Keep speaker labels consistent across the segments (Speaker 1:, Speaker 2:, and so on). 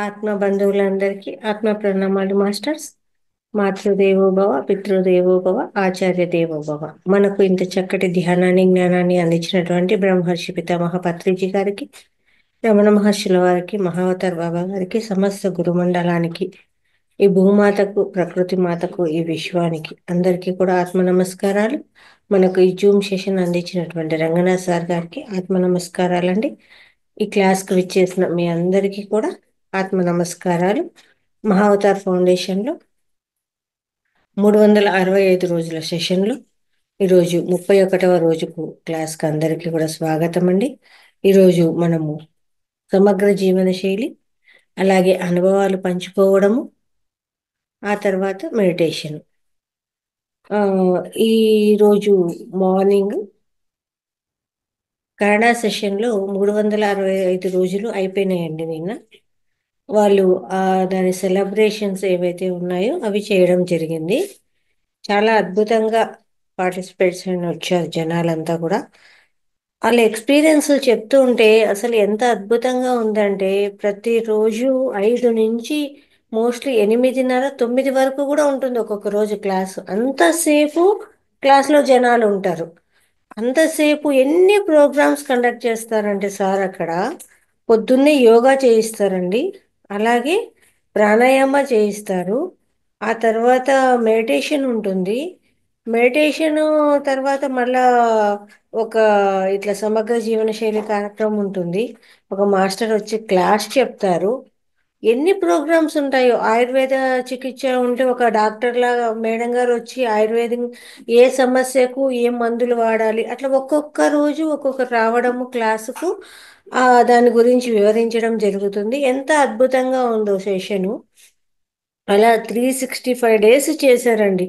Speaker 1: ఆత్మ బంధువులందరికీ ఆత్మ ప్రణామాలు మాస్టర్స్. మాతృదేవోభవ, పితృదేవోభవ, ఆచార్య దేవోభవ. మనకు ఇంత చక్కటి ధ్యానాన్ని జ్ఞానాన్ని అందించినటువంటి బ్రహ్మర్షి పితామహ పత్రిజీ గారికి, రమణ మహర్షుల వారికి, మహావతార్ బాబా గారికి, సమస్త గురుమండలానికి, ఈ భూమాతకు, ప్రకృతి మాతకు, ఈ విశ్వానికి అందరికీ కూడా ఆత్మ నమస్కారాలు. మనకు ఈ జూమ్ సెషన్ అందించినటువంటి రంగనాథ్ సార్ గారికి ఆత్మ నమస్కారాలండి. ఈ క్లాస్కి విచ్చేసిన మీ అందరికీ కూడా ఆత్మ నమస్కారాలు. మహావతార్ ఫౌండేషన్లో 365 రోజుల సెషన్లో ఈరోజు 31వ రోజుకు క్లాస్కి అందరికీ కూడా స్వాగతం అండి. ఈరోజు మనము సమగ్ర జీవన శైలి, అలాగే అనుభవాలు పంచుకోవడము, ఆ తర్వాత మెడిటేషన్. ఈరోజు మార్నింగ్ కన్నడ సెషన్లో 365 రోజులు అయిపోయినాయండి నిన్న. వాళ్ళు దాని సెలబ్రేషన్స్ ఏవైతే ఉన్నాయో అవి చేయడం జరిగింది. చాలా అద్భుతంగా పార్టిసిపేట్స్ వచ్చారు జనాలంతా కూడా. వాళ్ళ ఎక్స్పీరియన్స్ చెప్తూ ఉంటే అసలు ఎంత అద్భుతంగా ఉందంటే, ప్రతిరోజు 5 నుంచి మోస్ట్లీ 8:30, 9 వరకు కూడా ఉంటుంది ఒక్కొక్క రోజు క్లాసు. అంతసేపు క్లాస్లో జనాలు ఉంటారు. అంతసేపు ఎన్ని ప్రోగ్రామ్స్ కండక్ట్ చేస్తారంటే సార్ అక్కడ పొద్దున్నే యోగా చేయిస్తారండి, అలాగే ప్రాణాయామ చేయిస్తారు, ఆ తర్వాత మెడిటేషన్ ఉంటుంది. మెడిటేషన్ తర్వాత మళ్ళా ఒక ఇట్లా సమగ్ర జీవన శైలి కార్యక్రమం ఉంటుంది. ఒక మాస్టర్ వచ్చి క్లాస్ చెప్తారు. ఎన్ని ప్రోగ్రామ్స్ ఉంటాయో. ఆయుర్వేద చికిత్స ఉంటే ఒక డాక్టర్ లాగా మేడం గారు వచ్చి ఆయుర్వేదం ఏ సమస్యకు ఏ మందులు వాడాలి అట్లా ఒక్కొక్క రోజు ఒక్కొక్కరు రావడము క్లాసుకు, దాని గురించి వివరించడం జరుగుతుంది. ఎంత అద్భుతంగా ఉందో సెషను. అలా 365 డేస్ చేశారండి.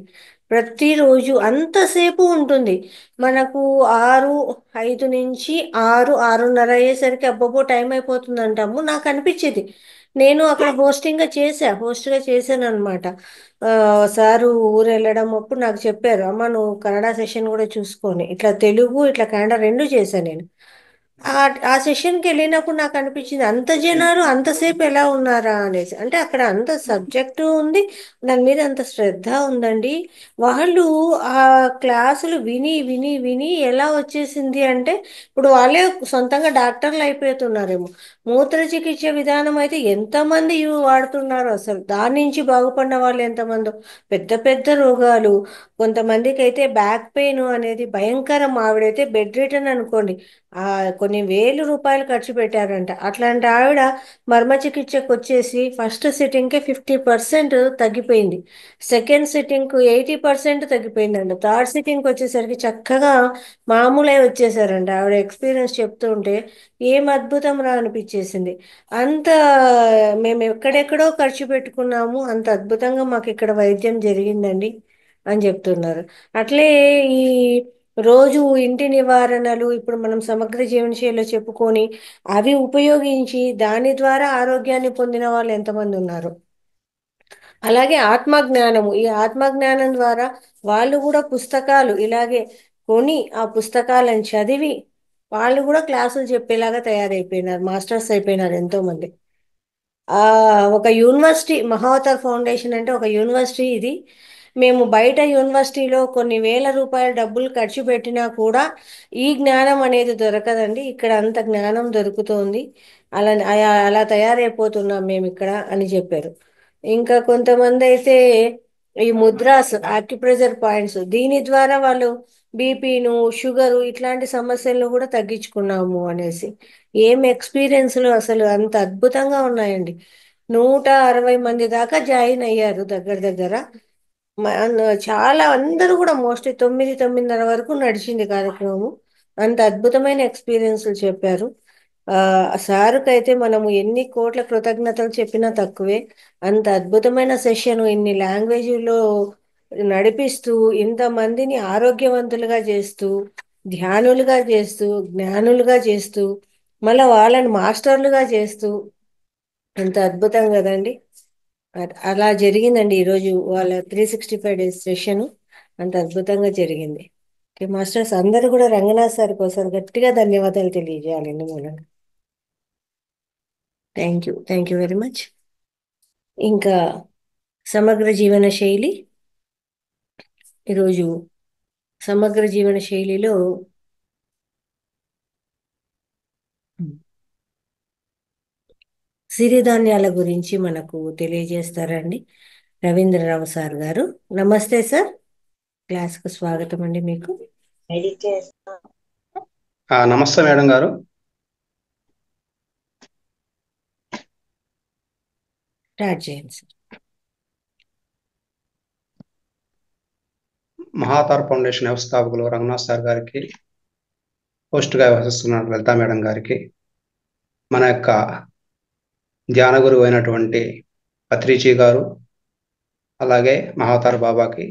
Speaker 1: ప్రతిరోజు అంతసేపు ఉంటుంది. మనకు 6:05 నుంచి 6:30 అయ్యేసరికి అబ్బబ్బో టైం అయిపోతుంది అంటాము. నాకు అనిపించేది, నేను అక్కడ హోస్ట్గా చేశాను అనమాట. సారు ఊరు వెళ్ళడం అప్పుడు నాకు చెప్పారు, అమ్మ నువ్వు కన్నడ సెషన్ కూడా చూసుకొని, ఇట్లా తెలుగు ఇట్లా కన్నడ రెండు చేశాను నేను. ఆ సెషన్కి వెళ్ళినప్పుడు నాకు అనిపించింది, అంత జనాలు అంతసేపు ఎలా ఉన్నారా అనేసి. అంటే అక్కడ అంత సబ్జెక్టు ఉంది, దాని మీద అంత శ్రద్ధ ఉందండి. వాళ్ళు ఆ క్లాసులు విని విని విని ఎలా వచ్చేసింది అంటే, ఇప్పుడు వాళ్ళే సొంతంగా డాక్టర్లు అయిపోతున్నారేమో. మూత్ర చికిత్స విధానం అయితే ఎంతమంది వాడుతున్నారు, అసలు దాని నుంచి బాగుపడిన వాళ్ళు ఎంతమందో. పెద్ద పెద్ద రోగాలు, కొంతమందికి అయితే బ్యాక్ పెయిన్ అనేది భయంకరం. ఆవిడైతే బెడ్ రిటర్న్ అనుకోండి, ఆ కొన్ని వేలు రూపాయలు ఖర్చు పెట్టారంట. అట్లాంటి ఆవిడ మర్మ చికిత్సకు వచ్చేసి ఫస్ట్ సిట్టింగ్కే 50% తగ్గిపోయింది, సెకండ్ సిట్టింగ్కు 80% తగ్గిపోయిందంట, థర్డ్ సిట్టింగ్కి వచ్చేసరికి చక్కగా మామూలే వచ్చేసారంట. ఆవిడ ఎక్స్పీరియన్స్ చెప్తూ ఉంటే ఏం అద్భుతం రా అనిపించేసింది. అంత మేము ఎక్కడెక్కడో ఖర్చు పెట్టుకున్నాము, అంత అద్భుతంగా మాకు ఇక్కడ వైద్యం జరిగిందండి అని చెప్తున్నారు. అట్లే ఈ రోజు ఇంటి నివారణలు ఇప్పుడు మనం సమగ్ర జీవనశైలిలో చెప్పుకొని అవి ఉపయోగించి దాని ద్వారా ఆరోగ్యాన్ని పొందిన వాళ్ళు ఎంతమంది ఉన్నారు. అలాగే ఆత్మజ్ఞానము, ఈ ఆత్మజ్ఞానం ద్వారా వాళ్ళు కూడా పుస్తకాలు ఇలాగే కొని ఆ పుస్తకాలను చదివి వాళ్ళు కూడా క్లాసులు చెప్పేలాగా తయారైపోయినారు, మాస్టర్స్ అయిపోయినారు ఎంతోమంది. ఆ ఒక యూనివర్సిటీ, మహావతార్ ఫౌండేషన్ అంటే ఒక యూనివర్సిటీ ఇది. మేము బయట యూనివర్సిటీలో కొన్ని వేల రూపాయల డబ్బులు ఖర్చు పెట్టినా కూడా ఈ జ్ఞానం అనేది దొరకదండి, ఇక్కడ అంత జ్ఞానం దొరుకుతోంది. అలా తయారైపోతున్నాం మేము ఇక్కడ అని చెప్పారు. ఇంకా కొంతమంది అయితే ఈ ముద్రాస్, ఆక్యుప్రెజర్ పాయింట్స్, దీని ద్వారా వాళ్ళు బీపీను, షుగరు ఇట్లాంటి సమస్యలను కూడా తగ్గించుకున్నాము అనేసి. ఏం ఎక్స్పీరియన్స్లు అసలు అంత అద్భుతంగా ఉన్నాయండి. 160 మంది దాకా జాయిన్ అయ్యారు దగ్గర దగ్గర. చాలా అందరూ కూడా మోస్ట్లీ 9-9:30 వరకు నడిచింది కార్యక్రమం. అంత అద్భుతమైన ఎక్స్పీరియన్స్లు చెప్పారు. సారుకైతే మనము ఎన్ని కోట్ల కృతజ్ఞతలు చెప్పినా తక్కువే. అంత అద్భుతమైన సెషన్, ఇన్ని లాంగ్వేజ్లో నడిపిస్తూ ఇంతమందిని ఆరోగ్యవంతులుగా చేస్తూ, ధ్యానులుగా చేస్తూ, జ్ఞానులుగా చేస్తూ, మళ్ళీ వాళ్ళని మాస్టర్లుగా చేస్తూ, అంత అద్భుతం కదండి. అలా జరిగిందండి ఈరోజు వాళ్ళ 365 డేస్ సెషన్. అంత అద్భుతంగా జరిగింది. ఓకే మాస్టర్స్, అందరూ కూడా రంగనాథ్ సార్ కోసం గట్టిగా ధన్యవాదాలు తెలియజేయాలండి మూలంగా. Thank you very much. ఇంకా సమగ్ర జీవన శైలి. ఈరోజు సమగ్ర జీవన శైలిలో సిరిధాన్యాల గురించి మనకు తెలియజేస్తారండి రవీంద్రరావు సార్ గారు. నమస్తే సార్, క్లాస్కు స్వాగతం అండి. మీకు
Speaker 2: నమస్తే మేడం గారు.
Speaker 1: స్టార్ట్ చేయండి సార్.
Speaker 2: మహాతార్ ఫౌండేషన్ వ్యవస్థాపకులు రంగనాథ్ సార్ గారికి, హోస్ట్గా వ్యవహరిస్తున్న లలితా మేడం గారికి, మన యొక్క ధ్యాన గురువు అయినటువంటి పత్రిజీ గారు, అలాగే మహాతార్ బాబాకి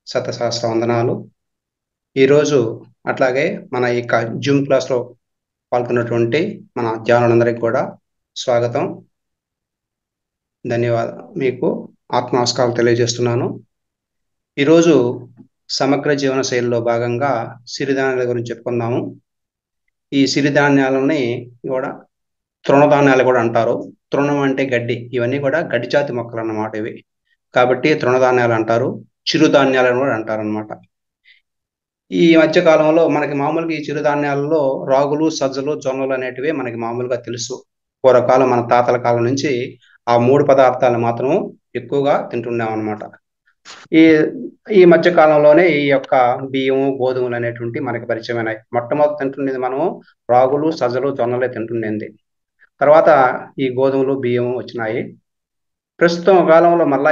Speaker 2: శతసహస్ర వందనాలు. ఈరోజు అట్లాగే మన ఈ జూమ్ క్లాస్లో పాల్గొన్నటువంటి మన ధ్యానులందరికీ కూడా స్వాగతం, ధన్యవాదాలు. మీకు ఆత్మ నమస్కారాలు తెలియజేస్తున్నాను. ఈరోజు సమగ్ర జీవన శైలిలో భాగంగా సిరిధాన్యాల గురించి చెప్పుకుందాము. ఈ సిరిధాన్యాలని కూడా తృణధాన్యాలు కూడా అంటారు. తృణం అంటే గడ్డి, ఇవన్నీ కూడా గడ్డి జాతి మొక్కలు అన్నమాట ఇవి. కాబట్టి తృణధాన్యాలు అంటారు, చిరుధాన్యాలను కూడా అంటారు అనమాట. ఈ మధ్య కాలంలో మనకి మామూలుగా ఈ చిరుధాన్యాలలో రాగులు, సజ్జలు, జొన్నలు అనేటివి మనకి మామూలుగా తెలుసు. పూర్వకాలం మన తాతల కాలం నుంచి ఆ 3 పదార్థాలు మాత్రం ఎక్కువగా తింటున్నాం అనమాట. ఈ మధ్య కాలంలోనే ఈ యొక్క బియ్యము, గోధుమలు అనేటువంటి మనకి పరిచయమైనాయి. మొట్టమొదటి తింటుండేది మనము రాగులు, సజ్జలు, జొన్నలే తింటుండేది. తర్వాత ఈ గోధుమలు, బియ్యము వచ్చినాయి. ప్రస్తుతం కాలంలో మళ్ళా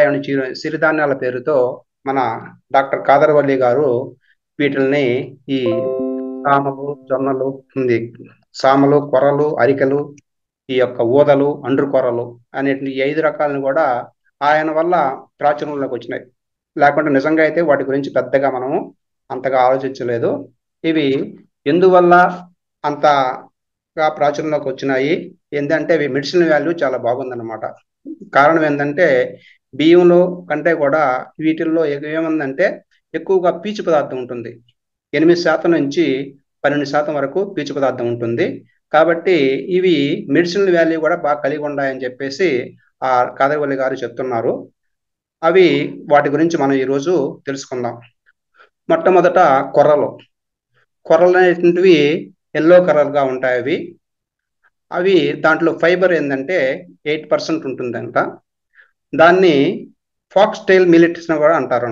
Speaker 2: సిరిధాన్యాల పేరుతో మన డాక్టర్ కాదర్వల్లి గారు వీటిల్ని ఈ సామలు, జొన్నలు, సామలు, కొర్రలు, అరికెలు, ఈ యొక్క ఊదలు, అండ్రు కొర్రలు అనేటువంటి 5 రకాలను కూడా ఆయన వల్ల ప్రాచుర్యంలోకి వచ్చినాయి. లేకుంటే నిజంగా అయితే వాటి గురించి పెద్దగా మనము అంతగా ఆలోచించలేదు. ఇవి ఎందువల్ల అంతగా ప్రాచుర్యంలోకి వచ్చినాయి ఏంటంటే ఇవి మెడిసిన్ వాల్యూ చాలా బాగుందన్నమాట. కారణం ఏంటంటే బియ్యంలో కంటే కూడా వీటిల్లో ఏముందంటే ఎక్కువగా పీచు పదార్థం ఉంటుంది. 8% నుంచి 12% వరకు పీచు పదార్థం ఉంటుంది. కాబట్టి ఇవి మెడిసిన్ వాల్యూ కూడా బాగా కలిగి ఉన్నాయని చెప్పేసి ఆ కాదర్వల్లి గారు చెప్తున్నారు. అవి వాటి గురించి మనం ఈరోజు తెలుసుకుందాం. మొట్టమొదట కొర్రలు అనేటువంటివి ఎల్లో కలర్గా ఉంటాయి. అవి దాంట్లో ఫైబర్ ఏంటంటే 8% ఉంటుందంట. దాన్ని ఫాక్స్టైల్ మిల్లెట్స్ కూడా అంటారు.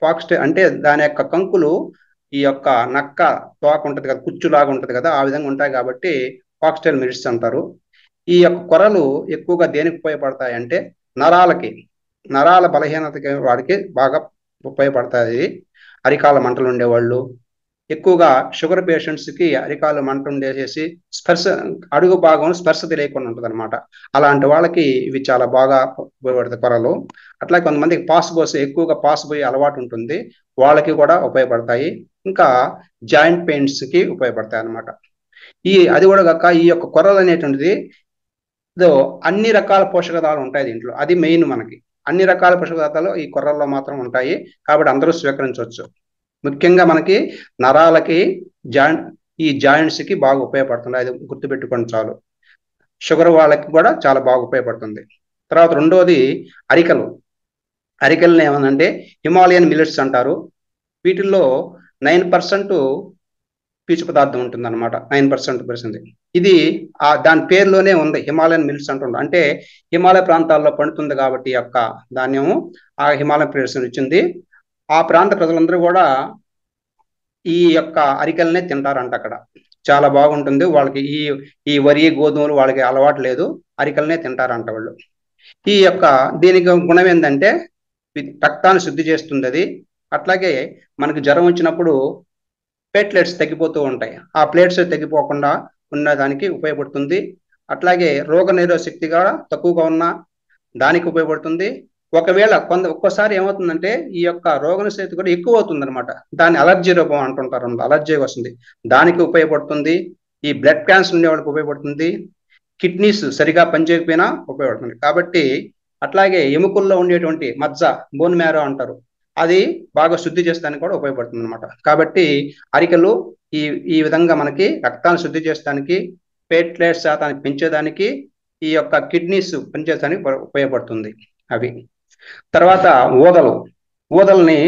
Speaker 2: ఫాక్స్టైల్ అంటే దాని యొక్క కంకులు ఈ యొక్క నక్క తోక ఉంటుంది కదా, కుచ్చులాగా ఉంటుంది కదా, ఆ విధంగా ఉంటాయి కాబట్టి ఫాక్స్టైల్ మిల్లెట్స్ అంటారు. ఈ యొక్క కొర్రలు ఎక్కువగా దేనికి ఉపయోగపడతాయి అంటే నరాల బలహీనతకి వాడికి బాగా ఉపయోగపడతాయి. అరికాల మంటలు ఉండేవాళ్ళు, ఎక్కువగా షుగర్ పేషెంట్స్కి అరికాలు మంట ఉండేసేసి స్పర్శ, అడుగు భాగం స్పర్శ తెలియకుండా ఉంటుంది అనమాట. అలాంటి వాళ్ళకి ఇవి చాలా బాగా ఉపయోగపడతాయి కొర్రలు. అట్లా కొంతమందికి ఎక్కువగా పాస్ పోయే అలవాటు ఉంటుంది, వాళ్ళకి కూడా ఉపయోగపడతాయి. ఇంకా జాయింట్ పెయిన్స్కి ఉపయోగపడతాయి అనమాట. అది కూడా కాక ఈ యొక్క కొర్రలు అనేటువంటిది అన్ని రకాల పోషకాలు ఉంటాయి దీంట్లో. అది మెయిన్, మనకి అన్ని రకాల పోషకాలు ఈ కొర్రల్లో మాత్రం ఉంటాయి. కాబట్టి అందరూ స్వీకరించవచ్చు. ముఖ్యంగా మనకి నరాలకి, ఈ జాయింట్స్కి బాగా ఉపయోగపడుతుంది. అది గుర్తుపెట్టుకొని చాలు. షుగర్ వాళ్ళకి కూడా చాలా బాగా ఉపయోగపడుతుంది. తర్వాత రెండోది అరికెలను ఏమనంటే హిమాలయన్ మిల్లెట్స్ అంటారు. వీటిల్లో 9% పీచు పదార్థం ఉంటుంది అనమాట. 9%. ఇది దాని పేరులోనే ఉంది, హిమాలయన్ మిల్లెట్స్ అంటుండ్రు. అంటే హిమాలయ ప్రాంతాల్లో పండుతుంది కాబట్టి యొక్క ధాన్యము ఆ హిమాలయ ప్రదేశం ఇచ్చింది. ఆ ప్రాంత ప్రజలందరూ కూడా ఈ యొక్క అరికెలనే తింటారంట. అక్కడ చాలా బాగుంటుంది వాళ్ళకి. ఈ వరి, గోధుమలు వాళ్ళకి అలవాటు లేదు, అరికెలనే తింటారంట వాళ్ళు. ఈ యొక్క దీనికి గుణం ఏంటంటే రక్తాన్ని శుద్ధి చేస్తుంది అది. అట్లాగే మనకి జ్వరం వచ్చినప్పుడు ప్లేట్లెట్స్ తగ్గిపోతూ ఉంటాయి, ఆ ప్లేట్స్ తగ్గిపోకుండా ఉన్నదానికి ఉపయోగపడుతుంది. అట్లాగే రోగ నిరోధక శక్తి కూడా తక్కువగా ఉన్నా దానికి ఉపయోగపడుతుంది. ఒకవేళ ఒక్కోసారి ఏమవుతుందంటే ఈ యొక్క రోగనిరోధక కూడా ఎక్కువ అవుతుంది అనమాట. దాన్ని అలర్జీ రూపం అంటుంటారు, అలర్జీ వస్తుంది, దానికి ఉపయోగపడుతుంది. ఈ బ్లడ్ క్యాన్సర్ ఉండే వాళ్ళకి ఉపయోగపడుతుంది. కిడ్నీస్ సరిగా పనిచేయకపోయినా ఉపయోగపడుతుంది. కాబట్టి అట్లాగే ఎముకల్లో ఉండేటువంటి మజ్జ, బోన్ మ్యారో అంటారు, అది బాగా శుద్ధి చేస్తానికి కూడా ఉపయోగపడుతుంది అనమాట. కాబట్టి అరికెలు ఈ విధంగా మనకి రక్తాన్ని శుద్ధి చేస్తానికి, ప్లేట్లెట్స్ శాతాన్ని పెంచేదానికి, ఈ యొక్క కిడ్నీస్ పనిచేయడానికి ఉపయోగపడుతుంది అవి. తర్వాత ఊదల్ని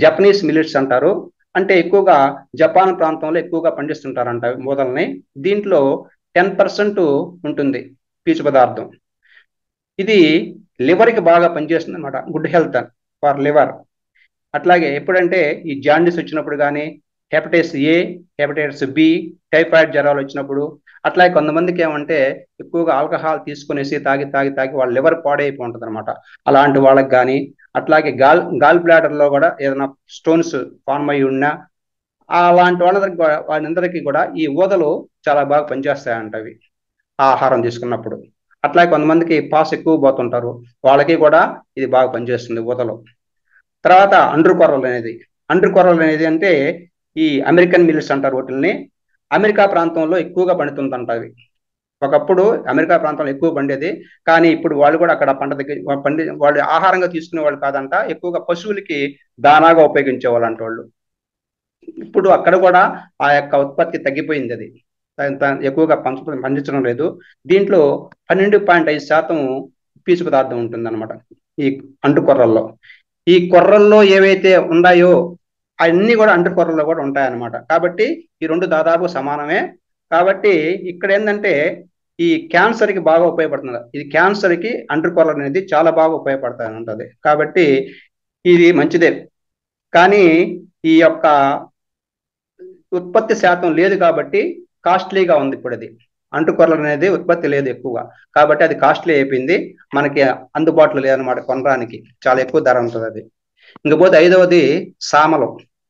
Speaker 2: జపనీస్ మిల్లెట్స్ అంటారు. అంటే ఎక్కువగా జపాన్ ప్రాంతంలో ఎక్కువగా పండిస్తుంటారంట ఊదల్ని. దీంట్లో 10% ఉంటుంది పీచు పదార్థం. ఇది లివర్కి బాగా పనిచేస్తుంది అనమాట. Good health for liver. అట్లాగే ఎప్పుడంటే ఈ జాండీస్ వచ్చినప్పుడు కానీ, hepatitis A, hepatitis B, typhoid జ్వరాలు వచ్చినప్పుడు, అట్లాగే కొంతమందికి ఏమంటే ఎక్కువగా ఆల్కహాల్ తీసుకునేసి తాగి తాగి తాగి వాళ్ళ లివర్ పాడైపోతుంది అనమాట. అలాంటి వాళ్ళకి కానీ, అట్లాగే గాల్ బ్లాడర్లో కూడా ఏదైనా స్టోన్స్ ఫార్మ్ అయి ఉన్నా అలాంటి వాళ్ళందరికీ కూడా ఈ ఊదలు చాలా బాగా పనిచేస్తాయంట అవి ఆహారం తీసుకున్నప్పుడు. అట్లాగే కొంతమందికి పాస్ ఎక్కువ పోతుంటారు, వాళ్ళకి కూడా ఇది బాగా పనిచేస్తుంది ఊదలు. తర్వాత అండ్రు కొర్రలు అనేది అంటే ఈ అమెరికన్ మిల్లెట్స్ అంటారు వాటిని. అమెరికా ప్రాంతంలో ఎక్కువగా పండుతుందంట అవి. ఒకప్పుడు అమెరికా ప్రాంతంలో ఎక్కువ పండేది, కానీ ఇప్పుడు వాళ్ళు కూడా అక్కడ వాళ్ళు ఆహారంగా తీసుకునే వాళ్ళు కాదంట, ఎక్కువగా పశువులకి దానాగా ఉపయోగించేవాళ్ళు వాళ్ళు. ఇప్పుడు అక్కడ కూడా ఆ యొక్క ఉత్పత్తి తగ్గిపోయింది. అది ఎక్కువగా పండించడం లేదు. దీంట్లో 12.5% పీచు పదార్థం ఉంటుందన్నమాట ఈ అంటు కొర్రల్లో. ఈ కొర్రల్లో ఏవైతే ఉన్నాయో అన్ని కూడా అంటు కొర్రల్లో కూడా ఉంటాయన్నమాట. కాబట్టి ఈ రెండు దాదాపు సమానమే. కాబట్టి ఇక్కడ ఏంటంటే ఈ క్యాన్సర్కి బాగా ఉపయోగపడుతుంది. ఇది క్యాన్సర్కి అంటు కొర్రలు అనేది చాలా బాగా ఉపయోగపడతాయి ఉంటుంది. కాబట్టి ఇది మంచిదే. కానీ ఈ యొక్క ఉత్పత్తి శాతం లేదు కాబట్టి కాస్ట్లీగా ఉంది ఇప్పుడు. అది అంటుకొరలు అనేది ఉత్పత్తి లేదు ఎక్కువగా, కాబట్టి అది కాస్ట్లీ అయిపోయింది, మనకి అందుబాటులో లేదనమాట. కొనడానికి చాలా ఎక్కువ ధర ఉంటుంది అది. ఇంకపోతే ఐదవది సామలు.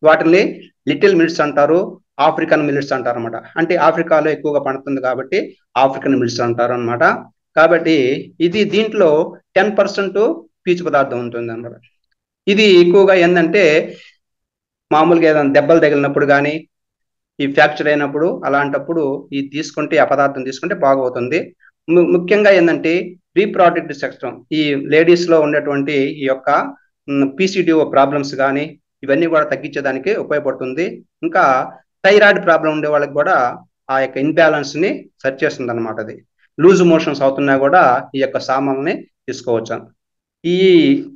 Speaker 2: వాటిని లిటిల్ మిల్లెట్స్ అంటారు, ఆఫ్రికన్ మిల్లెట్స్ అంటారు అనమాట. అంటే ఆఫ్రికాలో ఎక్కువగా పండుతుంది కాబట్టి ఆఫ్రికన్ మిల్లెట్స్ అంటారు అనమాట. కాబట్టి దీంట్లో 10% పీచు పదార్థం ఉంటుంది అనమాట. ఇది ఎక్కువగా ఏంటంటే మామూలుగా ఏదైనా దెబ్బలు తగిలినప్పుడు కానీ, ఈ ఫ్రాక్చర్ అయినప్పుడు, అలాంటప్పుడు ఈ తీసుకుంటే ఆ పదార్థం తీసుకుంటే బాగవుతుంది. ముఖ్యంగా ఏంటంటే రీప్రొడక్టివ్ సిస్టమ్, ఈ లేడీస్ లో ఉండేటువంటి ఈ యొక్క పీసీడీఓ ప్రాబ్లమ్స్ కానీ ఇవన్నీ కూడా తగ్గించేదానికి ఉపయోగపడుతుంది. ఇంకా థైరాయిడ్ ప్రాబ్లం ఉండే వాళ్ళకి కూడా ఆ యొక్క ఇన్బ్యాలెన్స్ ని సరి చేస్తుంది అనమాట. అది లూజ్ మోషన్స్ అవుతున్నా కూడా ఈ యొక్క సామాన్ని తీసుకోవచ్చు. ఈ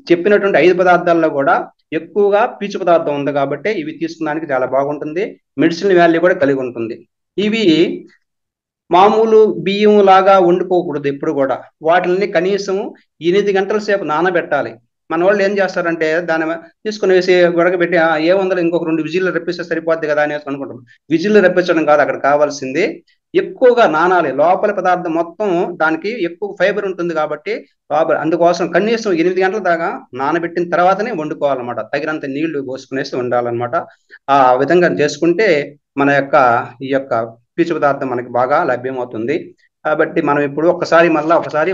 Speaker 2: చెప్పినటువంటి 5 పదార్థాల్లో కూడా ఎక్కువగా పీచు పదార్థం ఉంది కాబట్టి ఇవి తీసుకున్నానికి చాలా బాగుంటుంది. మెడిసిన్ వాల్యూ కూడా కలిగి ఉంటుంది. ఇవి మామూలు బియ్యం లాగా వండుకోకూడదు ఎప్పుడు కూడా. వాటిని కనీసం 8 గంటల సేపు నానబెట్టాలి. మన వాళ్ళు ఏం చేస్తారంటే దాన్ని తీసుకుని వేసి ఉడకబెట్టి ఏముందో ఇంకొక 2 విజిల్లు రప్పిస్తే సరిపోద్ది కదా అనేసి అనుకుంటాం. విజిల్లు రప్పించడం కాదు అక్కడ కావాల్సింది, ఎక్కువగా నానాలి. లోపల పదార్థం మొత్తం దానికి ఎక్కువ ఫైబర్ ఉంటుంది కాబట్టి అందుకోసం కనీసం 8 గంటల దాకా నానబెట్టిన తర్వాతనే వండుకోవాలన్నమాట. తగినంత నీళ్లు పోసుకునేసి ఉండాలన్నమాట. ఆ విధంగా చేసుకుంటే మన యొక్క ఈ యొక్క పీచు పదార్థం మనకి బాగా లభ్యమవుతుంది. కాబట్టి మనం ఇప్పుడు ఒకసారి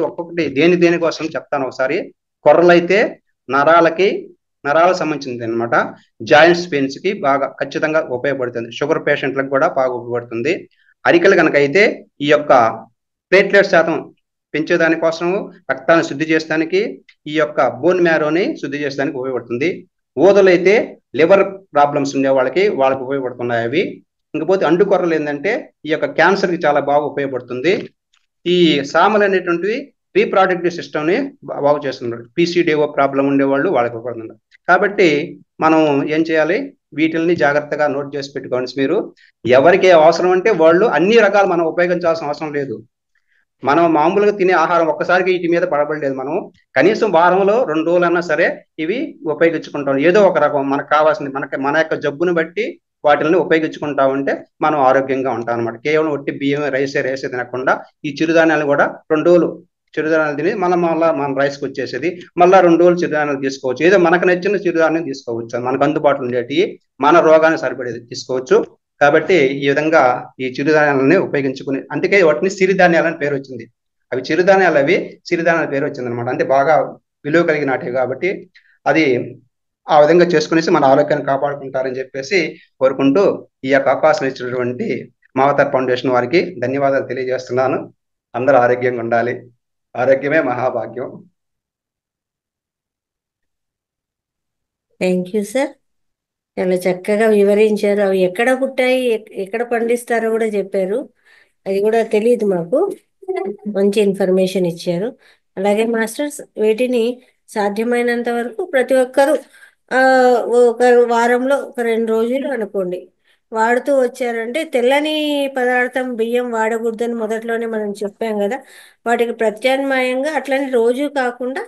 Speaker 2: ఒక్కొక్కటి దేనికోసం చెప్తాను. ఒకసారి కొర్రలైతే నరాలకు సంబంధించింది అనమాట. జాయింట్స్ పెయిన్స్ కి బాగా ఖచ్చితంగా ఉపయోగపడుతుంది. షుగర్ పేషెంట్లకు కూడా బాగా ఉపయోగపడుతుంది. అరికలు కనుక అయితే ఈ యొక్క ప్లేట్లెట్ శాతం పెంచేదానికోసం, రక్తాన్ని శుద్ధి చేసడానికి, ఈ యొక్క బోన్ మ్యారోని శుద్ధి చేసడానికి ఉపయోగపడుతుంది. ఊదలైతే లివర్ ప్రాబ్లమ్స్ ఉండే వాళ్ళకి ఉపయోగపడుతున్నాయి అవి. ఇంకపోతే అండుకొర్రలు ఏంటంటే ఈ యొక్క క్యాన్సర్కి చాలా బాగా ఉపయోగపడుతుంది. ఈ సామలు అనేటువంటివి రీప్రొడక్టివ్ సిస్టమ్ ని బాగు చేస్తున్నారు. పీసీడీఓ ప్రాబ్లం ఉండేవాళ్ళు వాళ్ళకి ఉపయోగపడుతున్నారు. కాబట్టి మనం ఏం చేయాలి, వీటిల్ని జాగ్రత్తగా నోట్ చేసి పెట్టుకోండి. మీరు ఎవరికి అవసరం అంటే వాళ్ళు అన్ని రకాలు మనం ఉపయోగించాల్సిన అవసరం లేదు. మనం మామూలుగా తినే ఆహారం ఒక్కసారికి వీటి మీద పడబడలేదు. మనం కనీసం వారంలో 2 రోజులన్నా సరే ఇవి ఉపయోగించుకుంటాం. ఏదో ఒక రకం మనకు కావాల్సింది, మన యొక్క జబ్బును బట్టి వాటిని ఉపయోగించుకుంటా ఉంటే మనం ఆరోగ్యంగా ఉంటాం అనమాట. కేవలం ఒట్టి బియ్యం రైసే తినకుండా ఈ చిరుధాన్యాలు కూడా 2 రోజులు చిరుధాన్యాలు తిని మళ్ళీ మన రైస్కి వచ్చేసేది, మళ్ళీ 2 రోజులు చిరుధాన్యాలు తీసుకోవచ్చు. ఏదో మనకు నచ్చిన చిరుధాన్యం తీసుకోవచ్చు, మనకు అందుబాటులో ఉండేటి మన రోగాన్ని సరిపడేది తీసుకోవచ్చు. కాబట్టి ఈ విధంగా ఈ చిరుధాన్యాలని ఉపయోగించుకుని, అందుకే వాటిని సిరిధాన్యాలని పేరు వచ్చింది. అవి సిరిధాన్యాల పేరు వచ్చింది అనమాట. అంటే బాగా విలువ కలిగినటివి కాబట్టి అది ఆ విధంగా చేసుకునేసి మన ఆరోగ్యాన్ని కాపాడుకుంటారని చెప్పేసి కోరుకుంటూ ఈ యొక్క అవకాశం ఇచ్చినటువంటి మావతార్ ఫౌండేషన్ వారికి ధన్యవాదాలు తెలియజేస్తున్నాను. అందరూ ఆరోగ్యంగా ఉండాలి. ఆరోగ్యమే మహాభాగ్యం.
Speaker 1: Thank you sir. చాలా చక్కగా వివరించారు. అవి ఎక్కడ పుట్టాయి, ఎక్కడ పండిస్తారో కూడా చెప్పారు. అది కూడా తెలియదు మాకు. మంచి ఇన్ఫర్మేషన్ ఇచ్చారు. అలాగే మాస్టర్స్, వీటిని సాధ్యమైనంత వరకు ప్రతి ఒక్కరూ ఆ, ఒక వారంలో ఒక 2 రోజులు అనుకోండి వాడుతూ వచ్చారంటే, తెల్లని పదార్థం బియ్యం వాడకూడదని మొదట్లోనే మనం చెప్పాం కదా, వాటికి ప్రత్యామ్నాయంగా అట్లని రోజు కాకుండా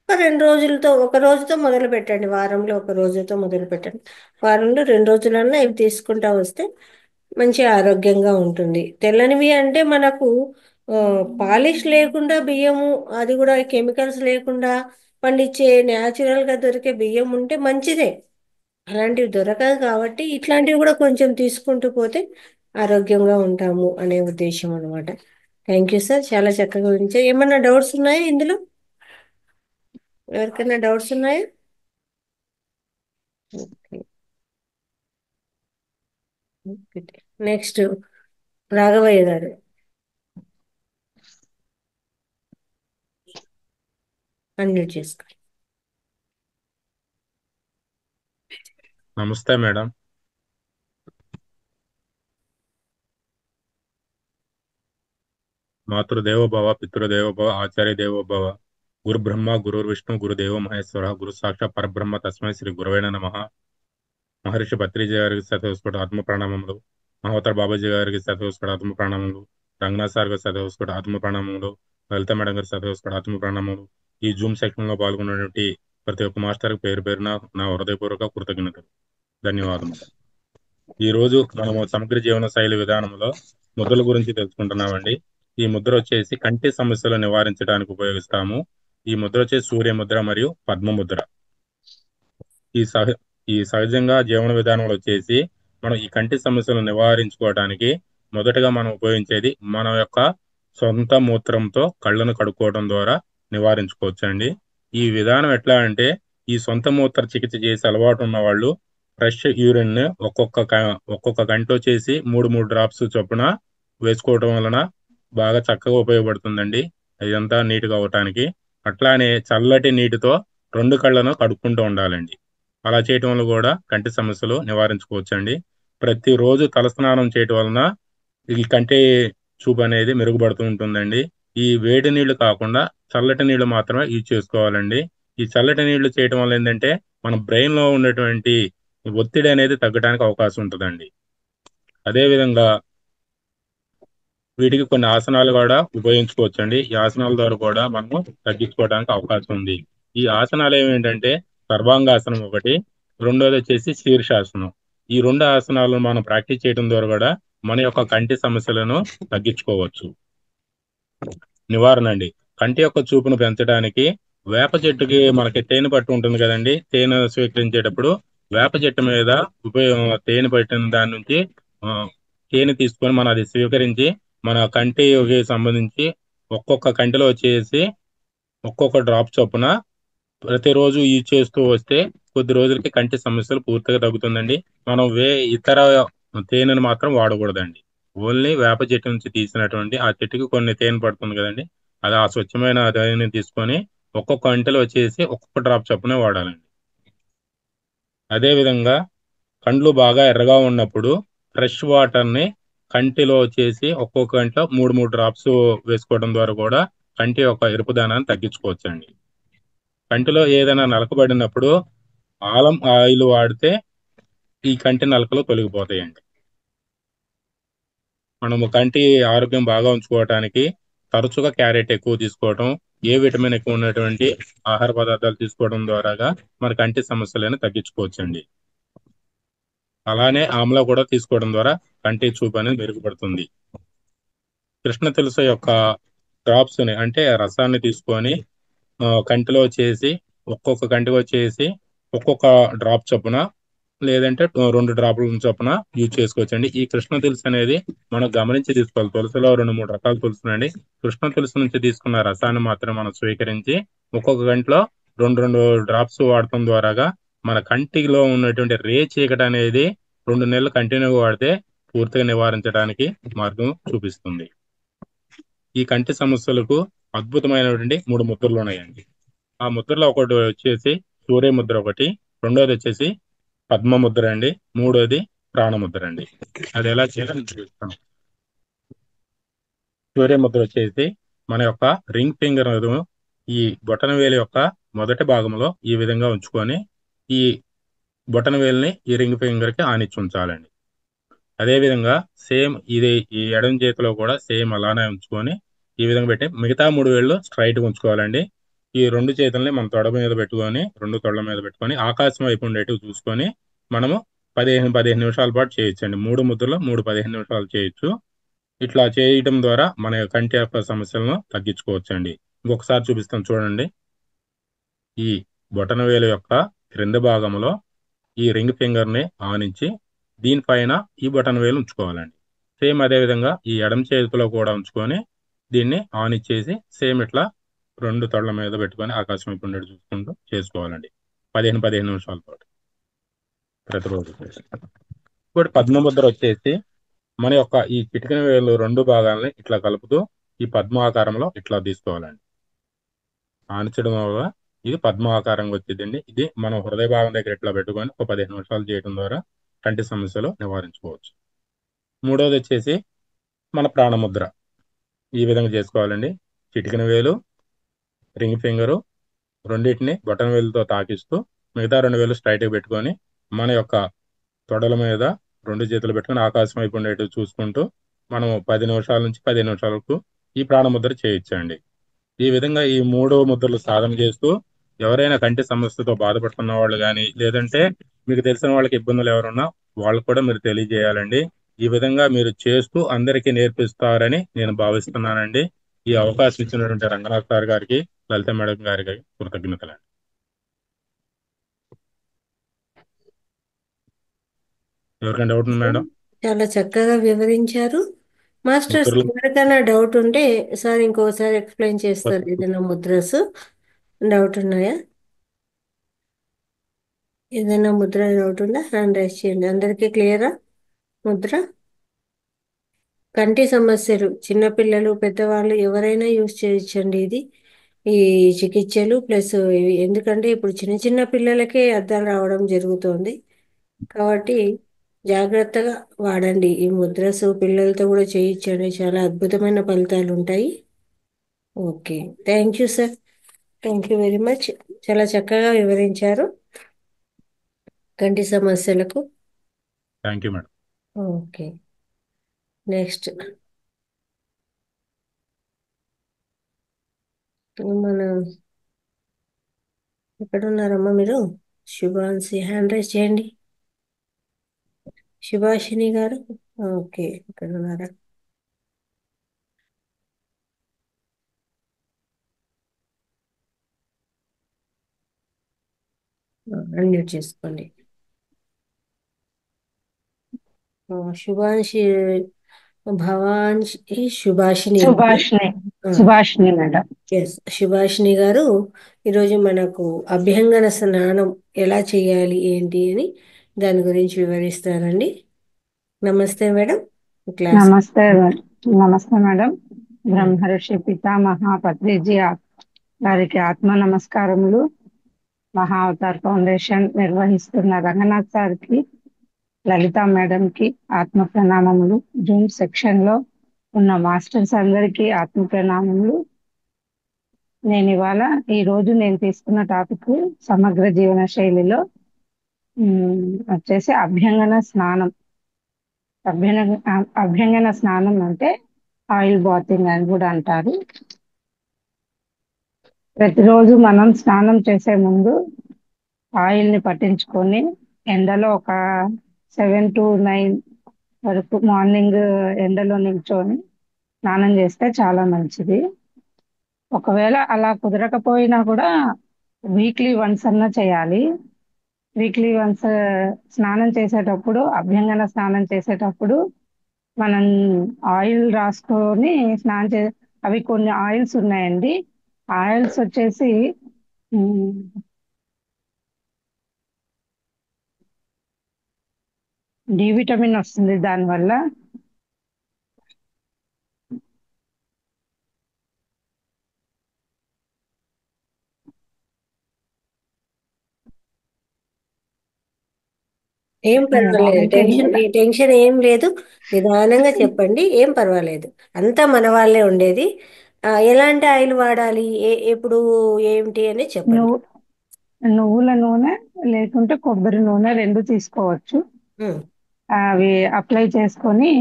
Speaker 1: ఒక 2 రోజులతో, ఒక రోజుతో మొదలు పెట్టండి. వారంలో ఒక రోజుతో మొదలు పెట్టండి. వారంలో 2 రోజులన్నా ఇవి తీసుకుంటా వస్తే మంచి ఆరోగ్యంగా ఉంటుంది. తెల్లనివి అంటే మనకు పాలిష్ లేకుండా బియ్యము, అది కూడా కెమికల్స్ లేకుండా పండించే న్యాచురల్గా దొరికే బియ్యం ఉంటే మంచిదే. అలాంటివి దొరకదు కాబట్టి ఇట్లాంటివి కూడా కొంచెం తీసుకుంటూ పోతే ఆరోగ్యంగా ఉంటాము అనే ఉద్దేశం అనమాట. థ్యాంక్ యూ సార్, చాలా చక్కగా వివరించారు. ఏమన్నా డౌట్స్ ఉన్నాయా ఇందులో? ఎవరికైనా డౌట్స్ ఉన్నాయా? ఓకే. నెక్స్ట్ రాఘవయ్య గారు, అన్మ్యూట్ చేసుకో.
Speaker 3: నమస్తే మేడం. మాతృదేవోభవ, పితృదేవోభవ, ఆచార్య దేవోభవ. గురు బ్రహ్మ, గురు విష్ణు, గురుదేవ మహేశ్వర, గురు సాక్షాత్ పరబ్రహ్మ తస్మై శ్రీ గురవైన నమః. మహర్షి పత్రిజీ గారికి శతవస్కోటి ఆత్మ ప్రణామములు. మహోత్తర బాబాజీ గారికి శతవస్కోటి ఆత్మ ప్రణామములు. రంగనాథ్ సార్ గారి శతవస్కోటి ఆత్మ ప్రణామములు. లలిత మేడం గారి శతవస్కోటి ఆత్మ ప్రణామములు. ఈ జూమ్ సెక్షన్ లో పాల్గొన్నటువంటి ప్రతి ఒక్క మాస్టర్ పేరు పేరున నా హృదయపూర్వక కృతజ్ఞతలు, ధన్యవాదములు. ఈ రోజు మనము సమగ్ర జీవన శైలి విధానంలో ముద్రల గురించి తెలుసుకుంటున్నామండి. ఈ ముద్ర వచ్చేసి కంటి సమస్యలు నివారించడానికి ఉపయోగిస్తాము. ఈ ముద్ర వచ్చేసి సూర్య ముద్ర మరియు పద్మ ముద్ర. ఈ సహ ఈ సహజంగా జీవన విధానంలో వచ్చేసి మనం ఈ కంటి సమస్యలు నివారించుకోవడానికి మొదటగా మనం ఉపయోగించేది మన యొక్క సొంత మూత్రంతో కళ్ళను కడుక్కోవడం ద్వారా నివారించుకోవచ్చండి. ఈ విధానం ఎట్లా అంటే, ఈ సొంత మూత్ర చికిత్స చేసి అలవాటు ఉన్న వాళ్ళు ఫ్రెష్ యూరిన్ ని ఒక్కొక్క గంట వచ్చేసి 3 డ్రాప్స్ చొప్పున వేసుకోవడం వలన బాగా చక్కగా ఉపయోగపడుతుందండి ఇదంతా నీట్గా అవటానికి. అట్లానే చల్లటి నీటితో 2 కళ్ళను కడుక్కుంటూ ఉండాలండి. అలా చేయటం వల్ల కూడా కంటి సమస్యలు నివారించుకోవచ్చండి. ప్రతిరోజు తలస్నానం చేయటం వలన ఈ కంటి చూపు అనేది మెరుగుపడుతూ ఉంటుందండి. ఈ వేడి నీళ్లు కాకుండా చల్లటి నీళ్లు మాత్రమే యూజ్ చేసుకోవాలండి. ఈ చల్లటి నీళ్లు చేయటం వల్ల ఏంటంటే మన బ్రెయిన్ లో ఉన్నటువంటి ఒత్తిడి అనేది తగ్గడానికి అవకాశం ఉంటుందండి. అదేవిధంగా వీటికి కొన్ని ఆసనాలు కూడా ఉపయోగించుకోవచ్చండి. ఈ ఆసనాల ద్వారా కూడా మనము తగ్గించుకోవడానికి అవకాశం ఉంది. ఈ ఆసనాలు ఏమేంటంటే సర్వాంగాసనం ఒకటి, రెండోది వచ్చేసి శీర్షాసనం. ఈ 2 ఆసనాలను మనం ప్రాక్టీస్ చేయడం ద్వారా కూడా మన యొక్క కంటి సమస్యలను తగ్గించుకోవచ్చు. నివారణ అండి, కంటి యొక్క చూపును పెంచడానికి వేప చెట్టుకి మనకి తేనె పట్టు ఉంటుంది కదండి. తేనె స్వీకరించేటప్పుడు వేప చెట్టు మీద తేనె పట్టిన దాని నుంచి ఆ, తేనె తీసుకొని మనం అది స్వీకరించి మన కంటికి సంబంధించి ఒక్కొక్క కంటిలో వచ్చేసి ఒక్కొక్క డ్రాప్ చొప్పున ప్రతిరోజు యూజ్ చేస్తూ వస్తే కొద్ది రోజులకి కంటి సమస్యలు పూర్తిగా తగ్గుతుందండి. మనం ఇతర తేనెను మాత్రం వాడకూడదండి. ఓన్లీ వేప చెట్టు నుంచి తీసినటువంటి ఆ చెట్టుకి కొన్ని తేనె పడుతుంది కదండి, అది ఆ స్వచ్ఛమైన తేనెని తీసుకొని ఒక్కొక్క కంటిలో వచ్చేసి ఒక్కొక్క డ్రాప్ చొప్పున వాడాలండి. అదే విధంగా కండ్లు బాగా ఎర్రగా ఉన్నప్పుడు ఫ్రెష్ వాటర్ ని కంటిలో వచ్చేసి ఒక్కొక్క కంటిలో 3 డ్రాప్స్ వేసుకోవడం ద్వారా కూడా కంటి యొక్క ఎరుపుదనాన్ని తగ్గించుకోవచ్చండి. కంటిలో ఏదైనా నలకబడినప్పుడు ఆలం ఆయిల్ వాడితే ఈ కంటి నలకలు తొలగిపోతాయండి. మనము కంటి ఆరోగ్యం బాగా ఉంచుకోవటానికి తరచుగా క్యారెట్ ఎక్కువ తీసుకోవటం, ఏ విటమిన్ ఎక్కువ ఉన్నటువంటి ఆహార పదార్థాలు తీసుకోవడం ద్వారాగా మన కంటి సమస్యలను తగ్గించుకోవచ్చండి. అలానే ఆమ్లా కూడా తీసుకోవడం ద్వారా కంటి చూపు అనేది మెరుగుపడుతుంది. కృష్ణ తులసి యొక్క డ్రాప్స్ ని అంటే రసాన్ని తీసుకొని కంటిలో వచ్చేసి ఒక్కొక్క కంటికి వచ్చేసి ఒక్కొక్క డ్రాప్ చొప్పున లేదంటే 2 డ్రాపుల చొప్పున యూజ్ చేసుకోవచ్చండి. ఈ కృష్ణ తులసి అనేది మనం గమనించి తీసుకోవాలి. తులసిలో 2-3 రకాల తులసినండి. కృష్ణ తులసి నుంచి తీసుకున్న రసాన్ని మాత్రం మనం స్వీకరించి ఒక్కొక్క గంటలో 2 డ్రాప్స్ వాడటం ద్వారాగా మన కంటిలో ఉన్నటువంటి చీకటి అనేది 2 నెలలు కంటిన్యూగా వాడితే పూర్తిగా నివారించడానికి మార్గం చూపిస్తుంది. ఈ కంటి సమస్యలకు అద్భుతమైనటువంటి 3 ముద్రలు ఉన్నాయండి. ఆ ముద్రలో ఒకటి వచ్చేసి సూర్య ముద్ర ఒకటి, రెండోది వచ్చేసి పద్మ ముద్ర అండి, మూడోది ప్రాణముద్ర అండి. అది ఎలా చేయాలో నేను చూపిస్తాను. సూర్యముద్ర వచ్చేసి మన యొక్క రింగ్ ఫింగర్ ఈ బొటన వేలు యొక్క మొదటి భాగంలో ఈ విధంగా ఉంచుకొని ఈ బొటన వేలుని ఈ రింగ్ ఫింగర్ కి ఆనిచ్చి ఉంచాలండి. అదే విధంగా సేమ్ ఇది ఈ ఎడమ చేతిలో కూడా సేమ్ అలానే ఉంచుకొని ఈ విధంగా పెట్టి మిగతా 3 వేళ్ళు స్ట్రైట్ గా ఉంచుకోవాలండి. ఈ 2 చేతుల్ని మన తొడ మీద పెట్టుకొని 2 తొడల మీద పెట్టుకొని ఆకాశం వైపు ఉండేటివి చూసుకొని మనము 15 నిమిషాల పాటు చేయొచ్చండి. 3 ముద్రలు 15 నిమిషాలు చేయొచ్చు. ఇట్లా చేయటం ద్వారా మన కంటి యొక్క సమస్యలను తగ్గించుకోవచ్చండి. ఇంకొకసారి చూపిస్తాను చూడండి. ఈ బొటన వేలు యొక్క క్రింద భాగంలో ఈ రింగ్ ఫింగర్ ని ఆనించి దీనిపైన ఈ బటన్ వేలు ఉంచుకోవాలండి. సేమ్ అదే విధంగా ఈ ఎడమ చేతిలో కూడా ఉంచుకొని దీన్ని ఆన్ ఇచ్చేసి సేమ్ ఇట్లా 2 తొడల మీద పెట్టుకొని ఆకాశం వైపు ఉండేది చూసుకుంటూ చేసుకోవాలండి. 15 నిమిషాల పాటు ప్రతిరోజు. ఇప్పుడు పద్మముద్ర వచ్చేసి మన యొక్క ఈ చిటికెన వేలు 2 భాగాలని ఇట్లా కలుపుతూ ఈ పద్మాకారంలో ఇట్లా తీసుకోవాలండి. ఆనించడం వల్ల ఇది పద్మాకారంగా వచ్చిందండి. ఇది మనం హృదయ భాగం దగ్గర ఇట్లా పెట్టుకొని ఒక 15 నిమిషాలు చేయడం ద్వారా కంటి సమస్యలు నివారించుకోవచ్చు. మూడోది వచ్చేసి మన ప్రాణముద్ర. ఈ విధంగా చేసుకోవాలండి. చిటికెన వేలు, రింగ్ ఫింగరు రెండింటిని బొటన వేలుతో తాకిస్తూ మిగతా 2 వేలు స్ట్రైట్గా పెట్టుకొని మన యొక్క తొడల మీద 2 చేతులు పెట్టుకొని ఆకాశం వైపు ఉండేటివి చూసుకుంటూ మనం 10 నిమిషాల నుంచి 15 నిమిషాల వరకు ఈ ప్రాణముద్ర చేయొచ్చండి. ఈ విధంగా ఈ 3 ముద్రలు సాధన చేస్తూ ఎవరైనా కంటి సమస్యతో బాధపడుతున్న వాళ్ళు కానీ లేదంటే మీకు తెలిసిన వాళ్ళకి ఇబ్బందులు ఎవరున్నా వాళ్ళకు కూడా మీరు తెలియజేయాలండి. ఈ విధంగా మీరు చేస్తూ అందరికీ నేర్పిస్తారని నేను భావిస్తున్నానండి. ఈ అవకాశం ఇచ్చినటువంటి రంగనాథ్ సార్ గారికి, లలిత మేడం గారికి కృతజ్ఞతలండి. ఎవరికైనా డౌట్ ఉంది మేడం?
Speaker 1: చాలా చక్కగా వివరించారు. మాస్టర్స్
Speaker 3: ముద్రలు
Speaker 1: ఎవరికైనా డౌట్ ఉంటే సార్ ఇంకోసారి ఎక్స్ప్లెయిన్ చేస్తారు. ఏదైనా ముద్రస్ డౌట్ ఉన్నాయా? ఏదైనా ముద్ర డౌట్ ఉందా? హ్యాండ్ రైజ్ చేయండి. అందరికీ క్లియరా? ముద్ర కంటి సమస్యలు చిన్నపిల్లలు పెద్దవాళ్ళు ఎవరైనా యూజ్ చేయొచ్చండి ఇది. ఈ చికిత్సలు ప్లస్ ఇవి ఎందుకంటే ఇప్పుడు చిన్న చిన్న పిల్లలకే అద్దాలు రావడం జరుగుతోంది. కాబట్టి జాగ్రత్తగా వాడండి ఈ ముద్రస్. పిల్లలతో కూడా చేయించండి. చాలా అద్భుతమైన ఫలితాలు ఉంటాయి. Okay, thank you sir. Thank you very much. చాలా చక్కగా వివరించారు కంటి సమస్యలకు.
Speaker 3: Thank you madam.
Speaker 1: Okay, next మన ఎక్కడున్నారమ్మా మీరు? శుభాన్సి హ్యాండ్ రైజ్ చేయండి. శుభాషిణి గారు ఓకే, ఇక్కడ ఉన్నారా? అన్మ్యూట్ చేసుకోండి. శుభాన్షి భవాన్షి శుభాషిణి
Speaker 4: సుభాష్ని సుభాష్ని మేడం.
Speaker 1: ఎస్, సుభాషిణి గారు ఈరోజు మనకు అభ్యంగన స్నానం ఎలా చేయాలి ఏంటి అని దాని గురించి వివరిస్తారండి. నమస్తే మేడం. క్లాస్
Speaker 4: నమస్తే నమస్తే మేడం. బ్రహ్మర్షి పితామహ పత్రిజీ గారికి ఆత్మ నమస్కారములు. మహా అవతార్ ఫౌండేషన్ నిర్వహిస్తున్న రంగనాథ్ సార్కి, లలిత మేడంకి ఆత్మ ప్రణామములు. జూమ్ సెక్షన్ లో ఉన్న మాస్టర్స్ అందరికీ ఆత్మ ప్రణామములు. ఈ రోజు నేను తీసుకున్న టాపిక్ సమగ్ర జీవన శైలిలో వచ్చేసి అభ్యంగన స్నానం. అభ్యంగన స్నానం అంటే ఆయిల్ బాతింగ్ అని కూడా అంటారు. ప్రతిరోజు మనం స్నానం చేసే ముందు ఆయిల్ ని పట్టించుకొని ఎండలో ఒక 7 to 9 వరకు మార్నింగ్ ఎండలో నిల్చొని స్నానం చేస్తే చాలా మంచిది. ఒకవేళ అలా కుదరకపోయినా కూడా వీక్లీ వన్స్ అన్నా చేయాలి. వీక్లీ వన్స్ స్నానం చేసేటప్పుడు, అభ్యంగన స్నానం చేసేటప్పుడు మనం ఆయిల్ రాసుకొని స్నానం అవి కొన్ని ఆయిల్స్ ఉన్నాయండి. ఆయిల్స్ వచ్చేసి డి విటమిన్ వస్తుంది దానివల్ల.
Speaker 1: ఏం పర్వాలేదు,
Speaker 4: అయితే
Speaker 1: టెన్షన్ ఏం లేదు. నిదానంగా చెప్పండి, ఏం పర్వాలేదు. అంతా మన వాళ్ళే ఉండేది. ఎలాంటి ఆయిల్ వాడాలి, ఎప్పుడు, ఏమిటి అని చెప్పండి.
Speaker 4: నువ్వు నువ్వుల నూనె లేకుంటే కొబ్బరి నూనె 2 తీసుకోవచ్చు.
Speaker 1: ఉమ్,
Speaker 4: అవి అప్లై చేసుకొని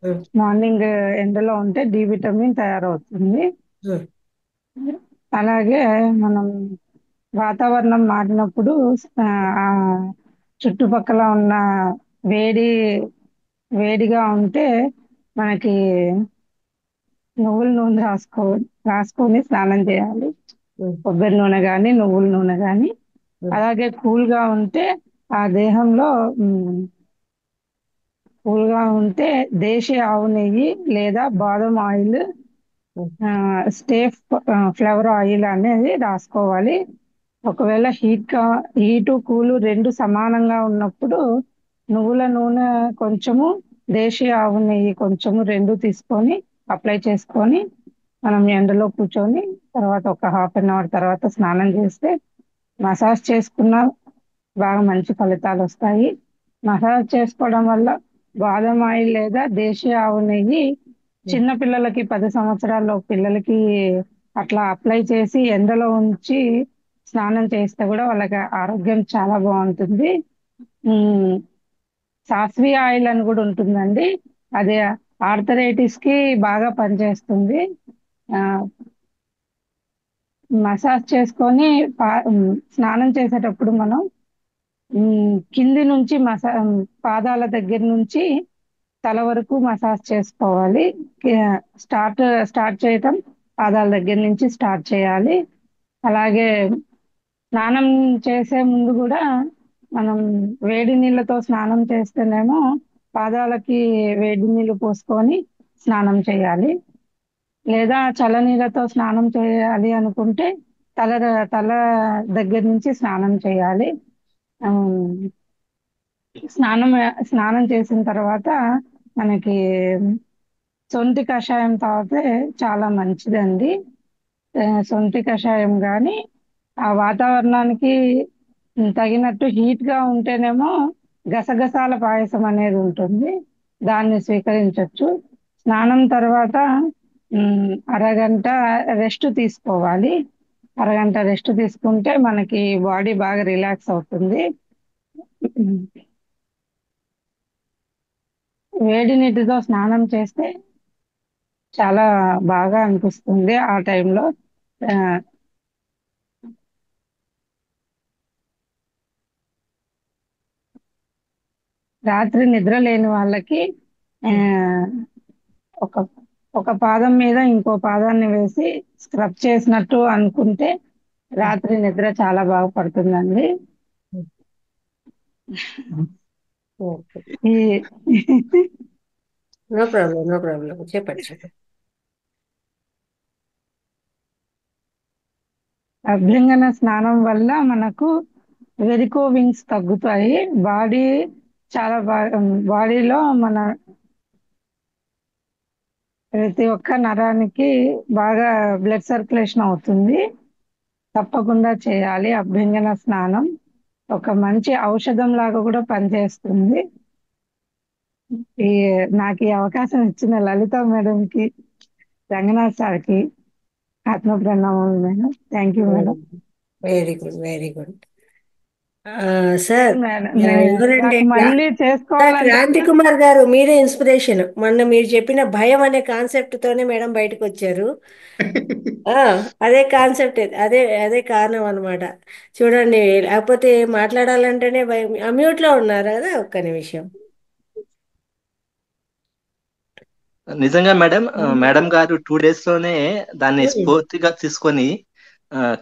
Speaker 1: ఉమ్,
Speaker 4: మార్నింగ్ ఎండలో ఉంటే డి విటమిన్ తయారవుతుంది.
Speaker 1: ఉమ్,
Speaker 4: అలాగే మనం వాతావరణం మారినప్పుడు ఆ ఆ చుట్టుపక్కల ఉన్న వేడి వేడిగా ఉంటే మనకి నువ్వుల నూనె రాసుకొని స్నానం చేయాలి.
Speaker 1: ఉమ్,
Speaker 4: కొబ్బరి నూనె కానీ నువ్వుల నూనె కానీ.
Speaker 1: ఉమ్,
Speaker 4: అలాగే కూల్గా ఉంటే ఆ దేహంలో కూల్గా ఉంటే దేశీ ఆవు నెయ్యి లేదా బాదం ఆయిల్,
Speaker 1: ఉమ్,
Speaker 4: స్టేఫ్ ఫ్లవర్ ఆయిల్ అనేది రాసుకోవాలి. ఒకవేళ హీటు కూలు 2 సమానంగా ఉన్నప్పుడు నువ్వుల నూనె కొంచెము, దేశీ ఆవు నెయ్యి కొంచెము 2 తీసుకొని అప్లై చేసుకొని మనం ఎండలో కూర్చొని తర్వాత ఒక హాఫ్ అన్ అవర్ తర్వాత స్నానం చేస్తే మసాజ్ చేసుకున్న బాగా మంచి ఫలితాలు వస్తాయి. మసాజ్ చేసుకోవడం వల్ల బాదం ఆయిల్ లేదా దేశీ ఆవు నెయ్యి చిన్న పిల్లలకి 10 సంవత్సరాల పిల్లలకి అట్లా అప్లై చేసి ఎండలో ఉంచి స్నానం చేస్తే కూడా వాళ్ళకి ఆరోగ్యం చాలా బాగుంటుంది. ఉమ్, సాస్వి ఆయిల్ అని కూడా ఉంటుందండి. అది ఆర్థరైటిస్ కి బాగా పనిచేస్తుంది. ఆ, మసాజ్ చేసుకొని స్నానం చేసేటప్పుడు మనం కింది నుంచి పాదాల దగ్గర నుంచి తల వరకు మసాజ్ చేసుకోవాలి. స్టార్ట్ స్టార్ట్ చేయటం పాదాల దగ్గర నుంచి స్టార్ట్ చేయాలి. అలాగే స్నానం చేసే ముందు కూడా మనం వేడి నీళ్ళతో స్నానం చేస్తేనేమో పాదాలకి వేడి నీళ్ళు పోసుకొని స్నానం చేయాలి. లేదా చల్లనీళ్ళతో స్నానం చేయాలి అనుకుంటే తల తల దగ్గర నుంచి స్నానం చేయాలి. ఉమ్, స్నానం స్నానం చేసిన తర్వాత మనకి సొంటి కషాయం తాగితే చాలా మంచిదండి. సొంటి కషాయం కానీ ఆ వాతావరణానికి తగినట్టు హీట్ గా ఉంటేనేమో గసగసాల పాయసం అనేది ఉంటుంది, దాన్ని స్వీకరించవచ్చు. స్నానం తర్వాత అరగంట రెస్ట్ తీసుకోవాలి. అరగంట రెస్ట్ తీసుకుంటే మనకి బాడీ బాగా రిలాక్స్ అవుతుంది. వేడి నీటితో స్నానం చేస్తే చాలా బాగా అనిపిస్తుంది ఆ టైంలో. ఆ, రాత్రి నిద్ర లేని వాళ్ళకి ఆ, ఒక ఒక పాదం మీద ఇంకో పాదాన్ని వేసి స్క్రబ్ చేసినట్టు అనుకుంటే రాత్రి నిద్ర చాలా బాగా పడుతుందండి.
Speaker 1: ఓకే.
Speaker 4: ఈ
Speaker 1: నో ప్రాబ్లం, నో ప్రాబ్లం, చెప్పండి చెప్పండి.
Speaker 4: అభ్యంగన స్నానం వల్ల మనకు వెరికోవింగ్స్ తగ్గుతాయి. బాడీ చాలా బాగా బాడీలో మన ప్రతి ఒక్క నరానికి బాగా బ్లడ్ సర్క్యులేషన్ అవుతుంది. తప్పకుండా చేయాలి అభ్యంగన స్నానం. ఒక మంచి ఔషధం లాగా కూడా పనిచేస్తుంది. ఈ నాకు ఈ అవకాశం ఇచ్చిన లలిత మేడంకి, రంగనాథ్ సార్కి ఆత్మ ప్రణామం madam. Thank you madam.
Speaker 1: Very good, very good. Sir,
Speaker 4: madam
Speaker 1: ఎవరంటే
Speaker 4: నాకు మళ్ళీ చేసుకోవాలంటే
Speaker 1: క్రాంతి కుమార్ గారు, మీరే ఇన్స్పిరేషన్. మొన్న మీరు చెప్పిన భయం అనే కాన్సెప్ట్ తోనే మేడం బయటకు వచ్చారు. ఆ, అదే కాన్సెప్ట్, అదే అదే కారణం అన్నమాట. చూడండి, లేకపోతే మాట్లాడాలంటేనే భయం. మ్యూట్ లో ఉన్నారు కదా, ఒక్క నిమిషం.
Speaker 5: నిజంగా మేడం, మేడం గారు 2 days లోనే దాన్ని
Speaker 1: ఉమ్.
Speaker 5: స్ఫూర్తిగా తీసుకొని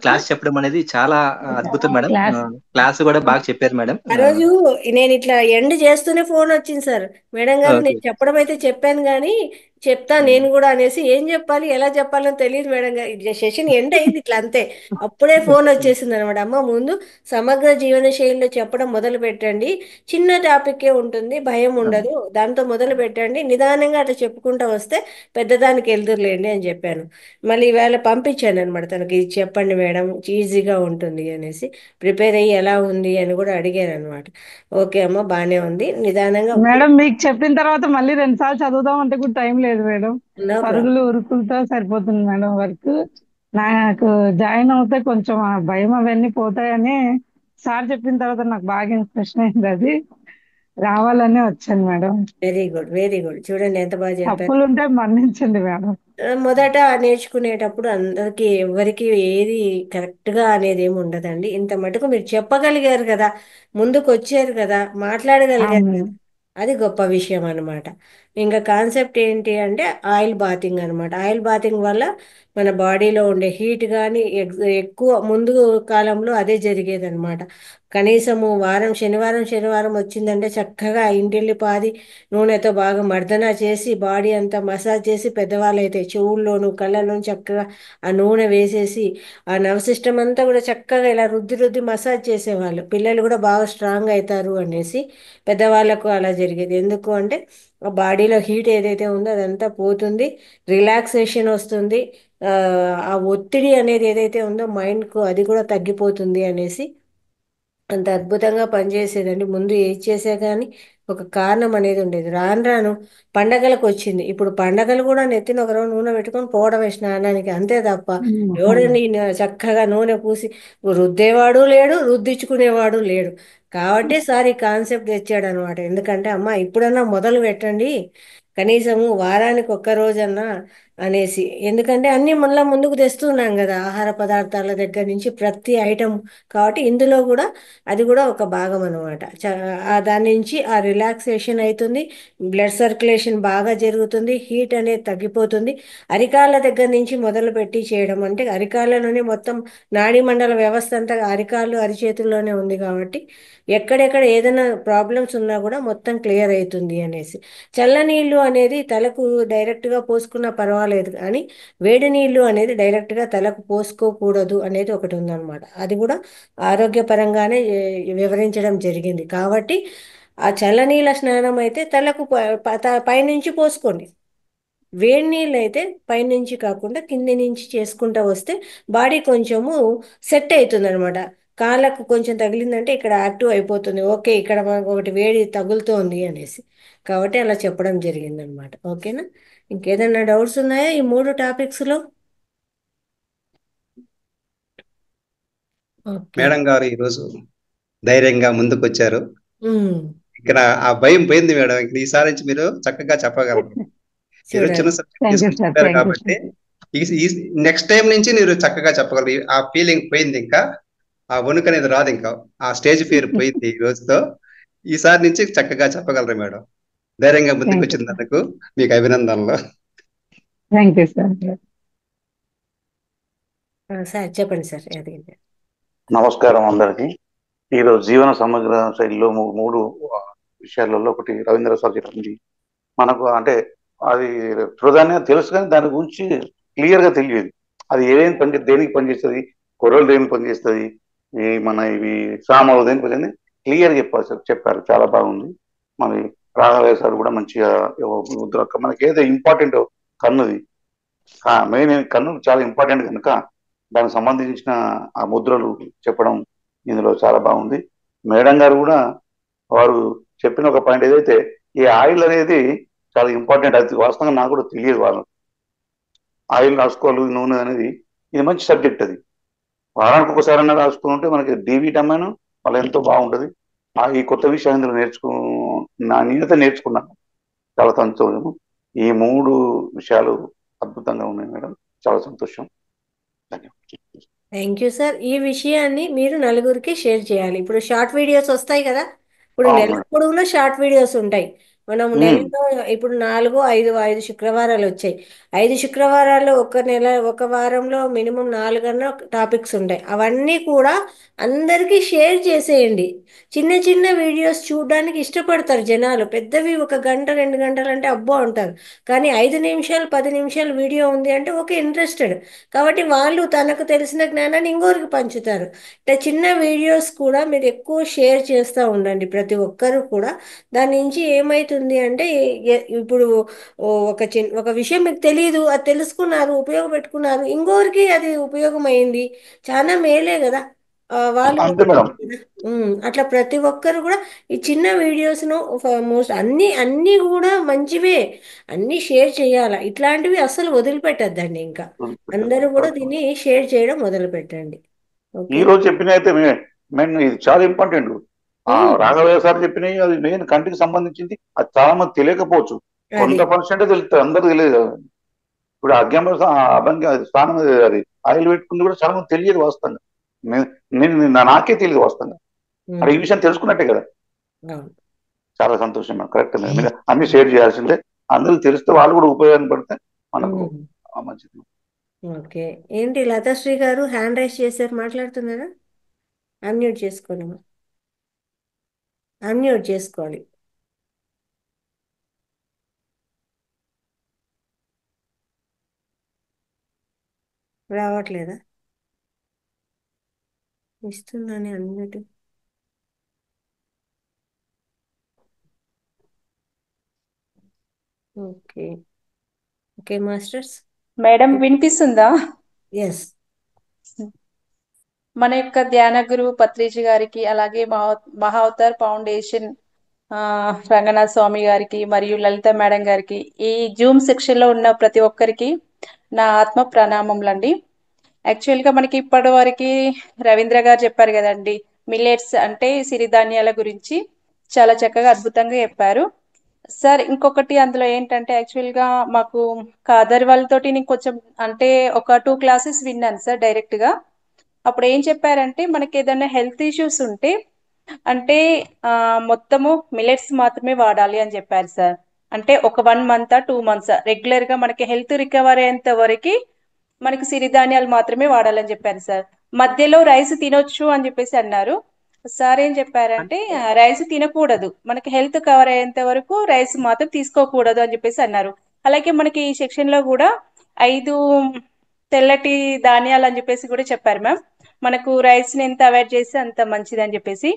Speaker 5: క్లాస్ చెప్పడం అనేది చాలా అద్భుతం మేడం.
Speaker 4: క్లాస్
Speaker 5: క్లాస్ కూడా బాగా చెప్పారు మేడం.
Speaker 1: ఆ రోజు నేను ఇట్లా ఎండ్ చేస్తూనే ఫోన్ వచ్చింది సార్. మేడం గారు,
Speaker 5: ఓకే.
Speaker 1: నేను చెప్పడం అయితే చెప్పాను కానీ చెప్తా నేను కూడా అనేసి ఏం చెప్పాలి ఎలా చెప్పాలో తెలియదు మేడం గారు. సెషన్ ఎండ్ అయింది ఇట్లా అంతే. అప్పుడే ఫోన్ వచ్చేసింది అనమాట. అమ్మ ముందు సమగ్ర జీవన శైలిలో చెప్పడం మొదలు పెట్టండి, చిన్న టాపిక్కే ఉంటుంది, భయం ఉండదు, దాంతో మొదలు పెట్టండి, నిదానంగా అట్లా చెప్పుకుంటూ వస్తే పెద్దదానికి వెళ్తురులేండి అని చెప్పాను. మళ్ళీ ఈవేళ పంపించాను అనమాట తనకి, ఇది చెప్పండి మేడం ఈజీగా ఉంటుంది అనేసి. ప్రిపేర్ అయ్యి ఎలా ఉంది అని కూడా అడిగాను అనమాట. ఓకే అమ్మ బాగానే ఉంది, నిదానంగా
Speaker 4: మేడం మీకు చెప్పిన తర్వాత మళ్ళీ 2 సార్లు చదువుదాం అంటే కూడా టైం లేదు మేడం.
Speaker 1: No problem.
Speaker 4: పరుగులు ఉరుకులతో సరిపోతుంది మేడం వర్క్. నాకు జాయిన్ అవుతే కొంచెం ఆ భయం అవన్నీ పోతాయని సార్ చెప్పిన తర్వాత నాకు బాగా ఇన్స్పిరేషన్ అయింది. అది రావాలనే వచ్చాను madam.
Speaker 1: Very good very good. చూడండి ఎంత బాగా చెప్పారు.
Speaker 4: తప్పులుంటే మన్నించండి మేడం.
Speaker 1: మొదట నేర్చుకునేటప్పుడు అందరికి ఎవరికి ఏది కరెక్ట్గా అనేది ఏమి ఉండదండి. ఇంత మటుకు మీరు చెప్పగలిగారు కదా, ముందుకు వచ్చారు కదా, మాట్లాడగలిగారు
Speaker 4: అవును.
Speaker 1: కదా, అది గొప్ప విషయం అన్నమాట. ఇంకా కాన్సెప్ట్ ఏంటి అంటే ఆయిల్ బాతింగ్ అనమాట. ఆయిల్ బాతింగ్ వల్ల మన బాడీలో ఉండే హీట్ కానీ ఎక్కువ ముందు కాలంలో అదే జరిగేదన్నమాట. కనీసము వారం శనివారం శనివారం వచ్చిందంటే చక్కగా ఇంటిల్లిపాది నూనెతో బాగా మర్దన చేసి బాడీ అంతా మసాజ్ చేసి, పెద్దవాళ్ళు అయితే చెవుల్లోను కళ్ళలోను చక్కగా ఆ నూనె వేసేసి ఆ నర్వ్ సిస్టమ్ అంతా కూడా చక్కగా ఇలా రుద్ది రుద్ది మసాజ్ చేసేవాళ్ళు. పిల్లలు కూడా బాగా స్ట్రాంగ్ అవుతారు అనేసి పెద్దవాళ్ళకు అలా జరిగేది. ఎందుకు అంటే ఆ బాడీలో హీట్ ఏదైతే ఉందో అదంతా పోతుంది, రిలాక్సేషన్ వస్తుంది, ఆ ఆ ఒత్తిడి అనేది ఏదైతే ఉందో మైండ్కు అది కూడా తగ్గిపోతుంది అనేసి అంత అద్భుతంగా పనిచేసేదండి. ముందు ఏది చేసే కానీ ఒక కారణం అనేది ఉండేది. రాను రాను పండగలకు వచ్చింది. ఇప్పుడు పండగలు కూడా నెత్తిన ఒక రోజు నూనె పెట్టుకొని పోవడమే స్నానానికి, అంతే తప్ప ఎవడండి చక్కగా నూనె పూసి రుద్దేవాడు లేడు, రుద్దించుకునేవాడు లేడు. కాబట్టి సార్ ఈ కాన్సెప్ట్ తెచ్చాడు అనమాట. ఎందుకంటే అమ్మ ఇప్పుడన్నా మొదలు పెట్టండి, కనీసము వారానికి ఒక్క రోజన్నా అనేసి. ఎందుకంటే అన్నీ మళ్ళీ ముందుకు తెస్తున్నాం కదా, ఆహార పదార్థాల దగ్గర నుంచి ప్రతి ఐటమ్. కాబట్టి ఇందులో కూడా అది కూడా ఒక భాగం అనమాట. దాని నుంచి ఆ రిలాక్సేషన్ అవుతుంది, బ్లడ్ సర్క్యులేషన్ బాగా జరుగుతుంది, హీట్ అనేది తగ్గిపోతుంది. అరికాళ్ళ దగ్గర నుంచి మొదలుపెట్టి చేయడం అంటే అరికాళ్ళలోనే మొత్తం నాడీ మండల వ్యవస్థ అంతా అరికాళ్ళు అరిచేతుల్లోనే ఉంది కాబట్టి ఎక్కడెక్కడ ఏదైనా ప్రాబ్లమ్స్ ఉన్నా కూడా మొత్తం క్లియర్ అవుతుంది అనేసి. చల్లనీళ్ళు అనేది తలకు డైరెక్ట్గా పోసుకున్నా పర్వాలేదు, కానీ వేడి నీళ్ళు అనేది డైరెక్ట్గా తలకు పోసుకోకూడదు అనేది ఒకటి ఉందన్నమాట. అది కూడా ఆరోగ్యపరంగానే వివరించడం జరిగింది. కాబట్టి ఆ చల్లనీళ్ళ స్నానం అయితే తలకు పైనుంచి పోసుకోండి, వేడి నీళ్ళు అయితే పైనుంచి కాకుండా కింది నుంచి చేసుకుంటూ వస్తే బాడీ కొంచెము సెట్ అవుతుంది అనమాట. కాళ్ళకు కొంచెం తగిలిందంటే ఇక్కడ యాక్టివ్ అయిపోతుంది, ఓకే ఇక్కడ మనకు ఒకటి వేడి తగులుతోంది అనేసి. కాబట్టి అలా చెప్పడం జరిగిందనమాట. ఓకేనా, ఇంకేదైనా డౌట్స్ ఉన్నాయా ఈ 3 టాపిక్స్లో? ఓకే.
Speaker 2: మేడం గారు ఈరోజు ధైర్యంగా ముందుకు వచ్చారు.
Speaker 1: ఉమ్,
Speaker 2: ఇక్కడ ఆ భయం పోయింది మేడం. ఇక్కడ ఈసారి నుంచి మీరు చక్కగా చెప్పగలరు. ఏదో చిన్న
Speaker 1: చూడండి.
Speaker 2: సబ్జెక్ట్
Speaker 4: థ్యాంక్ యూ
Speaker 2: తీసుకుని
Speaker 4: సార్.
Speaker 2: చెప్పారు
Speaker 4: థ్యాంక్ యూ
Speaker 2: కాబట్టి
Speaker 4: సార్.
Speaker 2: నెక్స్ట్ టైం నుంచి మీరు చక్కగా చెప్పగలరు. ఆ ఫీలింగ్ పోయింది, ఇంకా ఆ వణుకు అనేది రాదు, ఇంకా ఆ స్టేజ్ ఫియర్ పోయింది ఈ రోజుతో. ఈసారి నుంచి చక్కగా చెప్పగలరు మేడం. ధైర్యంగా ముందుకు
Speaker 4: థ్యాంక్ యూ సార్.
Speaker 2: వచ్చినందుకు మీకు అభినందనలు.
Speaker 4: Thank you sir.
Speaker 1: సార్ చెప్పండి సార్. అది
Speaker 6: నమస్కారం అందరికీ. ఈరోజు జీవన సమగ్ర శైలిలో మూడు విషయాలలో ఒకటి రవీంద్ర సార్ చెప్పింది. మనకు అంటే అది ప్రధానంగా తెలుసు, కానీ దాని గురించి క్లియర్ గా తెలియదు. అది ఏదైనా పని దేనికి పనిచేస్తుంది, కొర్రలు దేనికి పనిచేస్తుంది, ఇవి సామాలు దేనికి పనిచేస్తుంది, క్లియర్ చెప్పారు. చాలా బాగుంది. మరి రాఘవయ్య సార్ కూడా మంచిగా మనకి ఏదో ఇంపార్టెంట్ కన్నుది, మెయిన్ కన్ను చాలా ఇంపార్టెంట్ కనుక దానికి సంబంధించిన ఆ ముద్రలు చెప్పడం ఇందులో చాలా బాగుంది. మేడం గారు కూడా వారు చెప్పిన ఒక పాయింట్ ఏదైతే ఈ ఆయిల్ అనేది చాలా ఇంపార్టెంట్, అది వాస్తవంగా నాకు కూడా తెలియదు. వాళ్ళు ఆయిల్ రాసుకోవాలి, నూనె అనేది ఇది మంచి సబ్జెక్ట్. అది వారానికి ఒకసారైనా రాసుకుంటే మనకి డి విటమిన్ వల్ల ఎంతో బాగుంటుంది. ఈ కొత్త విషయం ఇందులో నేనైతే నేర్చుకున్నాను, చాలా సంతోషము. ఈ 3 విషయాలు అద్భుతంగా ఉన్నాయి మేడం, చాలా సంతోషం. ధన్యవాదాలు.
Speaker 1: Thank you sir. ఈ విషయాన్ని మీరు నలుగురికి షేర్ చేయాలి. ఇప్పుడు షార్ట్ వీడియోస్ వస్తాయి కదా, ఇప్పుడు
Speaker 6: అవును
Speaker 1: నెల
Speaker 6: మేడం.
Speaker 1: పొడవునా షార్ట్ వీడియోస్ ఉంటాయి. మనం
Speaker 6: ఉమ్,
Speaker 1: నెలలో ఇప్పుడు 4, 5 శుక్రవారాలు వచ్చాయి. 5 శుక్రవారాలు ఒక వారంలో మినిమం 4 టాపిక్స్ ఉంటాయి. అవన్నీ కూడా అందరికీ షేర్ చేసేయండి. చిన్న చిన్న వీడియోస్ చూడడానికి ఇష్టపడతారు జనాలు. పెద్దవి 1 గంట 2 గంటలు అంటే అబ్బో అంటారు. కానీ 5 నిమిషాలు 10 నిమిషాలు వీడియో ఉంది అంటే ఓకే, ఇంట్రెస్టెడ్. కాబట్టి వాళ్ళు తనకు తెలిసిన జ్ఞానాన్ని ఇంకొకరికి పంచుతారు. ఇట్లా చిన్న వీడియోస్ కూడా మీరు ఎక్కువ షేర్ చేస్తూ ఉండండి, ప్రతి ఒక్కరు కూడా. దాని నుంచి ఏమవుతుంది అంటే ఇప్పుడు ఒక విషయం మీకు తెలియదు, అది తెలుసుకున్నారు, ఉపయోగపెట్టుకున్నారు, ఇంకొకరికి అది ఉపయోగమైంది, చాలా మేలే కదా. వాళ్ళు
Speaker 6: అంతే మేడం.
Speaker 1: అట్లా ప్రతి ఒక్కరు కూడా ఈ చిన్న వీడియోస్ను మోస్ట్ అన్ని అన్నీ కూడా మంచివే, అన్నీ షేర్ చేయాలి. ఇట్లాంటివి అస్సలు వదిలిపెట్టద్దండి. ఇంకా అందరూ కూడా దీన్ని షేర్ చేయడం మొదలు పెట్టండి.
Speaker 6: ఈ
Speaker 1: ఓకే.
Speaker 6: రోజు చెప్పిన అయితే మేము ఇది చాలా ఇంపార్టెంట్. రాఘవయ్య సార్ చెప్పినవి అది మెయిన్ కంటికి సంబంధించింది. అది చాలా మంది తెలియకపోవచ్చు,
Speaker 1: అది
Speaker 6: కొంత పర్సెంటే తెలుస్తుంది, అందరూ తెలియదు కదా. ఇప్పుడు అభ్యంగ అభ్యంగ స్నానం అది ఆయిల్ పెట్టుకుంది కూడా చాలా మంది తెలియదు వాస్తవంగా. నాకే తెలియదు వాస్తవంగా. మరి ఈ విషయం తెలుసుకున్నట్టే కదా.
Speaker 1: అవును.
Speaker 6: చాలా సంతోషం. కరెక్ట్. మీరు అన్ని షేర్ చేయాల్సిందే. అందరూ తెలిస్తే వాళ్ళు కూడా ఉపయోగం పడితే మనకు మంచిది.
Speaker 1: ఓకే. ఏంటి లతాశ్రీ గారు హ్యాండ్ రైజ్ చేశారు, మాట్లాడుతున్నారా? అన్మ్యూట్ చేసుకోండి. అన్మ్యూట్ చేసుకోవాలి. రావట్లేదా? ఇస్తున్నాను unmute. Okay. Okay masters.
Speaker 7: Madam వినిపిస్తుందా?
Speaker 1: ఎస్.
Speaker 7: మన యొక్క ధ్యాన గురువు పత్రిజీ గారికి, అలాగే మహావతార్ ఫౌండేషన్ రంగనాథ్ స్వామి గారికి మరియు లలిత మేడం గారికి, ఈ జూమ్ సెక్షన్ లో ఉన్న ప్రతి ఒక్కరికి నా ఆత్మ ప్రణామములండి. యాక్చువల్గా మనకి ఇప్పటి వరకు రవీంద్ర గారు చెప్పారు కదండి, మిల్లెట్స్ అంటే సిరిధాన్యాల గురించి చాలా చక్కగా అద్భుతంగా చెప్పారు సార్. ఇంకొకటి అందులో ఏంటంటే యాక్చువల్గా మాకు కాదర్ వాళ్ళతోటి నేను కొంచెం అంటే ఒక 2 క్లాసెస్ విన్నాను సార్ డైరెక్ట్గా. అప్పుడు ఏం చెప్పారంటే మనకి ఏదైనా హెల్త్ ఇష్యూస్ ఉంటే అంటే మొత్తము మిల్లెట్స్ మాత్రమే వాడాలి అని చెప్పారు సార్. అంటే ఒక 1 మంత్ 2 మంత్స్ రెగ్యులర్గా మనకి హెల్త్ రికవర్ అయ్యేంత వరకు మనకి సిరిధాన్యాలు మాత్రమే వాడాలని చెప్పారు సార్. మధ్యలో రైస్ తినొచ్చు అని చెప్పేసి అన్నారు సార్. ఏం చెప్పారంటే రైస్ తినకూడదు, మనకి హెల్త్ కవర్ అయ్యేంత వరకు రైస్ మాత్రం తీసుకోకూడదు అని చెప్పేసి అన్నారు. అలాగే మనకి ఈ సెక్షన్ లో కూడా 5 తెల్లటి ధాన్యాలు అని చెప్పేసి కూడా చెప్పారు మ్యామ్. మనకు రైస్ ని ఎంత అవాయిడ్ చేస్తే అంత మంచిది అని చెప్పేసి.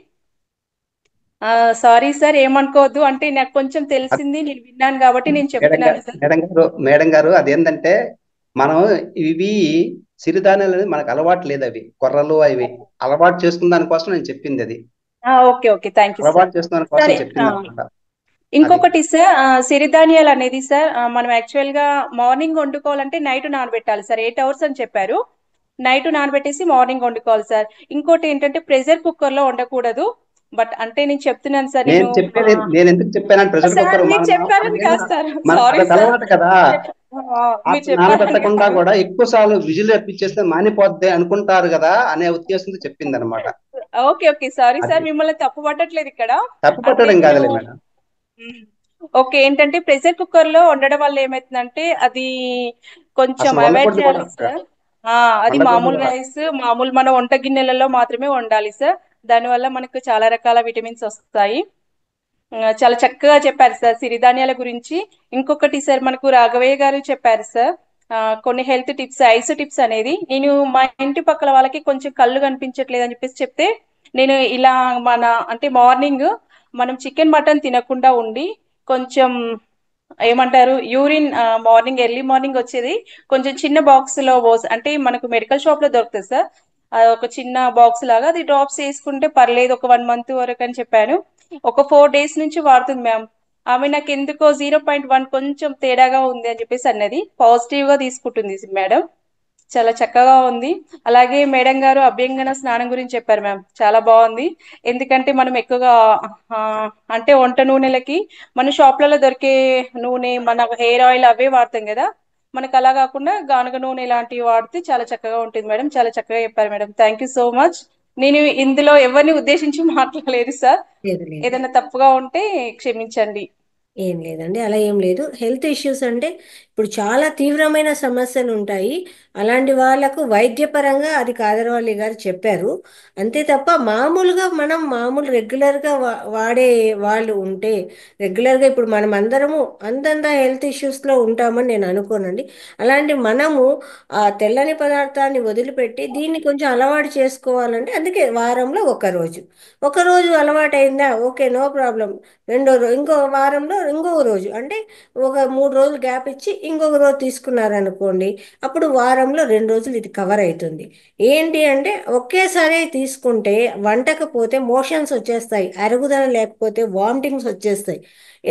Speaker 7: సారీ సార్, ఏమనుకోవద్దు, అంటే నాకు కొంచెం తెలిసింది, నేను విన్నాను కాబట్టి నేను చెప్తున్నాను సార్.
Speaker 2: మేడం గారు అదేంటంటే మనం ఇవి సిరిధాన్యాలు అనేది మనకు అలవాటు లేదు. అవి కొర్రలు అవి అలవాటు చేసుకున్న దానికోసం నేను చెప్పింది అది.
Speaker 7: ఓకే ఓకే, థ్యాంక్ యూ
Speaker 2: అలవాటు
Speaker 7: సార్.
Speaker 2: చేసుకున్న దానికోసం చెప్పింది అనమాట.
Speaker 7: ఇంకొకటి సార్, సిరిధాన్యాలు అనేది సార్ మనం యాక్చువల్ గా మార్నింగ్ వండుకోవాలంటే నైట్ నానబెట్టాలి సార్. 8 hours అని చెప్పారు. నైట్ నానబెట్టేసి మార్నింగ్ వండుకోవాలి సార్. ఇంకోటి ఏంటంటే ప్రెషర్ కుక్కర్ లో వండకూడదు. బట్ అంటే నేను చెప్తున్నాను సార్.
Speaker 2: నేను చెప్పేది నేను ఎందుకు చెప్పాను, ప్రెషర్ కుక్కర్
Speaker 7: మీరు చెప్పారని కాదు సార్,
Speaker 2: మనకు
Speaker 7: సారీ సార్.
Speaker 2: అలవాటు కదా.
Speaker 7: మీరు చెప్పారని
Speaker 2: నానబెట్టకుండా కూడా ఎక్కువ సార్లు విజిల్ రప్పించేస్తే మానిపోద్ది అనుకుంటారు కదా అనే ఉద్దేశంతో చెప్పింది అనమాట.
Speaker 7: ఓకే ఓకే, సారీ సార్, మిమ్మల్ని తప్పు పట్టట్లేదు ఇక్కడ.
Speaker 2: తప్పు పట్టడం కాదులే మేడం.
Speaker 7: ఓకే, ఏంటంటే ప్రెషర్ కుక్కర్ లో వండడం వల్ల ఏమైతుందంటే అది కొంచెం
Speaker 2: అసలు
Speaker 7: అవాయిడ్
Speaker 2: వండకూడదు
Speaker 7: చేయాలి
Speaker 2: కూడా.
Speaker 7: సార్. అది
Speaker 2: వండకూడదు
Speaker 7: మామూలు
Speaker 2: కూడా.
Speaker 7: రైస్, మామూలు మన వంట గిన్నెలలో మాత్రమే వండాలి సార్. దానివల్ల మనకు చాలా రకాల విటమిన్స్ వస్తాయి. చాలా చక్కగా చెప్పారు సార్ సిరిధాన్యాల గురించి. ఇంకొకటి సార్, మనకు రాఘవయ్య గారు చెప్పారు సార్ కొన్ని హెల్త్ టిప్స్, ఐస్ టిప్స్ అనేది. నేను మా ఇంటి పక్కల వాళ్ళకి కొంచెం కళ్ళు కనిపించట్లేదు అని చెప్పేసి చెప్తే, నేను ఇలా మన అంటే మార్నింగ్ మనం చికెన్ మటన్ తినకుండా ఉండి కొంచెం ఏమంటారు యూరిన్ మార్నింగ్ ఎర్లీ మార్నింగ్ వచ్చేది కొంచెం చిన్న బాక్స్ లో అంటే మనకు మెడికల్ షాప్ లో దొరుకుతుంది సార్. ఒక చిన్న బాక్స్ లాగా అది డ్రాప్స్ వేసుకుంటే పర్లేదు ఒక 1 month వరకు అని చెప్పాను. ఒక 4 days నుంచి వాడుతుంది మ్యామ్. ఆమె నాకు ఎందుకో 0.1 కొంచెం తేడాగా ఉంది అని చెప్పేసి అన్నది. పాజిటివ్ గా తీసుకుంటుంది మేడం, చాలా చక్కగా ఉంది. అలాగే మేడం గారు అభ్యంగన స్నానం గురించి చెప్పారు మ్యామ్, చాలా బాగుంది. ఎందుకంటే మనం ఎక్కువగా అంటే వంట నూనెలకి మన షాప్లలో దొరికే నూనె, మన హెయిర్ ఆయిల్ అవే వాడతాం కదా. మనకు అలా కాకుండా గానుగ నూనె ఇలాంటివి వాడితే చాలా చక్కగా ఉంటుంది మేడం. చాలా చక్కగా చెప్పారు madam, thank you so much. నేను ఇందులో ఎవరిని ఉద్దేశించి మాట్లాడలేదు సార్, ఏదైనా తప్పుగా ఉంటే క్షమించండి.
Speaker 1: ఏం లేదండి, అలా ఏం లేదు. హెల్త్ ఇష్యూస్ అంటే ఇప్పుడు చాలా తీవ్రమైన సమస్యలు ఉంటాయి. అలాంటి వాళ్ళకు వైద్యపరంగా అది కాదరవల్లి గారు చెప్పారు. అంతే తప్ప మామూలుగా మనం మామూలు రెగ్యులర్గా వాడే వాళ్ళు ఉంటే, రెగ్యులర్గా ఇప్పుడు మనం అందరము అంతంత హెల్త్ ఇష్యూస్లో ఉంటామని నేను అనుకోనండి. అలాంటి మనము ఆ తెల్లని పదార్థాన్ని వదిలిపెట్టి దీన్ని కొంచెం అలవాటు చేసుకోవాలంటే, అందుకే వారంలో ఒక రోజు అలవాటు అయిందా, ఓకే, నో ప్రాబ్లం. ఇంకో వారంలో ఇంకొక రోజు, అంటే ఒక 3 రోజులు గ్యాప్ ఇచ్చి ఇంకొక రోజు తీసుకున్నారనుకోండి, అప్పుడు వారంలో 2 రోజులు ఇది కవర్ అవుతుంది. ఏంటి అంటే ఒకేసారి తీసుకుంటే వంటకపోతే మోషన్స్ వచ్చేస్తాయి, అరుగుదల లేకపోతే వామిటింగ్స్ వచ్చేస్తాయి.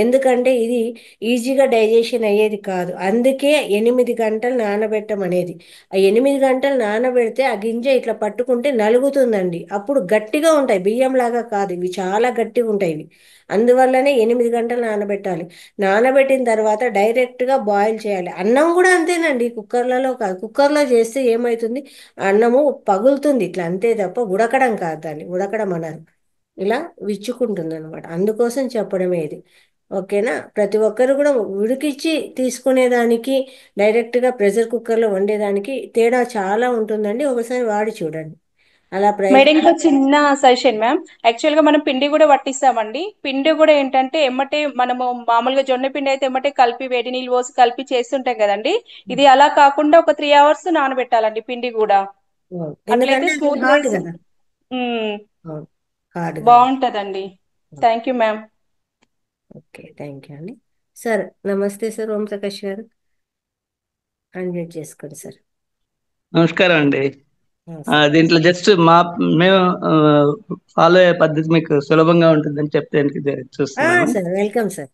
Speaker 1: ఎందుకంటే ఇది ఈజీగా డైజెషన్ అయ్యేది కాదు. అందుకే 8 గంటలు నానబెట్టం అనేది. ఆ 8 గంటలు నానబెడితే ఆ గింజ ఇట్లా పట్టుకుంటే నలుగుతుందండి. అప్పుడు గట్టిగా ఉంటాయి, బియ్యం లాగా కాదు, ఇవి చాలా గట్టిగా ఉంటాయి ఇవి. అందువల్లనే 8 గంటలు నానబెట్టాలి. నానబెట్టిన తర్వాత డైరెక్ట్గా బాయిల్ చేయాలి. అన్నం కూడా అంతేనండి, కుక్కర్లలో కాదు. కుక్కర్లో చేస్తే ఏమవుతుంది, అన్నము పగులుతుంది ఇట్లా, అంతే తప్ప ఉడకడం కాదు, దాన్ని ఉడకడం అన్నారు, ఇలా విచ్చుకుంటుంది అనమాట. అందుకోసం చెప్పడమే ఇది. ఓకేనా? ప్రతి ఒక్కరు కూడా ఉడికిచ్చి తీసుకునేదానికి, డైరెక్ట్గా ప్రెషర్ కుక్కర్లో వండేదానికి తేడా చాలా ఉంటుందండి. ఒకసారి వాడి చూడండి, అలా
Speaker 7: మేడం ఇంకో
Speaker 1: ప్రయత్నం.
Speaker 7: చిన్న సజెషన్ మ్యామ్. యాక్చువల్ గా మనం పిండి కూడా పట్టిస్తామండి. పిండి కూడా ఏంటంటే ఎమ్మటే మనము మామూలుగా జొన్న పిండి అయితే ఎమ్మటే కలిపి వేడి నీళ్ళు పోసి కలిపి చేస్తుంటాం కదండి. ఇది అలా కాకుండా ఒక 3 hours నానబెట్టాలండి పిండి కూడా. అట్లయితే
Speaker 1: ఎందుకంటే అది హాట్
Speaker 7: స్మూత్నెస్
Speaker 1: కదా. అవును, హార్డ్గా.
Speaker 7: బాగుంటదండి. Thank you ma'am.
Speaker 1: Okay, thank you అండి. సార్ నమస్తే సార్, ఓం ప్రకాష్ గారు, అన్మ్యూట్ చేసుకోండి సార్.
Speaker 8: నమస్కారం అండి.
Speaker 1: సార్.
Speaker 8: దీంట్లో జస్ట్ మేము ఫాలో అయ్యే పద్ధతి మీకు సులభంగా ఉంటుందని చెప్పడానికి చూస్తున్నాను.
Speaker 1: Sir welcome sir.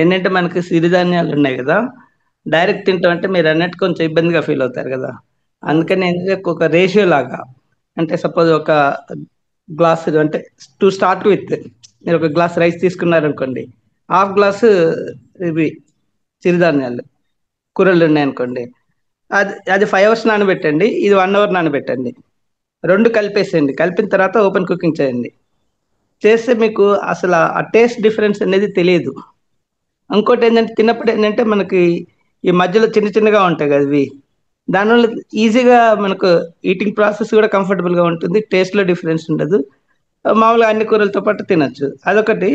Speaker 8: ఏంటంటే మనకి సిరిధాన్యాలు ఉన్నాయి కదా, డైరెక్ట్ తింటామంటే మీరు అన్నట్టు కొంచెం ఇబ్బందిగా ఫీల్ అవుతారు కదా. అందుకని ఏంటంటే ఒక రేషియో లాగా, అంటే సపోజ్ ఒక గ్లాస్, అంటే టు స్టార్ట్ విత్ మీరు ఒక గ్లాస్ రైస్ తీసుకున్నారనుకోండి, హాఫ్ గ్లాసు ఇవి సిరిధాన్యాలు కూరలు ఉన్నాయనుకోండి, అది 5 hours నానబెట్టండి, ఇది 1 hour నానబెట్టండి, రెండు కలిపేసేయండి. కలిపిన తర్వాత ఓపెన్ కుకింగ్ చేయండి. చేస్తే మీకు అసలు ఆ టేస్ట్ డిఫరెన్స్ అనేది తెలియదు. ఇంకోటి ఏంటంటే తిన్నప్పుడు ఏంటంటే మనకి ఈ మధ్యలో చిన్న చిన్నగా ఉంటాయి కదా ఇవి, దానివల్ల ఈజీగా మనకు ఈటింగ్ ప్రాసెస్ కూడా కంఫర్టబుల్గా ఉంటుంది, టేస్ట్లో డిఫరెన్స్ ఉండదు, మామూలుగా అన్ని కూరలతో పాటు తినచ్చు. అదొకటి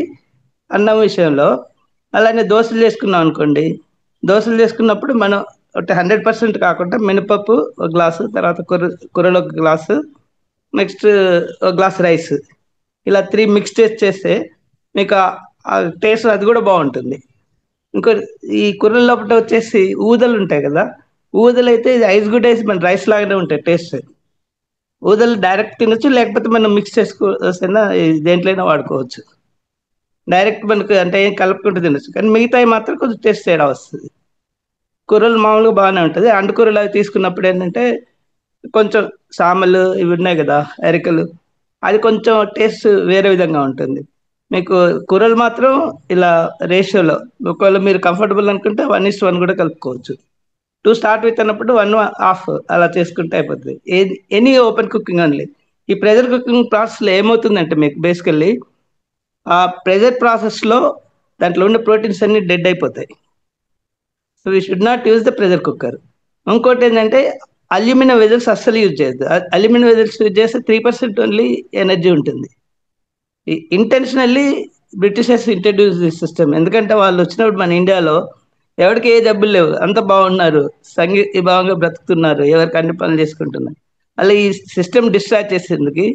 Speaker 8: అన్నం విషయంలో. అలానే దోశలు చేసుకున్నాం అనుకోండి, దోశలు చేసుకున్నప్పుడు మనం ఒక 100% కాకుండా మినపప్పు ఒక గ్లాసు, తర్వాత కూరలు ఒక గ్లాసు, నెక్స్ట్ ఒక గ్లాస్ రైస్, ఇలా 3 మిక్స్ చేస్తే మీకు ఆ టేస్ట్ అది కూడా బాగుంటుంది. ఇంకో ఈ కూరల లోపల వచ్చేసి ఊదలు ఉంటాయి కదా, ఊదలు అయితే ఇది ఐస్ గుడ్ ఐస్ మన రైస్ లాగానే ఉంటాయి టేస్ట్. ఊదలు డైరెక్ట్ తినొచ్చు, లేకపోతే మనం మిక్స్ చేసుకోవచ్చినా దేంట్లైనా వాడుకోవచ్చు. డైరెక్ట్ మనకు అంటే ఏం కలుపుకుంటూ తినొచ్చు, కానీ మిగతాయి మాత్రం కొంచెం టేస్ట్ తేడా వస్తుంది. కూరలు మామూలుగా బాగానే ఉంటుంది. అంటుకూరలు అవి తీసుకున్నప్పుడు ఏంటంటే కొంచెం సామలు ఇవి ఉన్నాయి కదా, అరికలు, అది కొంచెం టేస్ట్ వేరే విధంగా ఉంటుంది. మీకు కూరలు మాత్రం ఇలా రేషియోలో, ఒకవేళ మీరు కంఫర్టబుల్ అనుకుంటే 1:1 కూడా కలుపుకోవచ్చు. టు స్టార్ట్ విత్ అన్నప్పుడు 1:2 అలా చేసుకుంటే అయిపోతుంది. Any open cooking only. ఈ ప్రెషర్ కుకింగ్ ప్రాసెస్లో ఏమవుతుందంటే మీకు బేసికల్లీ ఆ ప్రెషర్ ప్రాసెస్లో దాంట్లో ఉండే ప్రోటీన్స్ అన్ని డెడ్ అయిపోతాయి. So we should not use the pressure cooker. ఇంకోటి ఏంటంటే అల్యూమినియం వెజల్స్ అస్సలు యూజ్ చేయొద్దు. అల్యూమినియం వెజల్స్ యూజ్ చేస్తే 3% ఓన్లీ ఎనర్జీ ఉంటుంది. Intentionally Britishers introduce this system. ఎందుకంటే వాళ్ళు వచ్చినప్పుడు మన ఇండియాలో ఎవరికి ఏ జబ్బులు లేవు, అంత బాగున్నారు, భావంగా బ్రతుకుతున్నారు, ఎవరికి అన్ని పనులు చేసుకుంటున్నారు. అలా ఈ సిస్టమ్ డిస్ట్రాక్ట్ చేసేందుకు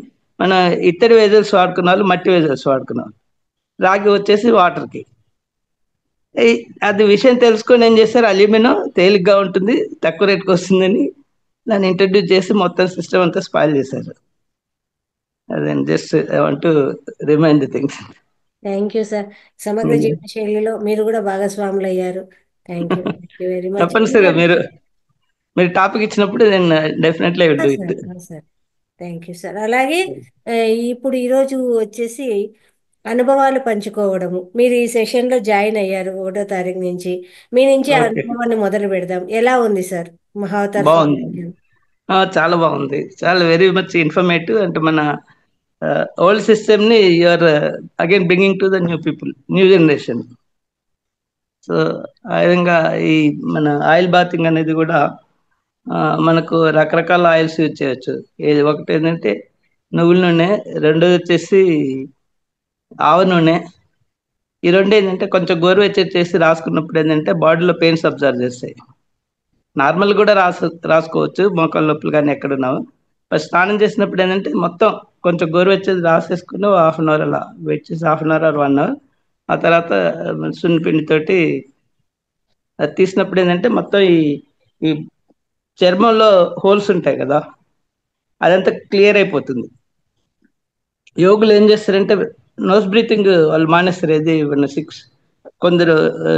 Speaker 8: మన ఇత్తడి వెజల్స్ వాడుకున్న వాళ్ళు మట్టి వెజల్స్ వాడుకున్నాం, రాగి వచ్చేసి వాటర్కి. అది విషయం తెలుసుకొని ఏం చేస్తారు, అల్యూమినియం తేలిగ్గా ఉంటుంది, తక్కువ రేట్కి వస్తుందని దాన్ని ఇంట్రడ్యూస్ చేసి మొత్తం సిస్టమ్ అంతా స్పాయిల్ చేశారు. అదే just I want to remind the things.
Speaker 1: Thank you sir. సమగ్ర జీవన శైలిలో మీరు కూడా భాగస్వాములు అయ్యారు. Thank you very much.
Speaker 8: తప్పనిసరిగా మీరు టాపిక్ ఇచ్చినప్పుడు నేను definitely do it.
Speaker 1: Sir thank you sir. అలాగే ఇప్పుడు ఈరోజు వచ్చేసి అనుభవాలు పంచుకోవడము. మీరు ఈ సెషన్లో జాయిన్ అయ్యారు 1వ తారీఖు నుంచి. మీ నుంచి అనుభవాన్ని మొదలు పెడదాం. ఎలా ఉంది సార్ మహావతార్?
Speaker 8: బాగుంది, చాలా బాగుంది, చాలా వెరీ మచ్ ఇన్ఫర్మేటివ్. అంటే మన ఓల్డ్ సిస్టమ్ని you're again bringing to the new people, new generation. So ఆ విధంగా ఈ మన ఆయిల్ బాతింగ్ అనేది కూడా మనకు రకరకాల ఆయిల్స్ యూజ్ చేయొచ్చు. ఒకటి ఏంటంటే నువ్వుల నూనె, రెండోది వచ్చేసి ఆవ నూనె. ఈ రెండు ఏంటంటే కొంచెం గోరువెచ్చగా చేసి రాసుకున్నప్పుడు ఏంటంటే బాడీలో పెయిన్స్ అబ్జర్వ్ చేస్తాయి. నార్మల్ కూడా రాసుకోవచ్చు మోకాళ్ళ నొప్పులు కానీ ఎక్కడున్నావు. ఫస్ట్ స్నానం చేసినప్పుడు ఏంటంటే మొత్తం కొంచెం గోరువెచ్చది రాసేసుకుని 1/2 అవర్ అలా వెయిట్ చేసి 1/2 అవర్ 1 అవర్ ఆ తర్వాత సున్నిపిండితోటి అది తీసినప్పుడు ఏంటంటే మొత్తం ఈ చర్మంలో హోల్స్ ఉంటాయి కదా, అదంతా క్లియర్ అయిపోతుంది. యోగులు ఏం చేస్తారంటే నోస్ బ్రీతింగ్ వాళ్ళు మానేస్తారు. ఏది 6 కొందరు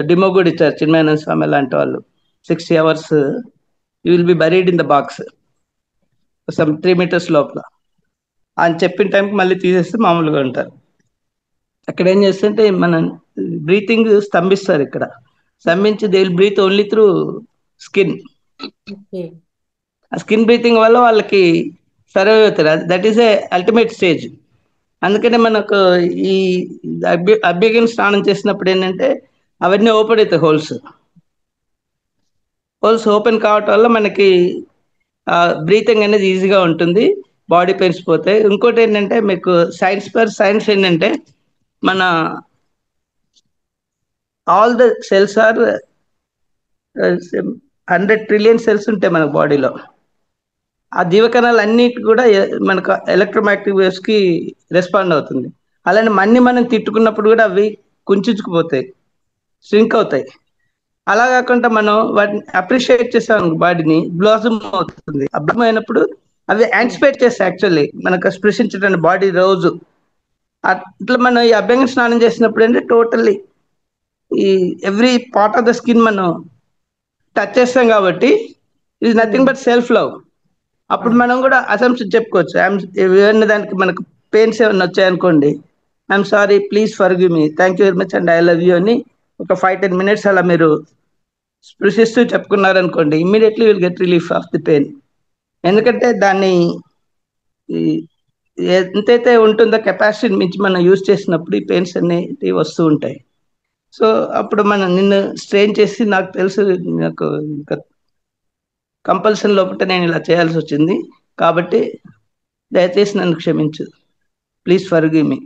Speaker 8: డిమో కూడా ఇచ్చారు, చిన్మయానంద స్వామి లాంటి వాళ్ళు 60 hours you will be buried in the box some 3 meters లోపల అని చెప్పిన టైంకి మళ్ళీ తీసేస్తే మామూలుగా ఉంటారు. అక్కడ ఏం చేస్తుంటే మన బ్రీతింగ్ స్తంభిస్తారు. ఇక్కడ స్తంభించి they will breathe only through skin. ఆ స్కిన్ బ్రీతింగ్ వల్ల వాళ్ళకి సర్వైవ్ అవుతారు. That is a ultimate stage. అందుకనే మనకు ఈ అభ్యగం స్నానం చేసినప్పుడు ఏంటంటే అవన్నీ ఓపెన్ అవుతాయి. హోల్స్ ఓపెన్ కావటం వల్ల మనకి బ్రీతింగ్ అనేది ఈజీగా ఉంటుంది, బాడీ పెయిన్స్ పోతాయి. ఇంకోటి ఏంటంటే మీకు సైన్స్ ఏంటంటే మన all the cells are 100 trillion cells ఉంటాయి మన బాడీలో. ఆ జీవకణాలు అన్నిటి కూడా మనకు ఎలక్ట్రోమాగ్నెటిక్ వేవ్స్ కి రెస్పాండ్ అవుతుంది. అలానే మనం తిట్టుకున్నప్పుడు కూడా అవి కుంచుకుపోతాయి, స్ట్రింక్ అవుతాయి. అలా కాకుండా మనం వాటిని అప్రిషియేట్ చేసాం బాడీని, బ్లాసమ్ అవుతుంది. అర్థం అయినప్పుడు అవి యాంటిసిపేట్ చేస్తాయి యాక్చువల్లీ మనకు స్పృశించడానికి బాడీ రోజు. అట్లా మనం ఈ అభ్యంగ స్నానం చేసినప్పుడు అంటే టోటల్లీ ఈ every part of the skin మనం టచ్ చేస్తాం కాబట్టి it is nothing but self love. అప్పుడు మనం కూడా అసంప్షన్ చెప్పుకోవచ్చు. ఏమన్నా దానికి మనకు పెయిన్స్ ఏమైనా వచ్చాయనుకోండి, I'm sorry, please forgive me, thank you very much and I love you అని ఒక 5-10 minutes అలా మీరు స్పృశిస్తూ చెప్పుకున్నారనుకోండి, immediately will get relief of the pain. ఎందుకంటే దాన్ని ఎంతైతే ఉంటుందో కెపాసిటీని మించి మనం యూజ్ చేసినప్పుడు ఈ పెయిన్స్ అనేవి వస్తూ ఉంటాయి. సో అప్పుడు మనం నిన్ను స్ట్రెయిన్ చేసి నాకు తెలుసు నాకు ఇంకా కంపల్షన్ లోపల నేను ఇలా చేయాల్సి వచ్చింది కాబట్టి దయచేసి నన్ను క్షమించు, please forgive me,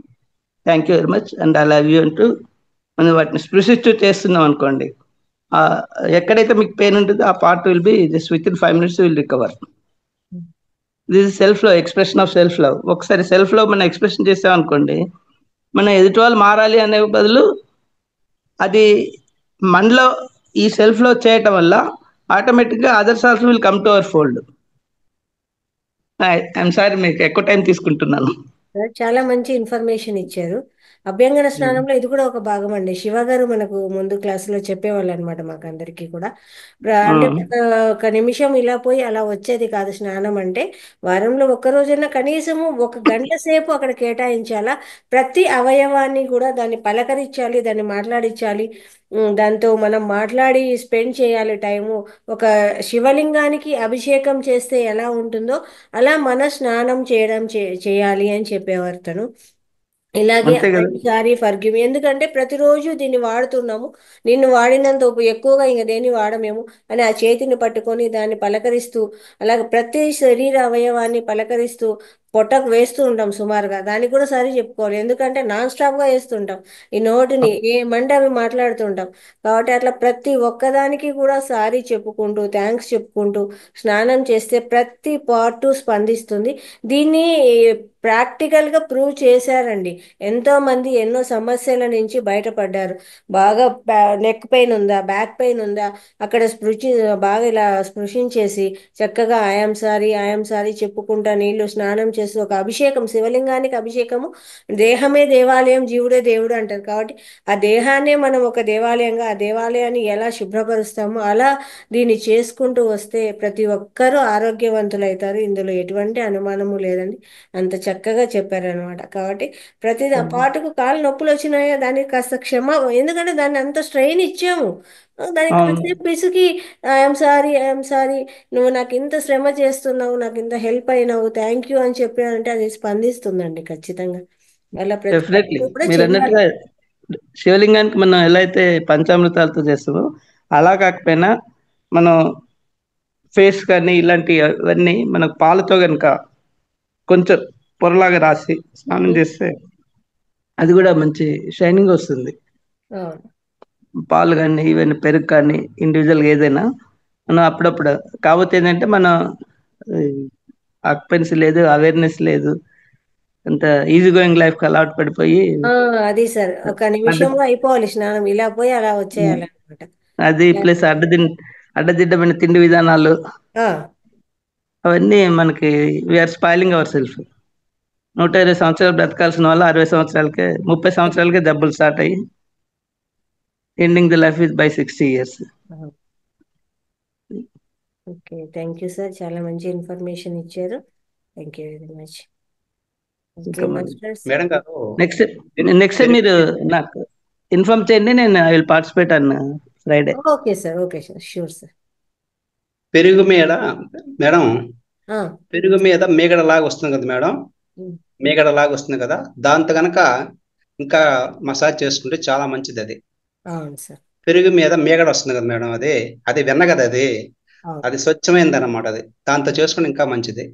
Speaker 8: thank you very much and I love you అంటూ మనం వాటిని స్పృశిస్తూ చేస్తున్నాం అనుకోండి, ఎక్కడైతే మీకు పెయిన్ ఉంటుందో ఆ part will be just with in 5 minutes will recover. This is self love, expression of self love. ఒకసారి సెల్ఫ్ లవ్ మనం ఎక్స్ప్రెషన్ చేసాం అనుకోండి, మనం ఎదుటి వాళ్ళు మారాలి అనే బదులు అది మనలో ఈ సెల్ఫ్ లవ్ చేయటం వల్ల ఆటోమేటిక్గా others also will come to our fold. I'm sorry మీకు ఎక్కువ టైం తీసుకుంటున్నాను.
Speaker 1: చాలా మంచి ఇన్ఫర్మేషన్ ఇచ్చారు. అభ్యంగన స్నానంలో ఇది కూడా ఒక భాగం అండి. శివ గారు మనకు ముందు క్లాసులో చెప్పేవాళ్ళు అనమాట మాకు అందరికీ కూడా. అంటే ఒక నిమిషం ఇలా పోయి అలా వచ్చేది కాదు స్నానం అంటే. వారంలో ఒక్క రోజైనా కనీసము 1 గంట సేపు అక్కడ కేటాయించాలా. ప్రతి అవయవాన్ని కూడా దాన్ని పలకరించాలి, దాన్ని మాట్లాడించాలి, దాంతో మనం మాట్లాడి స్పెండ్ చేయాలి టైము. ఒక శివలింగానికి అభిషేకం చేస్తే ఎలా ఉంటుందో అలా మన స్నానం చేయడం చేయాలి అని చెప్పేవారు తను. ఇలాగే
Speaker 8: అంతే కదా.
Speaker 1: సారీ ఫర్గివ్, ఎందుకంటే ప్రతిరోజు దీన్ని వాడుతున్నాము, నిన్ను వాడినంత ఎక్కువగా ఇంక దేన్ని వాడమేమో అని ఆ చేతిని పట్టుకొని దాన్ని పలకరిస్తూ, అలాగే ప్రతి శరీర అవయవాన్ని పలకరిస్తూ పొట్టకు వేస్తూ ఉంటాం సుమారుగా. దానికి కూడా సరి చెప్పుకోవాలి, ఎందుకంటే నాన్ స్టాప్గా వేస్తుంటాం. ఈ నోటిని ఏమంటే అవి మాట్లాడుతుంటాం కాబట్టి అట్లా ప్రతి ఒక్కదానికి కూడా సారీ చెప్పుకుంటూ థ్యాంక్స్ చెప్పుకుంటూ స్నానం చేస్తే ప్రతి పార్టు స్పందిస్తుంది. దీన్ని ప్రాక్టికల్గా ప్రూవ్ చేశారండి. ఎంతో మంది ఎన్నో సమస్యల నుంచి బయటపడ్డారు. బాగా నెక్ పెయిన్ ఉందా, బ్యాక్ పెయిన్ ఉందా, అక్కడ బాగా ఇలా స్పృశించేసి చక్కగా ఐఎమ్ సారీ చెప్పుకుంటా నీళ్లు స్నానం చేసి ఒక అభిషేకం, శివలింగానికి అభిషేకము. దేహమే దేవాలయం, జీవుడే దేవుడు అంటారు కాబట్టి ఆ దేహాన్నే మనం ఒక దేవాలయంగా, ఆ దేవాలయాన్ని ఎలా శుభ్రపరుస్తామో అలా దీన్ని చేసుకుంటూ వస్తే ప్రతి ఒక్కరూ ఆరోగ్యవంతులవుతారు. ఇందులో ఎటువంటి అనుమానము లేదండి. అంత చక్కగా చెప్పారనమాట. కాబట్టి ప్రతి పాటుకు కాలు నొప్పులు వచ్చినాయో దానికి కాస్త ఎందుకంటే దాన్ని అంత స్ట్రెయిన్ ఇచ్చాము, దానికి కాసేపు పిసికి ఐఎమ్ సారీ, నువ్వు నాకు ఇంత శ్రమ చేస్తున్నావు, నాకు ఇంత హెల్ప్ అయినావు, థ్యాంక్ యూ అని చెప్పానంటే అది స్పందిస్తుందండి ఖచ్చితంగా. అలా ప్రతి
Speaker 8: డెఫినెట్లీ
Speaker 1: ఒక్కరు కూడా
Speaker 8: మీరు
Speaker 1: చెయ్యాలి.
Speaker 8: అన్నట్టుగా శివలింగానికి మనం ఎలా అయితే పంచామృతాలతో చేస్తామో అలా కాకపోయినా మనం ఫేస్ కానీ ఇలాంటివన్నీ మనకు పాలతో కనుక కొంచెం పొరలాగా రాసి స్నానం చేస్తే అది కూడా మంచి షైనింగ్ వస్తుంది.
Speaker 1: అవును.
Speaker 8: పాలు కానీ ఈవెన్ పెరుగు కానీ ఇండివిజువల్గా ఏదైనా మనం అప్పుడప్పుడు, కాకపోతే ఏంటంటే మనం ఆక్యుపెన్సీ లేదు, అవేర్నెస్ లేదు, అంత ఈజీ గోయింగ్ లైఫ్కి అలవాటు పడిపోయి
Speaker 1: అది సార్ ఒక
Speaker 8: అడ్డ
Speaker 1: నిమిషంలో అయిపోవాలి స్నానం, ఇలా పోయి అలా వచ్చేయాలి అనమాట.
Speaker 8: అది ప్లస్ అడ్డదిడ్డమైన తిండి విధానాలు అవన్నీ మనకి వీఆర్ స్పాయిలింగ్ అవర్ సెల్ఫ్. 120 సంవత్సరాలు బ్రతకాల్సిన వాళ్ళు 60 సంవత్సరాలకే 30 సంవత్సరాలకే జబ్బులు స్టార్ట్ అయ్యి ending the life is by 60 years.
Speaker 1: Okay, thank you sir, చాలా మంచి ఇన్ఫర్మేషన్ ఇచ్చారు. Thank you very much. Okay masters,
Speaker 2: madam గారు,
Speaker 8: నెక్స్ట్ మీరు నాకు ఇన్ఫార్మ్ చేయండి, నేను I will participate on Friday.
Speaker 1: Okay sir, okay sir, sure sir.
Speaker 2: పెరుగు మీద మేడం, పెరుగు మీద మీగడ లాగా వస్తుంది కదా మేడం, మీగడ లాగా వస్తుంది కదా, దాంతో కనుక ఇంకా మసాజ్ చేసుకుంటే చాలా మంచిది. అది
Speaker 1: అవును సార్.
Speaker 2: పెరుగు మీద మీగడ వస్తుంది కదా మేడం, అది వెన్న కదా, అది స్వచ్ఛమైనది అన్నమాట. అది దాంతో చేసుకుంటే ఇంకా మంచిది.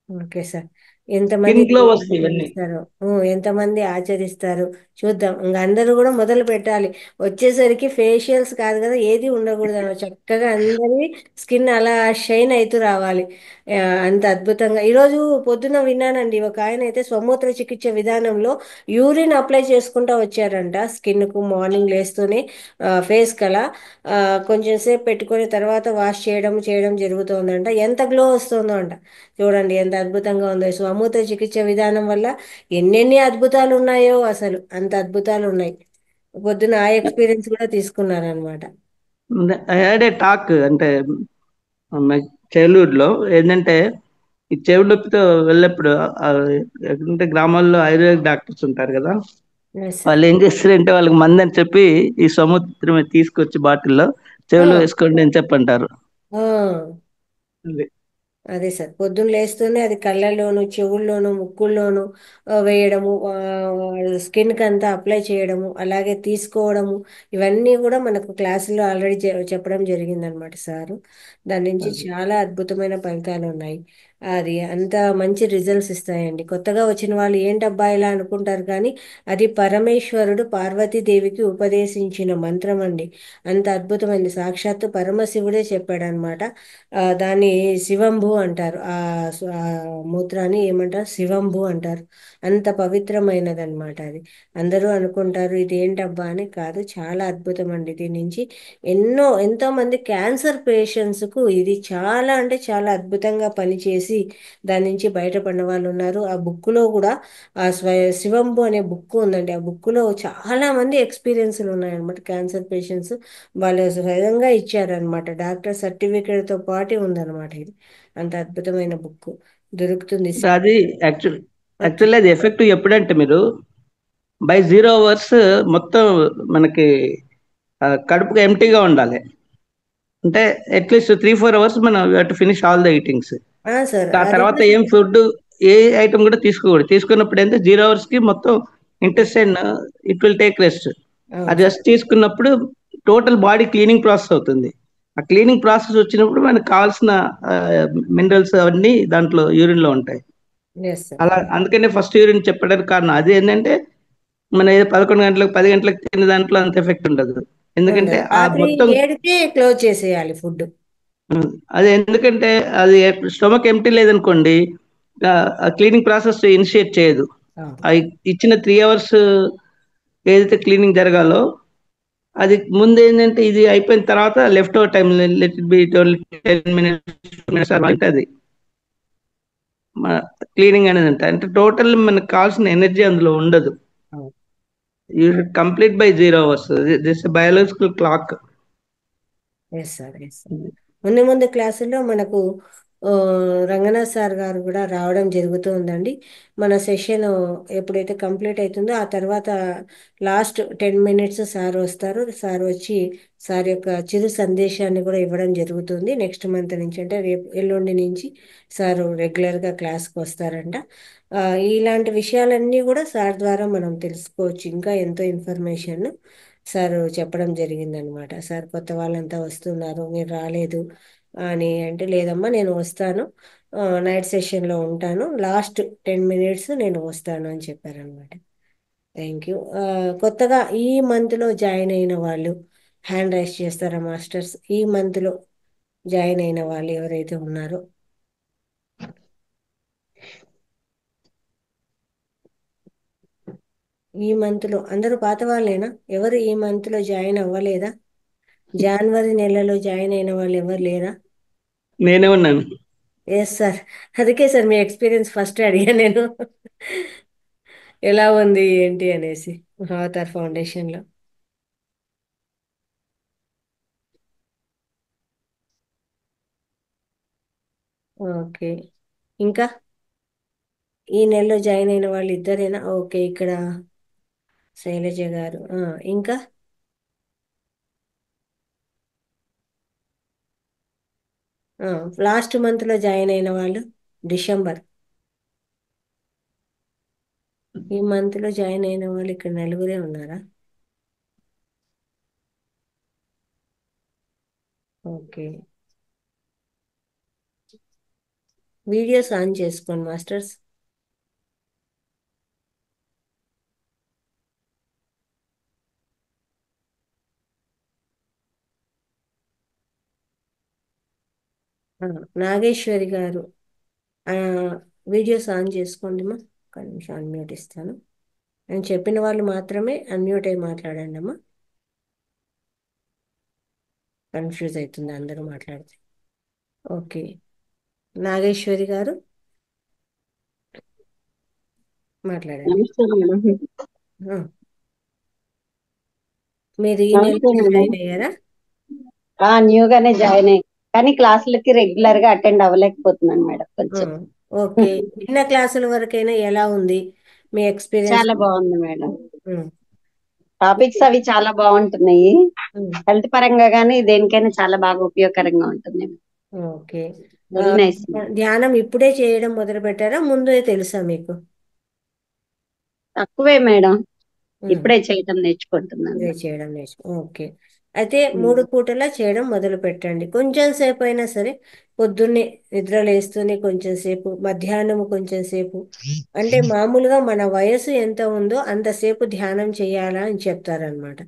Speaker 1: ఓకే సార్, ఎంతమంది
Speaker 8: Skin glow వస్తాయి ఇవన్నీ.
Speaker 1: ఆచరిస్తారు, ఎంతమంది ఆచరిస్తారు చూద్దాం. ఇంకా అందరూ కూడా మొదలు పెట్టాలి. వచ్చేసరికి ఫేషియల్స్ కాదు కదా, ఏది ఉండకూడదు అన్నమాట. చక్కగా అందరి స్కిన్ అలా షైన్ అవుతూ రావాలి. అంత అద్భుతంగా ఈరోజు పొద్దున విన్నానండి, ఒక ఆయన అయితే స్వమూత్ర చికిత్స విధానంలో యూరిన్ అప్లై చేసుకుంటా వచ్చారంట స్కిన్కు. మార్నింగ్ లేస్తూనే ఫేస్ కలా కొంచెం సేపు పెట్టుకొని తర్వాత వాష్ చేయడం జరుగుతుందంట. ఎంత గ్లో వస్తుందో అంట. చూడండి ఎంత అద్భుతంగా ఉందో. స్వమూత్ర చికిత్స విధానం వల్ల ఎన్నెన్ని అద్భుతాలు ఉన్నాయో, అసలు అంత అద్భుతాలు ఉన్నాయి. పొద్దున ఆ ఎక్స్పీరియన్స్ కూడా తీసుకున్నారనమాట.
Speaker 8: ఐ హ్యాడ్ ఏ టాక్, అంటే మై చైల్డ్హుడ్ లో ఏంటంటే ఈ చెవి నొప్పితో వెళ్ళినప్పుడు ఎక్కడంటే గ్రామాల్లో ఆయుర్వేదిక్ డాక్టర్స్ ఉంటారు కదా, వాళ్ళు ఏం చేస్తారంటే వాళ్ళకి మంది అని చెప్పి ఈ సముద్రం తీసుకొచ్చి బాటిల్లో చెవిలో వేసుకోండి అని చెప్పంటారు.
Speaker 1: అదే సార్, పొద్దున్న లేస్తూనే అది కళ్ళల్లోను, చెవుల్లోను, ముక్కుల్లోను వేయడము, స్కిన్కి అంతా అప్లై చేయడము, అలాగే తీసుకోవడము, ఇవన్నీ కూడా మనకు క్లాసులో ఆల్రెడీ చెప్పడం జరిగిందనమాట సారు. దాని నుంచి చాలా అద్భుతమైన ఫలితాలు ఉన్నాయి. అది అంత మంచి రిజల్ట్స్ ఇస్తాయండి. కొత్తగా వచ్చిన వాళ్ళు ఏంటబ్బా ఇలా అనుకుంటారు, కానీ అది పరమేశ్వరుడు పార్వతీదేవికి ఉపదేశించిన మంత్రం అండి. అంత అద్భుతమైంది. సాక్షాత్తు పరమశివుడే చెప్పాడనమాట. దాన్ని శివంభు అంటారు. ఆ మూత్రాన్ని ఏమంటారు, శివంభు అంటారు. అంత పవిత్రమైనది అనమాట అది. అందరూ అనుకుంటారు ఇది ఏంటబ్బా అని, కాదు, చాలా అద్భుతం అండి. దీని నుంచి ఎంతో మంది క్యాన్సర్ పేషెంట్స్కు ఇది చాలా అంటే చాలా అద్భుతంగా పనిచేసి దాని నుంచి బయటపడిన వాళ్ళు ఉన్నారు. ఆ బుక్లో కూడా ఆ శివంభు అనే బుక్ ఉందండి. ఆ బుక్లో చాలా మంది ఎక్స్పీరియన్స్లు ఉన్నాయన్నమాట. క్యాన్సర్ పేషెంట్స్ వాళ్ళు స్వయంగా ఇచ్చారనమాట. డాక్టర్ సర్టిఫికేట్తో పాటు ఉందన్నమాట. ఇది అంత అద్భుతమైన బుక్ దొరుకుతుంది.
Speaker 8: అది యాక్చువల్లీ అది ఎఫెక్టివ్ ఎప్పుడంటే మీరు బై 0 hours మొత్తం మనకి కడుపుగా ఎంటీగా ఉండాలి. అంటే అట్లీస్ట్ 3-4 hours మనం to finish all the eatings. ఆ తర్వాత ఏం ఫుడ్ ఏ ఐటమ్ కూడా తీసుకోకూడదు. తీసుకున్నప్పుడు ఏంటంటే 0 hours కి మొత్తం intestine it will take rest. అది రెస్ట్ తీసుకున్నప్పుడు టోటల్ బాడీ క్లీనింగ్ ప్రాసెస్ అవుతుంది. ఆ క్లీనింగ్ ప్రాసెస్ వచ్చినప్పుడు మనకు కావాల్సిన మినరల్స్ అవన్నీ దాంట్లో యూరిన్ లో ఉంటాయి. అలా అందుకనే ఫస్ట్ యూరిన్ చెప్పడానికి కారణం అది ఏంటంటే మన ఏదో 11 గంటలకు 10 గంటలకు తినే దాంట్లో అంత ఎఫెక్ట్ ఉండదు. ఎందుకంటే ఆ మొత్తం
Speaker 1: క్లోజ్ చేసేయాలి ఫుడ్.
Speaker 8: అది ఎందుకంటే అది స్టొమక్ ఎంటీ లేదనుకోండి, క్లీనింగ్ ప్రాసెస్ ఇనిషియేట్ చేయదు. ఇచ్చిన 3 hours ఏదైతే క్లీనింగ్ జరగాలో అది ముందు ఏంటంటే ఇది అయిపోయిన తర్వాత left over time let it be 10 minutes అది క్లీనింగ్ అనేది అంటే టోటల్ మనకు కావాల్సిన ఎనర్జీ అందులో ఉండదు. You should complete by 0 hours. This biological clock.
Speaker 1: Yes sir. ముందు క్లాసుల్లో మనకు ఆ, రంగనాథ్ సార్ గారు కూడా రావడం జరుగుతూ ఉందండి. మన సెషన్ ఎప్పుడైతే కంప్లీట్ అవుతుందో ఆ తర్వాత లాస్ట్ 10 మినిట్స్ సార్ వస్తారు. సార్ వచ్చి సార్ యొక్క చిరు సందేశాన్ని కూడా ఇవ్వడం జరుగుతుంది. నెక్స్ట్ మంత్ నుంచి అంటే రేపు ఎల్లుండి నుంచి సార్ రెగ్యులర్గా క్లాస్కి వస్తారంట. ఆ, ఇలాంటి విషయాలన్నీ కూడా సార్ ద్వారా మనం తెలుసుకోవచ్చు. ఇంకా ఎంతో ఇన్ఫర్మేషన్ సార్ చెప్పడం జరిగిందనమాట. సార్ కొత్త వాళ్ళంతా వస్తున్నారు, మీరు రాలేదు అని అంటే, లేదమ్మా నేను వస్తాను, నైట్ సెషన్లో ఉంటాను, లాస్ట్ 10 మినిట్స్ నేను వస్తాను అని చెప్పారనమాట. Thank you. కొత్తగా ఈ మంత్లో జాయిన్ అయిన వాళ్ళు హ్యాండ్ రైస్ చేస్తారా మాస్టర్స్? ఈ మంత్లో జాయిన్ అయిన వాళ్ళు ఎవరైతే ఉన్నారో. ఈ మంత్లో అందరూ పాత వాళ్ళేనా? ఎవరు ఈ మంత్లో జాయిన్ అవ్వలేదా? జనవరి నెలలో జాయిన్ అయిన వాళ్ళు ఎవరు లేరా?
Speaker 8: నేనే ఉన్నాను.
Speaker 1: ఎస్ సార్, అందుకే సార్ మీ ఎక్స్పీరియన్స్ ఫస్ట్ అడిగా నేను. ఎలా ఉంది ఏంటి అనేసి అవతార్ ఫౌండేషన్లో. ఓకే, ఇంకా ఈ నెలలో జాయిన్ అయిన వాళ్ళు ఇద్దరేనా? ఓకే, ఇక్కడ శైలజ గారు, ఇంకా లాస్ట్ మంత్లో జాయిన్ అయిన వాళ్ళు డిసెంబర్. ఈ మంత్లో జాయిన్ అయిన వాళ్ళు ఇక్కడ నలుగురే ఉన్నారా? ఓకే, వీడియోస్ ఆన్ చేసుకోండి మాస్టర్స్. నాగేశ్వరి గారు, ఆ, వీడియోస్ ఆన్ చేసుకోండి అమ్మా. ఒక నిమిషం అన్మ్యూట్ ఇస్తాను. నేను చెప్పిన వాళ్ళు మాత్రమే అన్మ్యూట్ అయి మాట్లాడండి అమ్మా. కన్ఫ్యూజ్ అవుతుంది అందరూ మాట్లాడితే. ఓకే, నాగేశ్వరి గారు మాట్లాడండి.
Speaker 9: నమస్తే మేడం.
Speaker 1: ఆ, మీరు ఈ
Speaker 9: నమస్తే
Speaker 1: నెలలో
Speaker 9: మేడం.
Speaker 1: జాయిన్ అయ్యారా?
Speaker 9: న్యూగానే జాయిన్ అయ్యి కానీ క్లాసులకి రెగ్యులర్ గా అటెండ్ అవ్వలేకపోతున్నాను మేడం. కొంచెం
Speaker 1: ఓకే, చిన్న క్లాసుల వరకైనా ఎలా ఉంది మీ ఎక్స్పీరియన్స్?
Speaker 9: చాలా బాగుంది మేడం. టాపిక్స్ అవి చాలా బాగుంటున్నాయి. హెల్త్ పరంగా కానీ దేనికైనా చాలా బాగా ఉపయోగకరంగా ఉంటుంది.
Speaker 1: Okay,
Speaker 9: very nice.
Speaker 1: ధ్యానం ఇప్పుడే చేయడం మొదలు పెట్టారా, ముందే తెలుసా మీకు?
Speaker 9: తక్కువే మేడం, ఇప్పుడే చేయటం నేర్చుకుంటున్నాను.
Speaker 1: ఇదే చేయడం ఓకే, అయితే 3 పూటలా చేయడం మొదలు పెట్టండి. కొంచెం సేపు అయినా సరే, పొద్దున్నే నిద్ర లేస్తూనే కొంచెం సేపు, మధ్యాహ్నం కొంచెం సేపు. అంటే మామూలుగా మన వయసు ఎంత ఉందో అంతసేపు ధ్యానం చేయాలా అని చెప్తారనమాట.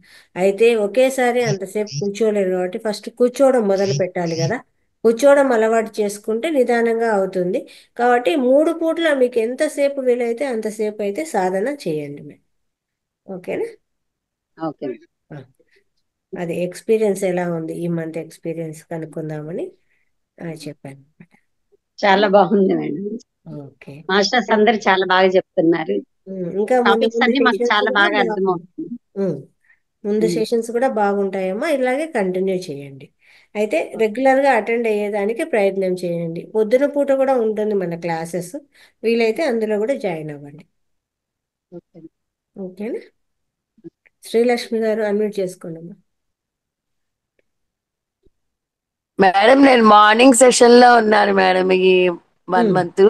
Speaker 1: అయితే ఒకేసారి అంతసేపు కూర్చోలేరు కాబట్టి ఫస్ట్ కూర్చోవడం మొదలు పెట్టాలి కదా. కూర్చోవడం అలవాటు చేసుకుంటే నిదానంగా అవుతుంది. కాబట్టి 3 పూట్ల మీకు ఎంతసేపు వీలైతే అంతసేపు అయితే సాధన చేయండి మేడం. ఓకేనా?
Speaker 9: ఓకే.
Speaker 1: అది ఎక్స్పీరియన్స్ ఎలా ఉంది, ఈ మంత్ ఎక్స్పీరియన్స్ కనుక్కుందామని చెప్పాను.
Speaker 9: చాలా బాగుంది మేడం.
Speaker 1: ఓకే,
Speaker 9: మాస్టర్స్ అందరు చాలా బాగా చెప్తున్నారు.
Speaker 1: ఇంకా ముందు
Speaker 9: టాపిక్స్ అన్ని మాకు
Speaker 1: సెషన్స్
Speaker 9: చాలా
Speaker 1: కూడా
Speaker 9: బాగా అర్థమవుతుంది.
Speaker 1: ముందు సెషన్స్ కూడా బాగుంటాయమ్మా. ఇలాగే కంటిన్యూ చేయండి. అయితే రెగ్యులర్గా అటెండ్ అయ్యేదానికి ప్రయత్నం చేయండి. పొద్దున పూట కూడా ఉంటుంది మన క్లాసెస్, వీలైతే అందులో కూడా జాయిన్ అవ్వండి. ఓకేనా? శ్రీలక్ష్మి గారు అన్మ్యూట్ చేసుకోండి అమ్మా.
Speaker 10: మేడం నేను మార్నింగ్ సెషన్ లో ఉన్నాను మేడం. ఈ 1 మంత్,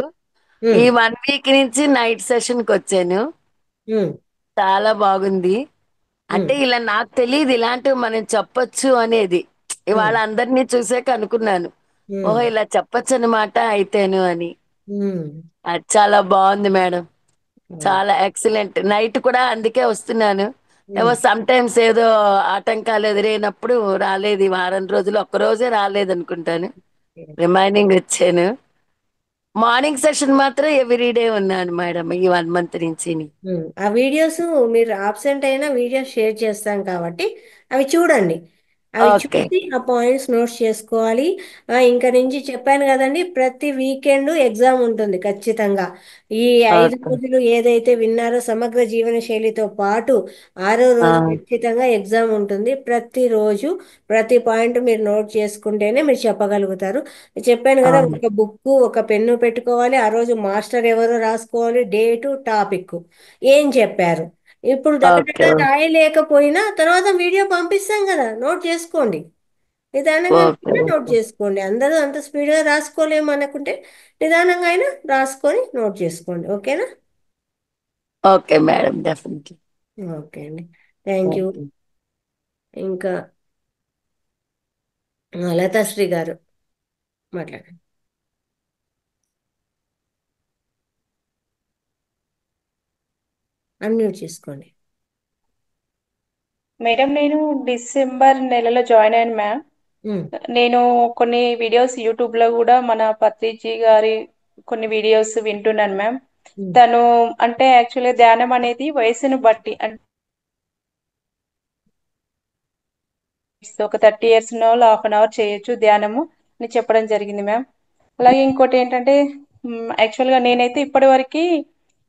Speaker 10: ఈ 1 వీక్ నుంచి నైట్ సెషన్ కి వచ్చాను. చాలా బాగుంది. అంటే ఇలా నాకు తెలియదు ఇలాంటివి మనం చెప్పొచ్చు అనేది. ఇవాళ అందరినీ చూసాక అనుకున్నాను, ఓహో ఇలా చెప్పొచ్చు అనమాట అయితేను అని. అది చాలా బాగుంది మేడం, చాలా ఎక్సలెంట్. నైట్ కూడా అందుకే వస్తున్నాను. ఏవో సమ్ టైమ్స్ ఏదో ఆటంకాలు ఎదురైనప్పుడు రాలేదు. ఈ వారం రోజులు ఒక్కరోజే రాలేదు అనుకుంటాను, రిమైనింగ్ వచ్చాను. మార్నింగ్ సెషన్ మాత్రం ఎవ్రీడే ఉన్నాను మేడం ఈ 1 మంత్ నుంచి.
Speaker 1: ఆ వీడియోస్ మీరు ఆబ్సెంట్ అయినా వీడియోస్ షేర్ చేస్తాం కాబట్టి అవి చూడండి. అవి
Speaker 10: ఓకే
Speaker 1: చూసి ఆ పాయింట్స్ నోట్స్ చేసుకోవాలి. ఇంకా నుంచి చెప్పాను కదండి, ప్రతి వీకెండ్ ఎగ్జామ్ ఉంటుంది ఖచ్చితంగా. ఈ 5
Speaker 10: ఓకే
Speaker 1: రోజులు ఏదైతే విన్నారో సమగ్ర జీవన శైలితో పాటు 6వ రోజు ఖచ్చితంగా ఎగ్జామ్ ఉంటుంది. ప్రతిరోజు ప్రతి పాయింట్ మీరు నోట్ చేసుకుంటేనే మీరు చెప్పగలుగుతారు. చెప్పాను కదా, ఒక బుక్ ఒక పెన్ను పెట్టుకోవాలి. ఆ రోజు మాస్టర్ ఎవరో రాసుకోవాలి, డేటు టాపిక్ ఏం చెప్పారు. ఇప్పుడు
Speaker 10: ఓకే
Speaker 1: దగ్గర రాయలేకపోయినా తర్వాత వీడియో పంపిస్తాం కదా, నోట్ చేసుకోండి. నిదానంగా
Speaker 10: ఓకే
Speaker 1: నోట్ చేసుకోండి. అందరూ అంత స్పీడ్గా రాసుకోలేము అనుకుంటే నిదానంగా అయినా రాసుకొని నోట్ చేసుకోండి. ఓకేనా?
Speaker 10: Okay madam, definitely.
Speaker 1: ఓకే అండి, థ్యాంక్ యూ. ఇంకా లతాశ్రీ గారు మాట్లాడండి. అన్మ్యూట్ చేసుకోండి.
Speaker 7: మేడం నేను డిసెంబర్ నెలలో జాయిన్ అయ్యాను మ్యామ్. నేను కొన్ని వీడియోస్ యూట్యూబ్ లో కూడా మన పత్రిజీ గారి కొన్ని వీడియోస్ వింటున్నాను మ్యామ్. తను అంటే యాక్చువల్గా ధ్యానం అనేది వయసును బట్టి అంటే ఒక 30 years లో హాఫ్ అన్ అవర్ చేయొచ్చు ధ్యానము అని చెప్పడం జరిగింది మ్యామ్. అలాగే ఇంకోటి ఏంటంటే యాక్చువల్గా నేనైతే ఇప్పటి వరకు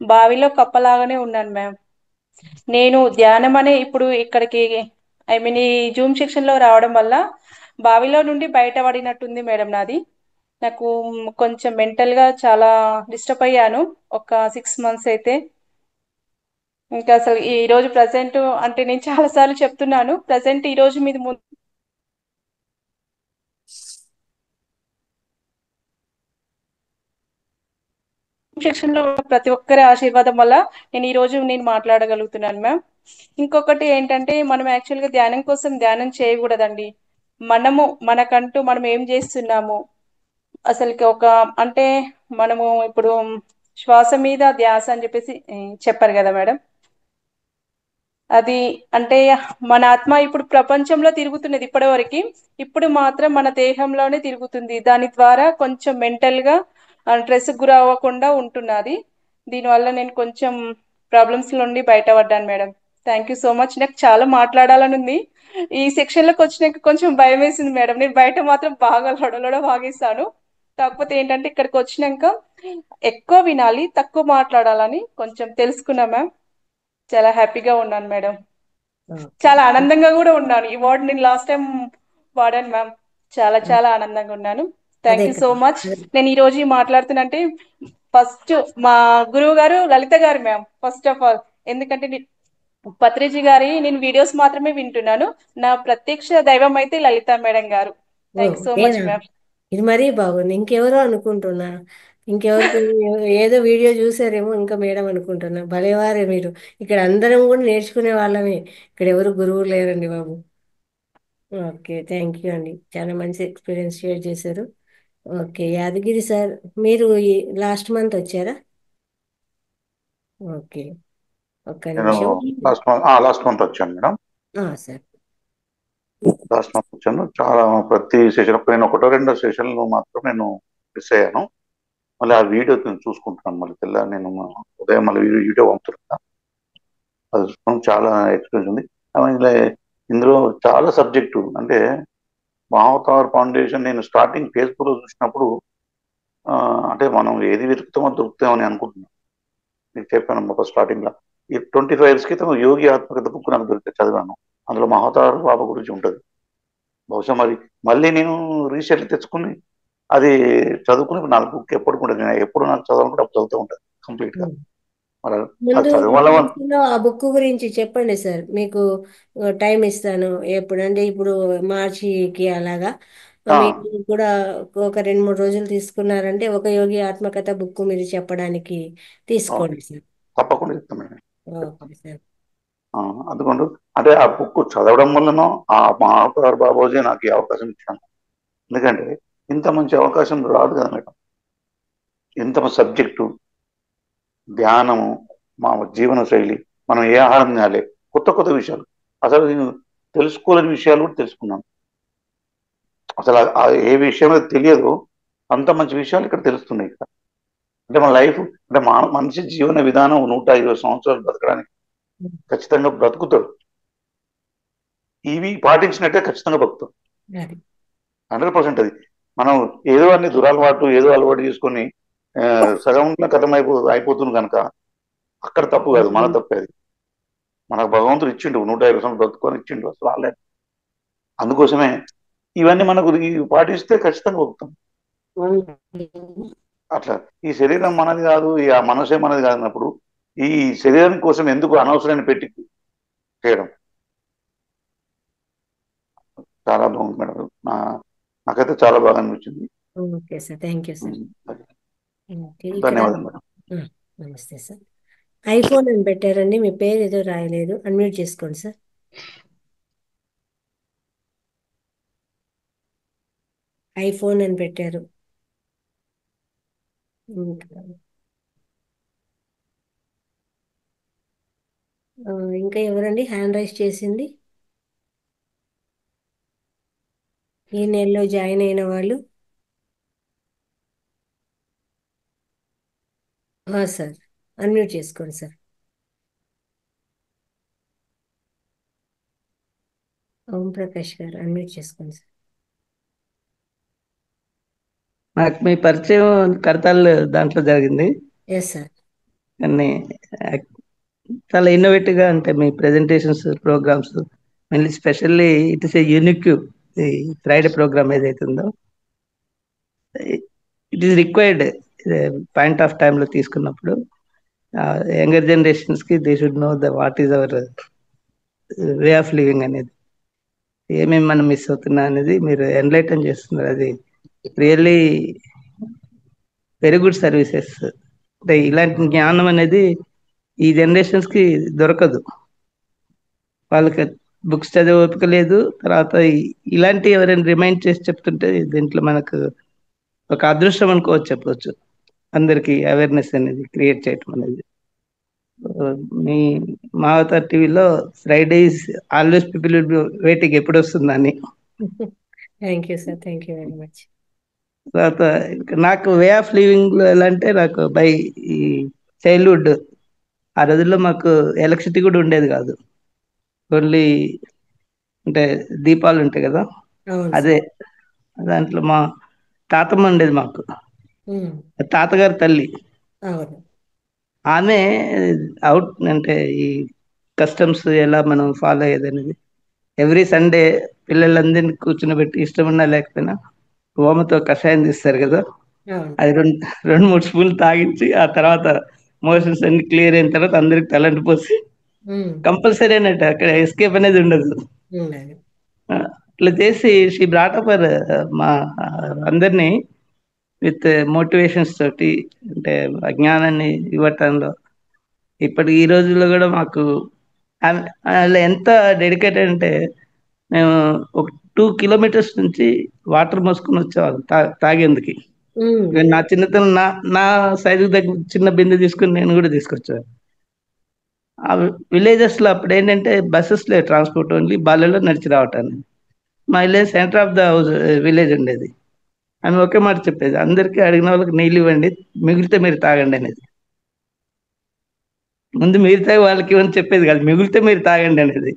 Speaker 7: బావిలో కప్పలాగానే ఉన్నాను మ్యామ్. నేను ధ్యానం అనే ఇప్పుడు ఇక్కడికి ఐ మీన్ ఈ జూమ్ సెక్షన్ లో రావడం వల్ల బావిలో నుండి బయటపడినట్టుంది మేడం నాది. నాకు కొంచెం మెంటల్ గా చాలా డిస్టర్బ్ అయ్యాను ఒక 6 months అయితే. ఇంకా అసలు ఈ రోజు ప్రజెంట్ అంటే నేను చాలా సార్లు చెప్తున్నాను, ప్రజెంట్ ఈ రోజు మీది సెక్షన్ లో ప్రతి ఒక్కరి ఆశీర్వాదం వల్ల నేను ఈ రోజు మాట్లాడగలుగుతున్నాను మ్యామ్. ఇంకొకటి ఏంటంటే మనం యాక్చువల్గా ధ్యానం కోసం ధ్యానం చేయకూడదండి. మనకంటూ మనం ఏం చేస్తున్నాము అసలుకి ఒక అంటే మనము ఇప్పుడు శ్వాస మీద ధ్యాస అని చెప్పేసి చెప్పారు కదా మేడం. అది అంటే మన ఆత్మ ఇప్పుడు ప్రపంచంలో తిరుగుతున్నది ఇప్పటివరకు, ఇప్పుడు మాత్రం మన దేహంలోనే తిరుగుతుంది. దాని ద్వారా కొంచెం మెంటల్ గా స్ట్రెస్ గురవ్వకుండా ఉంటున్నది. దీనివల్ల నేను కొంచెం ప్రాబ్లమ్స్ నుండి బయటపడ్డాను madam. Thank you so much. నాకు చాలా మాట్లాడాలని ఉంది. ఈ సెక్షన్ లోకి వచ్చినాక కొంచెం భయం వేసింది మేడం. నేను బయట మాత్రం బాగా లొడలొడ వాగిస్తాను. కాకపోతే ఏంటంటే ఇక్కడికి వచ్చినాక ఎక్కువ వినాలి తక్కువ మాట్లాడాలని కొంచెం తెలుసుకున్నా మ్యామ్. చాలా హ్యాపీగా ఉన్నాను మేడం. చాలా ఆనందంగా కూడా ఉన్నాను. ఈ వర్డ్ నేను లాస్ట్ టైం వాడాను మ్యామ్. చాలా చాలా ఆనందంగా ఉన్నాను. Thank you so much. నేను ఈ రోజు మాట్లాడుతున్నంటే ఫస్ట్ మా గురువు గారు లలిత గారు మ్యామ్, ఫస్ట్ ఆఫ్ ఆల్. ఎందుకంటే పత్రిజీ గారి నేను వీడియోస్ మాత్రమే వింటున్నాను. నా ప్రత్యక్ష దైవం అయితే లలిత మేడం గారు. Thank you so much ma'am.
Speaker 1: ఇది మరీ బాగుంది. ఇంకెవరో అనుకుంటున్నా, ఇంకెవరికి ఏదో వీడియో చూసారేమో ఇంకా మేడం అనుకుంటున్నా. భలేవారే మీరు. ఇక్కడ అందరం కూడా నేర్చుకునే వాళ్ళమే, ఇక్కడ ఎవరు గురువు లేరండి బాబు. ఓకే, థ్యాంక్ యూ అండి, చాలా మంచి ఎక్స్పీరియన్స్ షేర్ చేశారు. ఓకే, యాదగిరి సార్ మీరు లాస్ట్ మంత్ వచ్చారా? ఓకే, ఒక్క నిమిషం.
Speaker 6: లాస్ట్ మంత్ వచ్చాను మేడం.
Speaker 1: సార్
Speaker 6: లాస్ట్ మంత్ వచ్చాను. చాలా ప్రతి సెషన్ నేను ఒకటో రెండో సెషన్లు మాత్రం నేను మిస్ అయ్యాను. మళ్ళీ ఆ వీడియో నేను చూసుకుంటున్నాను. మళ్ళీ నేను ఉదయం మళ్ళీ వీడియో పంపుతున్నా. అది చూసుకుని చాలా ఎక్స్పీరియన్స్ ఉంది. ఇందులో చాలా సబ్జెక్టు అంటే మహావతార్ ఫౌండేషన్ నేను స్టార్టింగ్ ఫేస్బుక్ లో చూసినప్పుడు అంటే మనం ఏది వెతుకుతామో దొరుకుతామని అనుకుంటున్నాను. మీకు చెప్పాను ఒక స్టార్టింగ్ లో ఈ 25 years క్రితం యోగి ఆత్మకథ బుక్ నాకు దొరికితే చదివాను. అందులో మహావతార్ బాబా గురించి ఉంటుంది. బహుశా మళ్ళీ నేను రీసెంట్లీ తెచ్చుకుని అది చదువుకుని నాకు బుక్ ఎప్పుడు కూడా నేను ఎప్పుడు నాకు చదవాలనుకుంటే అప్పుడు చదువుతూ ఉంటుంది కంప్లీట్ గా. మరి అది చదవాల
Speaker 1: ఆ బుక్ గురించి చెప్పండి సార్, మీకు టైం ఇస్తాను. ఎప్పుడంటే ఇప్పుడు మార్చికి అలాగా మీకు కూడా ఒక 2-3 రోజులు తీసుకున్నారంటే ఒక యోగి ఆత్మకథ బుక్ మీరు చెప్పడానికి తీసుకోండి సార్.
Speaker 6: తప్పకుండా చెప్తాను.
Speaker 1: Okay sir.
Speaker 6: అందుകൊണ്ട് అంటే ఆ బుక్ చదవడం వల్లనో ఆ మహావతార్ బాబోజీ నాకు ఈ అవకాశం ఇచ్చాను. ఎందుకంటే ఇంత మంచి అవకాశం రాదు కదా మేడం. ఇంత సబ్జెక్టు, ధ్యానము, మా జీవన శైలి, మనం ఏ ఆహారం తినాలి, కొత్త కొత్త విషయాలు, అసలు నేను తెలుసుకోలేని విషయాలు కూడా తెలుసుకున్నాను. అసలు ఏ విషయం తెలియదు అంత మంచి విషయాలు ఇక్కడ తెలుస్తున్నాయి. ఇక్కడ అంటే మన లైఫ్ అంటే మనిషి జీవన విధానం 120 సంవత్సరాలు బ్రతకడానికి ఖచ్చితంగా బ్రతుకుతాడు. ఇవి పాటించినట్టే ఖచ్చితంగా బతుకుతాం.
Speaker 1: అది
Speaker 6: 100% అది. మనం ఏదో అన్ని దురలవాటు ఏదో అలవాటు చేసుకొని సగంలో కథం అయిపోతుంది కనుక అక్కడ తప్పు కాదు, మన తప్పే అది. మనకు భగవంతుడు ఇచ్చిండు 150 సంవత్సరాలు బ్రతుకొని ఇచ్చిండు, అసలు రాలేదు. అందుకోసమే ఇవన్నీ మనకు ఇవి పాటిస్తే ఖచ్చితంగా బతుకుతాం. అట్లా ఈ శరీరం మనది కాదు, ఈ ఆ మనసే మనది కాదన్నప్పుడు ఈ శరీరం కోసం ఎందుకు అనవసరాన్ని పెట్టి చేయడం. చాలా బాగుంది మేడం, నాకైతే చాలా బాగా అనిపించింది.
Speaker 1: Okay sir, thank you sir. Okay, ఇక్కడ
Speaker 6: ధన్యవాదాలు మేడం.
Speaker 1: నమస్తే సార్. ఐఫోన్ అని పెట్టారండి, మీ పేరు ఏదో రాయలేదు, అన్మ్యూట్ చేసుకోండి సార్. ఐఫోన్ అని పెట్టారు. ఇంకా ఎవరండి హ్యాండ్ రైజ్ చేసింది ఈ నెలలో జాయిన్ అయిన వాళ్ళు? సార్ అన్మ్యూట్ చేసుకోండి సార్. ఓం ప్రకాష్ గారు అన్మ్యూట్ చేసుకోండి సార్.
Speaker 8: నాకు మీ పరిచయం కడతాళ్ళు దాంట్లో జరిగింది.
Speaker 1: Yes sir.
Speaker 8: కానీ చాలా ఇన్నోవేటివ్ గా అంటే మీ ప్రెజెంటేషన్స్, ప్రోగ్రామ్స్, మళ్ళీ specially it is a unique ఈ ఫ్రైడే ప్రోగ్రామ్ ఏదైతే ఉందో it is required point of టైంలో తీసుకున్నప్పుడు యంగర్ జనరేషన్స్ కి they should know the what is our way of living అనేది, ఏమేమి మనం మిస్ అవుతున్నా అనేది మీరు ఎన్లైటన్ చేస్తున్నారు. అది రియల్లీ వెరీ గుడ్ సర్వీసెస్. అంటే ఇలాంటి జ్ఞానం అనేది ఈ జనరేషన్స్ కి దొరకదు. వాళ్ళకి బుక్స్ చదివే ఓపిక లేదు. తర్వాత ఇలాంటి ఎవరైనా రిమైండ్ చేసి చెప్తుంటే దీంట్లో మనకు ఒక అదృష్టం అనుకోవచ్చు, చెప్పవచ్చు. అందరికి అవేర్నెస్ అనేది క్రియేట్ చేయటం అనేది. మీ మా అవతార్ టీవీలో ఫ్రైడేస్ ఆల్వేస్ పీపుల్ వెయిటింగ్ ఎప్పుడు వస్తుందని.
Speaker 1: Thank you sir, thank you very much.
Speaker 8: తర్వాత నాకు వే ఆఫ్ లివింగ్ లో ఎలా అంటే, నాకు బై ఈ చైల్డ్హుడ్ ఆ రోజుల్లో మాకు ఎలక్ట్రిసిటీ కూడా ఉండేది కాదు. ఓన్లీ అంటే దీపాలు ఉంటాయి కదా, అదే దాంట్లో మా తాతమ్మ ఉండేది మాకు, తాతగారి తల్లి. ఆమె అవుట్ అంటే ఈ కస్టమ్స్ ఎలా మనం ఫాలో అయ్యేది అనేది ఎవ్రీ సండే పిల్లలందరినీ కూర్చుని ఇష్టం ఉన్నా లేకపోయినా ఓమతో కషాయం తీస్తారు కదా, అది రెండు మూడు స్పూన్లు తాగించి ఆ తర్వాత మోషన్స్ అన్ని క్లియర్ అయిన తర్వాత అందరికి తలంటి పోసి కంపల్సరీ అన్నట్టు, అక్కడ ఎస్కేప్ అనేది ఉండదు. ఇట్లా చేసి షీ బ్రాటప్ మా అందరినీ విత్ మోటివేషన్స్ తోటి, అంటే అజ్ఞానాన్ని ఇవ్వటంలో. ఇప్పటి ఈ రోజుల్లో కూడా మాకు అలా ఎంత డెడికేటెడ్ అంటే, మేము ఒక 2 కిలోమీటర్స్ నుంచి వాటర్ మోసుకొని వచ్చేవాళ్ళం తాగేందుకు. నా చిన్నతనం నా సైజు దగ్గర చిన్న బిందె తీసుకుని నేను కూడా తీసుకొచ్చాను. ఆ విలేజెస్ లో అప్పుడు ఏంటంటే బస్సెస్ లేదు, ట్రాన్స్పోర్ట్ ఓన్లీ బాలలో నడిచి రావటానికి. మా village centre of the house village ఉండేది. ఆమె ఒకే మాట చెప్పేది, అందరికీ అడిగిన వాళ్ళకి నీళ్ళు ఇవ్వండి, మిగిలితే మీరు తాగండి అనేది. ముందు మీరు తాగి వాళ్ళకి ఇవ్వని చెప్పేది కాదు, మిగిలితే మీరు తాగండి అనేది.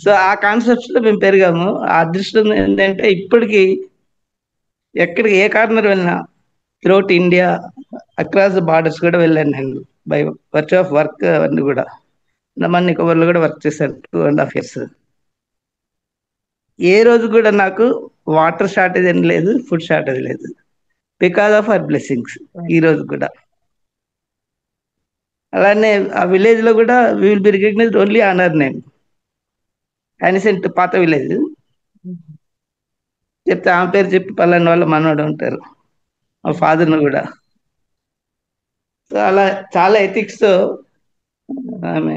Speaker 8: సో ఆ కాన్సెప్ట్స్ లో మేము పెరిగాము. ఆ అదృష్టం ఏంటంటే ఇప్పటికీ ఎక్కడికి ఏ కార్నర్ వెళ్ళినా throughout India across the borders కూడా వెళ్ళాను నేను, బై వర్చ్ ఆఫ్ వర్క్. అవన్నీ కూడా అండమాన్ నికోబార్లో కూడా వర్క్ చేశాను 2.5 years. ఏ రోజు కూడా నాకు వాటర్ షార్టేజ్ అని లేదు, ఫుడ్ షార్టేజ్ లేదు, బికాస్ ఆఫ్ అవర్ బ్లెస్సింగ్స్. ఈ రోజు కూడా అలానే ఆ విలేజ్ లో కూడా we will be recognized only honour name. Ancient పాత విలేజ్ చెప్తే ఆమె పేరు చెప్పి పలాని వాళ్ళ మనవాడు ఉంటారు, మా ఫాదర్ను కూడా. సో అలా చాలా ఎథిక్స్ తో ఆమె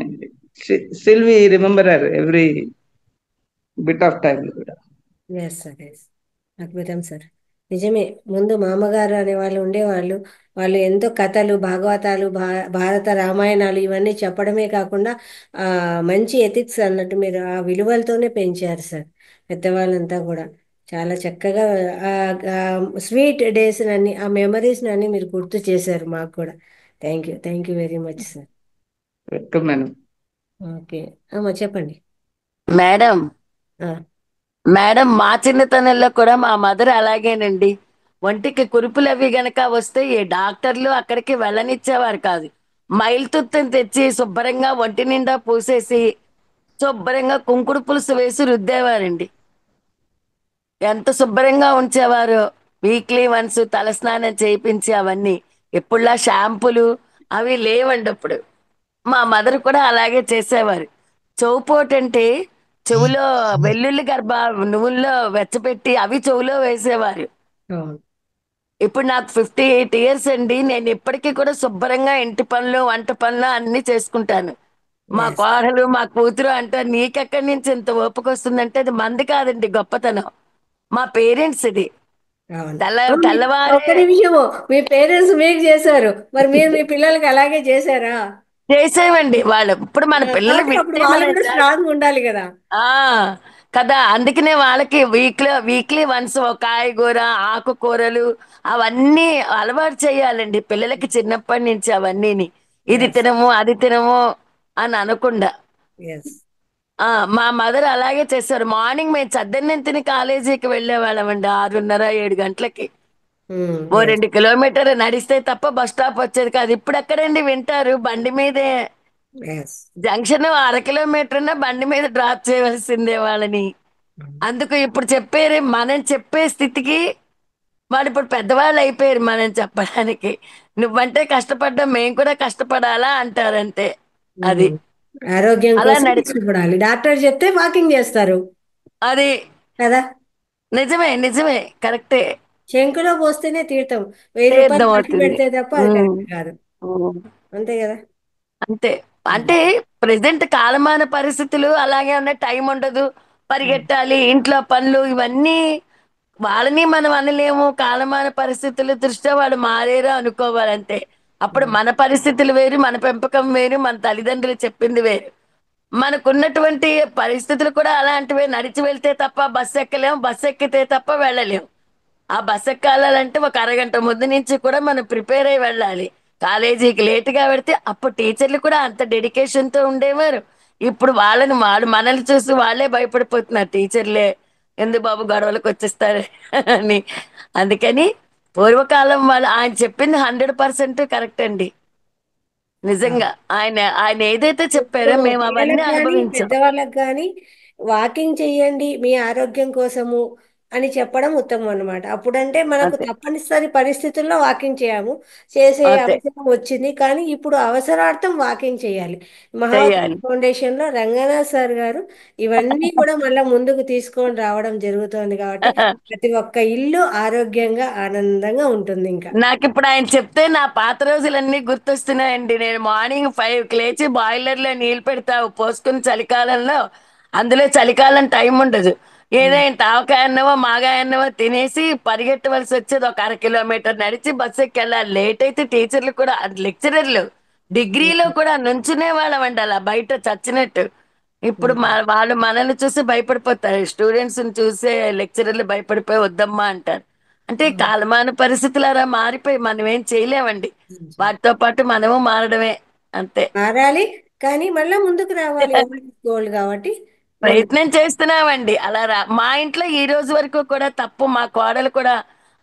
Speaker 8: still we remember her every bit of time కూడా.
Speaker 1: ఎస్ సార్, ఎస్, అద్భుతం సార్. నిజమే, ముందు మామగారు అనే వాళ్ళు ఉండేవాళ్ళు. వాళ్ళు ఎంతో కథలు, భాగవతాలు, భారత రామాయణాలు ఇవన్నీ చెప్పడమే కాకుండా మంచి ఎథిక్స్ అన్నట్టు మీరు ఆ విలువలతోనే పెంచారు సార్. పెద్దవాళ్ళంతా కూడా చాలా చక్కగా స్వీట్ డేస్ అన్ని, ఆ మెమరీస్ అన్ని మీరు గుర్తు చేశారు మాకు కూడా. Thank you very much sir.
Speaker 8: Welcome madam.
Speaker 1: Okay అమ్మా, చెప్పండి
Speaker 10: మేడం. మేడం మా చిన్నతనంలో కూడా మా మదర్ అలాగేనండి. ఒంటికి కురుపులు అవి గనక వస్తే ఏ డాక్టర్లు అక్కడికి వెళ్ళనిచ్చేవారు కాదు. మైలు తుత్తం తెచ్చి శుభ్రంగా ఒంటి నిండా పూసేసి శుభ్రంగా కుంకుడు పులుసు వేసి రుద్దేవారండి. ఎంత శుభ్రంగా ఉంచేవారో. వీక్లీ వన్స్ తలస్నానం చేయించి అవన్నీ. ఎప్పుడులా షాంపూలు అవి లేవండి అప్పుడు. మా మదర్ కూడా అలాగే చేసేవారు. చెవుపోటు అంటే చెవులో వెల్లుల్లి గర్భ నువ్వుల్లో వెచ్చపెట్టి అవి చెవులో వేసేవారు. ఇప్పుడు నాకు 58 ఇయర్స్ అండి. నేను ఇప్పటికీ కూడా శుభ్రంగా ఇంటి పనులు వంట పనులు అన్ని చేసుకుంటాను. మా కోడలు మా కూతురు అంటారు, నీకెక్కడి నుంచి ఇంత ఓపిక వస్తుందంటే అది మంది కాదండి గొప్పతనం, మా పేరెంట్స్ ఇది. తెల్లవారే
Speaker 1: ఒక్క నిమిషము, మీ పేరెంట్స్ మీకు చేశారు, మరి మీరు మీ పిల్లలకి అలాగే చేశారా?
Speaker 10: చేసేవండి వాళ్ళు. ఇప్పుడు మన పిల్లలు
Speaker 1: అప్పుడు
Speaker 10: వింటే
Speaker 1: వాళ్ళు
Speaker 10: మనం
Speaker 1: కూడా స్ట్రాంగ్ ఉండాలి కదా.
Speaker 10: కదా, అందుకనే వాళ్ళకి వీక్లీ వన్స్ ఒక కాయగూర ఆకుకూరలు అవన్నీ అలవాటు చేయాలండి పిల్లలకి చిన్నప్పటి నుంచి. అవన్నీని ఇది తినము అది తినము అని అనకుండా. మా మదర్ అలాగే చేశారు. మార్నింగ్ మేము చద్దన్నం తిని కాలేజీకి వెళ్ళేవాళ్ళం అండి 6:30 7 గంటలకి. ఓ 2 కిలోమీటర్లు నడిస్తే తప్ప బస్ స్టాప్ వచ్చేది కాదు. ఇప్పుడు ఎక్కడండి వింటారు, బండి మీదే జంక్షన్ 1/2 కిలోమీటర్ బండి మీద డ్రాప్ చేయవలసిందే వాళ్ళని. అందుకు ఇప్పుడు చెప్పారు, మనం చెప్పే స్థితికి వాళ్ళు ఇప్పుడు పెద్దవాళ్ళు అయిపోయారు మనం చెప్పడానికి. నువ్వంటే కష్టపడ్డా మేము కూడా కష్టపడాలా అంటారంతే. అది
Speaker 1: ఆరోగ్యం
Speaker 10: అలా
Speaker 1: కోసం కష్టపడాలి. డాక్టర్ చెప్తే వాకింగ్ చేస్తారు.
Speaker 10: అది
Speaker 1: కదా,
Speaker 10: నిజమే కరెక్టే.
Speaker 1: శంకులో పోస్తేనే తీర్థం, 1000 రూపాయలు ఖర్చు పెడితే తప్ప అది కరెక్ట్ కాదు. అంతే కదా.
Speaker 10: అంతే. అంటే ప్రెసెంట్ కాలమాన పరిస్థితులు అలాగే ఉన్నాయి. టైం ఉండదు, పరిగెట్టాలి, ఇంట్లో పనులు ఇవన్నీ. వాళ్ళని మనం అనలేము. కాలమాన పరిస్థితుల దృష్ట్యా వాళ్ళు మారేరా అనుకోవాలంతే. అప్పుడు మన పరిస్థితులు వేరు, మన పెంపకం వేరు, మన తల్లిదండ్రులు చెప్పింది వేరు. మనకున్నటువంటి పరిస్థితులు కూడా అలాంటివే. నడిచి వెళ్తే తప్ప బస్సు ఎక్కలేము, బస్సు ఎక్కితే తప్ప వెళ్ళలేము. ఆ బస్ ఎక్కాలంటే ఒక అరగంట ముందు నుంచి కూడా మనం ప్రిపేర్ అయ్యి వెళ్ళాలి. కాలేజీకి లేటుగా పెడితే అప్పుడు టీచర్లు కూడా అంత డెడికేషన్తో ఉండేవారు. ఇప్పుడు వాళ్ళు మనల్ని చూసి వాళ్ళే భయపడిపోతున్నారు టీచర్లే, ఎందుకు బాబు గొడవలకు వచ్చేస్తారు అని. అందుకని పూర్వకాలం వాళ్ళు ఆయన చెప్పింది 100% కరెక్ట్ అండి. నిజంగా ఆయన ఏదైతే చెప్పారో మేము అవన్నీ
Speaker 1: పిల్లలకు కానీ
Speaker 10: అనుభవించాం.
Speaker 1: పెద్దవాళ్ళకి కానీ వాకింగ్ చెయ్యండి మీ ఆరోగ్యం కోసము అని చెప్పడం ఉత్తమం అన్నమాట. అప్పుడంటే మనకు
Speaker 10: అంతే
Speaker 1: తప్పనిసరి పరిస్థితుల్లో వాకింగ్ చేసే
Speaker 10: అంతే
Speaker 1: అవసరం వచ్చింది. కానీ ఇప్పుడు అవసరార్థం వాకింగ్ చేయాలి. మహాత్మా
Speaker 10: చెయ్యాలి.
Speaker 1: ఫౌండేషన్లో రంగనాథ్ సార్ గారు ఇవన్నీ కూడా మళ్ళీ ముందుకు తీసుకొని రావడం జరుగుతుంది. కాబట్టి ప్రతి ఒక్క ఇల్లు ఆరోగ్యంగా ఆనందంగా ఉంటుంది. ఇంకా
Speaker 10: నాకు ఇప్పుడు ఆయన చెప్తే నా పాత రోజులన్నీ గుర్తొస్తున్నాయండి. నేను మార్నింగ్ 5కి లేచి బాయిలర్లో నీళ్ళు పెడతా పోసుకుని చలికాలంలో. అందులో చలికాలం టైం ఉండదు. ఏదైనా తావకాయ అన్నవో మాగాయ అన్నవో తినేసి పరిగెట్టవలసి వచ్చేది. ఒక 1/2 కిలోమీటర్ నడిచి బస్సు ఎక్కి వెళ్ళాలి. లేట్ అయితే టీచర్లు కూడా, లెక్చరర్లు డిగ్రీలో కూడా నుంచునే వాళ్ళం అండి అలా బయట చచ్చినట్టు. ఇప్పుడు వాళ్ళు మనల్ని చూసి భయపడిపోతారు. స్టూడెంట్స్ చూసే లెక్చరర్లు భయపడిపోయి వద్దమ్మా అంటారు. అంటే కాలమాన పరిస్థితులు అలా మారిపోయి మనం ఏం చేయలేమండి. వాటితో పాటు మనము మారడమే అంతే.
Speaker 1: మారాలి, కానీ మళ్ళీ ముందుకు రావాలి. గోల్ కాబట్టి
Speaker 10: ప్రయత్నం చేస్తున్నామండి. అలా మా ఇంట్లో ఈ రోజు వరకు కూడా తప్పు మా కోడలు కూడా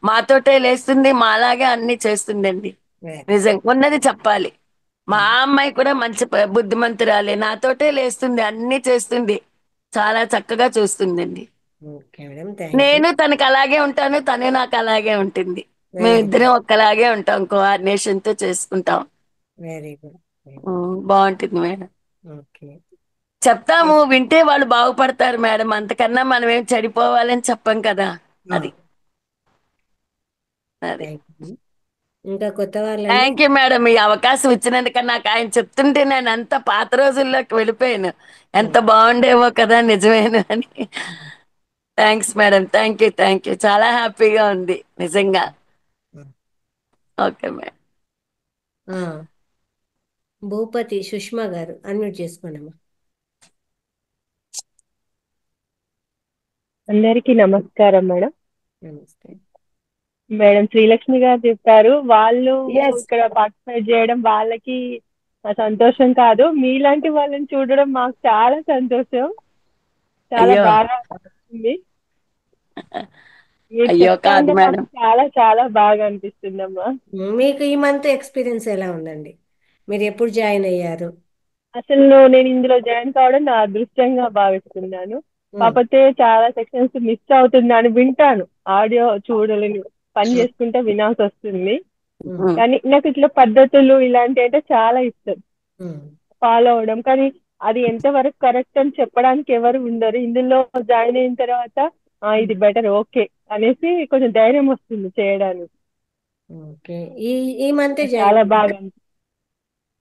Speaker 10: మాతోటే లేస్తుంది, మాలాగే అన్ని చేస్తుందండి. నిజంగా ఉన్నది చెప్పాలి. మా అమ్మాయి కూడా మంచి బుద్ధిమంతురాలే, నాతోటే లేస్తుంది, అన్ని చేస్తుంది, చాలా చక్కగా చూస్తుందండి.
Speaker 1: Okay madam, thank you.
Speaker 10: నేను తనకు అలాగే ఉంటాను, తనే నాకు అలాగే ఉంటుంది. మేమిద్దరం ఒక్కలాగే ఉంటాం, కోఆర్డినేషన్ తో చేసుకుంటాం.
Speaker 1: Very good.
Speaker 10: బాగుంటుంది మేడం.
Speaker 1: ఓకే,
Speaker 10: చెప్తాము, వింటే వాళ్ళు బాగుపడతారు మేడం. అంతకన్నా మనం ఏం చెడిపోవాలని చెప్పం కదా. అది
Speaker 1: ఇంకా కొత్త వాళ్ళండి.
Speaker 10: థ్యాంక్ యూ మేడం, ఈ అవకాశం ఇచ్చినందుకు. నాకు ఆయన చెప్తుంటే నేను అంత పాత రోజుల్లోకి వెళ్ళిపోయాను. ఎంత బాగుండేవో కదా, నిజమేను అని. Thanks madam, thank you. చాలా హ్యాపీగా ఉంది నిజంగా. Okay madam.
Speaker 1: భూపతి సుష్మా గారు అన్మ్యూట్ చేసుకోండమ్మా.
Speaker 11: అందరికీ నమస్కారం మేడం.
Speaker 1: నమస్తే
Speaker 11: మేడం, శ్రీలక్ష్మి గారు చెప్పారు, వాళ్ళు ఇక్కడ పార్టిసిపేట్ చేయడం వాళ్ళకి సంతోషం కాదు, మీలాంటి వాళ్ళని చూడడం మాకు చాలా సంతోషం. చాలా బాగా అనిపిస్తుంది. మీరు
Speaker 10: అయ్యో
Speaker 11: చెప్తా
Speaker 10: కాదు
Speaker 11: ఉంటే నాకు
Speaker 10: మేడం.
Speaker 11: చాలా చాలా బాగా అనిపిస్తుందమ్మా.
Speaker 1: మీకు ఈ మంత్ ఎక్స్పీరియన్స్ ఎలా ఉందండి? మీరు ఎప్పుడు జాయిన్ అయ్యారు?
Speaker 11: అసలు నేను ఇందులో జాయిన్ కావడం నా అదృష్టంగా భావిస్తున్నాను. కాకపోతే చాలా సెక్షన్స్ మిస్ అవుతున్నాను. వింటాను, ఆడియో చూడలేను, పని చేసుకుంటే వినాల్సి వస్తుంది. కానీ నాకు ఇట్లా పద్ధతులు ఇలాంటి అంటే చాలా ఇష్టం ఫాలో అవడం. కానీ అది ఎంతవరకు కరెక్ట్ అని చెప్పడానికి ఎవరు ఉండరు. ఇందులో జాయిన్ అయిన తర్వాత ఇది బెటర్, ఓకే అనేసి కొంచెం ధైర్యం వస్తుంది చేయడానికి.
Speaker 1: ఓకే. ఈ ఈ మంతే జాయిన్
Speaker 11: చాలా
Speaker 1: అయ్యారా?
Speaker 11: బాగా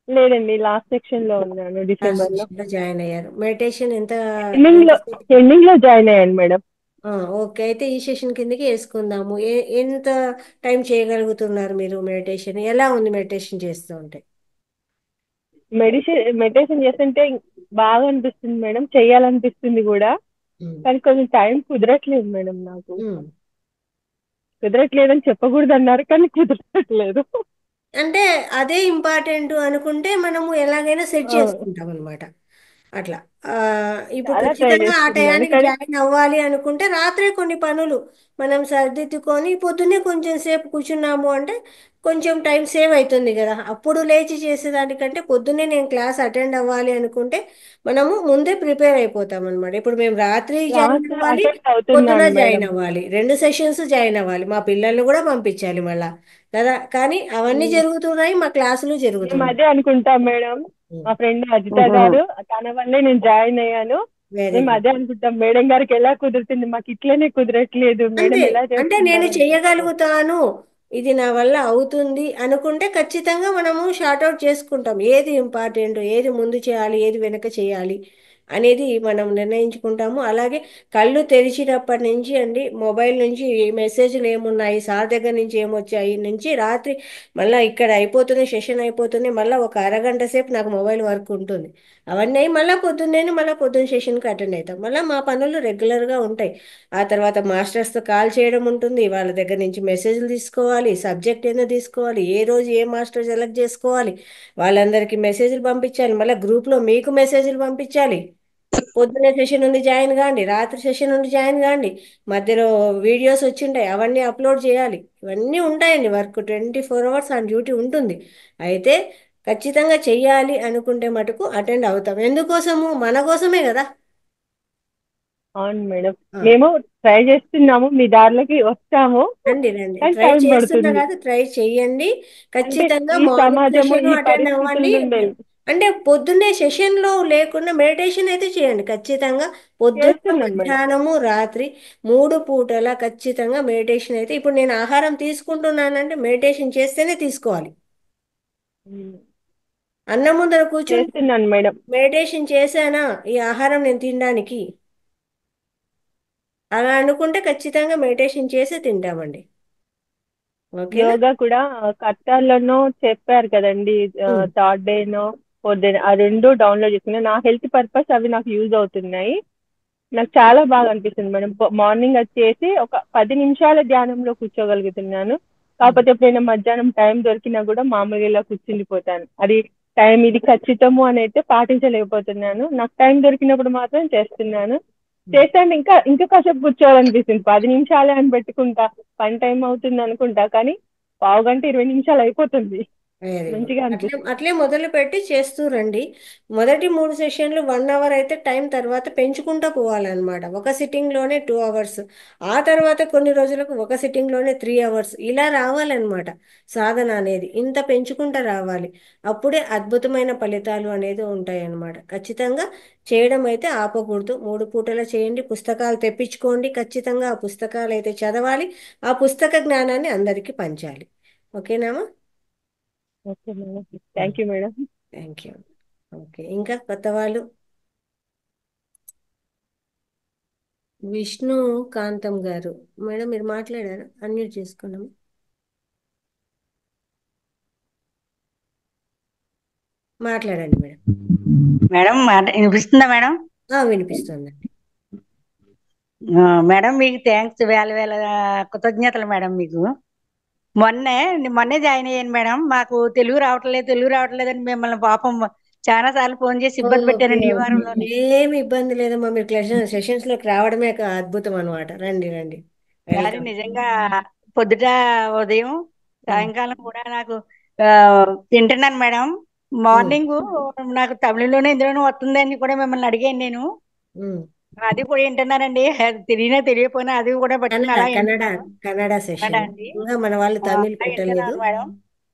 Speaker 11: లేదండి, లాస్ట్ సెక్షన్ లో ఉన్నాను డిసెంబర్ లో.
Speaker 1: జాయిన్ అయ్యారు. మెడిటేషన్ ఎంత
Speaker 11: ఎండింగ్ లో జాయిన్ అయ్యాను మేడం.
Speaker 1: ఓకే. అయితే ఈ సెషన్ కిందకి వేసుకుందాము. ఎంత టైం చేయగలుగుతున్నారు మీరు మెడిటేషన్? ఎలా ఉంది మెడిటేషన్ చేస్తూ ఉంటే?
Speaker 11: మెడిటేషన్ చేస్తుంటే బాగా అనిపిస్తుంది మేడం, చెయ్యాలనిపిస్తుంది కూడా. కానీ కొంచెం టైం కుదరట్లేదు మేడం. నాకు కుదరట్లేదని చెప్పకూడదు అన్నారు, కానీ కుదరట్లేదు.
Speaker 1: అంటే అదే ఇంపార్టెంట్ అనుకుంటే మనము ఎలాగైనా సెట్ చేసుకుంటాం అనమాట. అట్లా ఇప్పుడు
Speaker 11: చాలా ట్రై
Speaker 1: ఖచ్చితంగా ఆ
Speaker 11: చేస్తున్నాను
Speaker 1: టయానికి
Speaker 11: కానీ
Speaker 1: జాయిన్ అవ్వాలి అనుకుంటే రాత్రే కొన్ని పనులు మనం సర్దిద్దుకొని పొద్దున్నే కొంచెం సేపు కూర్చున్నాము అంటే కొంచెం టైం సేవ్ అవుతుంది కదా. అప్పుడు లేచి చేసేదానికంటే పొద్దున్నే నేను క్లాస్ అటెండ్ అవ్వాలి అనుకుంటే మనము ముందే ప్రిపేర్ అయిపోతాం అనమాట. ఇప్పుడు మేము రాత్రి జాయిన్
Speaker 11: క్లాస్
Speaker 1: అవ్వాలి,
Speaker 11: అటెండ్
Speaker 1: పొద్దున
Speaker 11: అవుతున్నాను మేడం.
Speaker 1: జాయిన్ అవ్వాలి, 2 సెషన్స్ జాయిన్ అవ్వాలి, మా పిల్లల్ని కూడా పంపించాలి మళ్ళా కదా. కానీ అవన్నీ జరుగుతున్నాయి, మా క్లాసులు
Speaker 11: మేము
Speaker 1: జరుగుతున్నాయి.
Speaker 11: అదే అనుకుంటాం మేడం. మా ఫ్రెండ్ అజిత గారు, తన వల్లే నేను జాయిన్ అయ్యాను.
Speaker 1: వెరీ
Speaker 11: మేము
Speaker 1: గుడ్.
Speaker 11: అదే అనుకుంటాం, మేడం గారికి ఎలా కుదురుతుంది, మాకు ఇట్లనే కుదరట్లేదు, మేడం
Speaker 1: అంతే.
Speaker 11: ఎలా
Speaker 1: అంటే నేను
Speaker 11: చేస్తున్నారు అనుకుంటాం.
Speaker 1: చెయ్యగలుగుతాను, ఇది నా వల్ల అవుతుంది అనుకుంటే ఖచ్చితంగా మనము షార్ట్అవుట్ చేసుకుంటాం. ఏది ఇంపార్టెంట్, ఏది ముందు చేయాలి, ఏది వెనక చేయాలి అనేది మనం నిర్ణయించుకుంటాము. అలాగే కళ్ళు తెరిచినప్పటి నుంచి అండి, మొబైల్ నుంచి మెసేజ్లు ఏమున్నాయి, సార్ దగ్గర నుంచి ఏమొచ్చాయి నుంచి రాత్రి మళ్ళీ ఇక్కడ అయిపోతుంది, సెషన్ అయిపోతుంది, మళ్ళీ ఒక అరగంట సేపు నాకు మొబైల్ వర్క్ ఉంటుంది. అవన్నీ అయి మళ్ళీ పొద్దున్న సెషన్కి అటెండ్ అవుతాం. మళ్ళీ మా పనులు రెగ్యులర్గా ఉంటాయి. ఆ తర్వాత మాస్టర్స్తో కాల్ చేయడం ఉంటుంది, వాళ్ళ దగ్గర నుంచి మెసేజ్లు తీసుకోవాలి, సబ్జెక్ట్ ఏందో తీసుకోవాలి, ఏ రోజు ఏ మాస్టర్ సెలెక్ట్ చేసుకోవాలి, వాళ్ళందరికీ మెసేజ్లు పంపించాలి, మళ్ళీ గ్రూప్లో మీకు మెసేజ్లు పంపించాలి. పొద్దున్నే సెషన్ ఉంది జాయిన్ కాండి, రాత్రి సెషన్ ఉంది జాయిన్ కాండి, మధ్యలో వీడియోస్ వచ్చింటాయి అవన్నీ అప్లోడ్ చేయాలి. ఇవన్నీ ఉంటాయండి, వర్క్ 24 hours ఆన్ డ్యూటీ ఉంటుంది. అయితే ఖచ్చితంగా చెయ్యాలి అనుకుంటే మటుకు అటెండ్ అవుతాం. ఎందుకోసము? మన కోసమే కదా.
Speaker 11: అవును మేడం, మేము ట్రై చేస్తున్నాము, మీ దారిలోకి వస్తాము,
Speaker 1: రండి రండి,
Speaker 11: కానీ
Speaker 1: ట్రై
Speaker 11: టైం
Speaker 1: చేస్తున్నా
Speaker 11: పడుతుంది.
Speaker 1: కాదు, ట్రై చెయ్యండి.
Speaker 11: అంటే
Speaker 1: ఖచ్చితంగా
Speaker 11: ఈ
Speaker 1: మార్నింగ్
Speaker 11: సమాజము,
Speaker 1: సెషన్
Speaker 11: ఈ
Speaker 1: అటెండ్
Speaker 11: పరిస్థితుల
Speaker 1: అవ్వండి.
Speaker 11: నుండి
Speaker 1: అంటే పొద్దున్నే సెషన్లో లేకుండా మెడిటేషన్ అయితే చేయండి ఖచ్చితంగా. పొద్దున్న,
Speaker 11: చేస్తున్నాను మేడం.
Speaker 1: మధ్యాహ్నము, రాత్రి 3 పూటల ఖచ్చితంగా మెడిటేషన్ అయితే. ఇప్పుడు నేను ఆహారం తీసుకుంటున్నానంటే మెడిటేషన్ చేస్తేనే తీసుకోవాలి. అన్నం ముందర కూర్చొని
Speaker 11: చేస్తున్నాను మేడం.
Speaker 1: మెడిటేషన్ చేశానా ఈ ఆహారం నేను తినడానికి, అలా అనుకుంటే ఖచ్చితంగా మెడిటేషన్ చేసే తింటామండి. ఓకేనా?
Speaker 11: యోగా కూడా కట్టార్లోనో చెప్పారు కదండి, థర్డ్ డేనో 4th డే, ఆ 2 డౌన్లోడ్ చేసుకున్నా. నా హెల్త్ పర్పస్ అవి నాకు యూజ్ అవుతున్నాయి. నాకు చాలా బాగా అనిపిస్తుంది మేడం. మార్నింగ్ వచ్చేసి ఒక 10 నిమిషాల ధ్యానంలో కూర్చోగలుగుతున్నాను. కాకపోతే ఎప్పుడైనా మధ్యాహ్నం టైం దొరికినా కూడా మామూలుగా ఇలా కూర్చుండిపోతాను. అది టైం ఇది ఖచ్చితము అని అయితే పాటించలేకపోతున్నాను. నాకు టైం దొరికినప్పుడు మాత్రం చేస్తున్నాను. చేస్తాను, ఇంకా కాసేపు కూర్చోవాలనిపిస్తుంది. 10 నిమిషాలే అని పెట్టుకుంటా, పని టైం అవుతుంది అనుకుంటా, కానీ 15 గంట 20 నిమిషాలు అయిపోతుంది.
Speaker 1: Very good.
Speaker 11: మంచిగా
Speaker 1: అట్లే
Speaker 11: అనిపిస్తుంది.
Speaker 1: అట్లే మొదలు పెట్టి చేస్తూ రండి. మొదటి 3 సెషన్లు 1 అవర్ అయితే టైం తర్వాత పెంచుకుంటూ పోవాలన్నమాట. ఒక సిట్టింగ్లోనే 2 అవర్స్, ఆ తర్వాత కొన్ని రోజులకు ఒక సిట్టింగ్లోనే 3 అవర్స్, ఇలా రావాలన్నమాట సాధన అనేది. ఇంత పెంచుకుంటూ రావాలి, అప్పుడే అద్భుతమైన ఫలితాలు అనేది ఉంటాయి అన్నమాట. ఖచ్చితంగా చేయడం అయితే ఆపకూడదు. 3 పూటల చేయండి, పుస్తకాలు తెప్పించుకోండి, ఖచ్చితంగా ఆ పుస్తకాలు అయితే చదవాలి, ఆ పుస్తక జ్ఞానాన్ని అందరికీ పంచాలి. ఓకేనామా?
Speaker 11: Okay madam, thank you madam.
Speaker 1: Thank you. Okay, ఇంకా కొత్త వాళ్ళు? విష్ణు కాంతం గారు మేడం, మీరు మాట్లాడారు, అన్మ్యూట్ చేసుకున్నాము. మాట్లాడండి మేడం.
Speaker 12: మేడం వినిపిస్తుందా మేడం?
Speaker 1: వినిపిస్తుందండి.
Speaker 12: మేడం మీకు థ్యాంక్స్, వేల వేల కృతజ్ఞతలు మేడం. మీకు మొన్నే జాయిన్ అయ్యాను మేడం. మాకు తెలుగు రావట్లేదు అని మిమ్మల్ని పాపం చాలా సార్లు ఫోన్ చేసి ఇబ్బంది
Speaker 1: ఓకే
Speaker 12: పెట్టానండి ఈ
Speaker 1: ఓకే
Speaker 12: వారంలోనే.
Speaker 1: ఏమి ఇబ్బంది లేదమ్మా. మీరు సెషన్స్ లోకి రావడమే అద్భుతం అనమాట. రండి రండి,
Speaker 12: కానీ
Speaker 1: వెల్కమ్.
Speaker 12: నిజంగా పొద్దుట ఉదయం సాయంకాలం కూడా నాకు తింటున్నాను మేడం. మార్నింగ్ నాకు తమిళంలోనే ఇందులోనూ వస్తుందని కూడా మిమ్మల్ని అడిగాను నేను. అది కూడా వింటున్నానండి. తెలియకపోయినా అది కూడా పట్టుకుని
Speaker 1: కన్నడ
Speaker 12: అలా
Speaker 1: కన్నడ
Speaker 12: వింటున్నాను.
Speaker 1: కన్నడ
Speaker 12: కన్నడ
Speaker 1: సెషన్.
Speaker 12: అండి.
Speaker 1: ఇంకా మన వాళ్ళు తమిళ్
Speaker 12: అలా
Speaker 1: పెట్టలేదు.
Speaker 12: వింటున్నాను మేడం.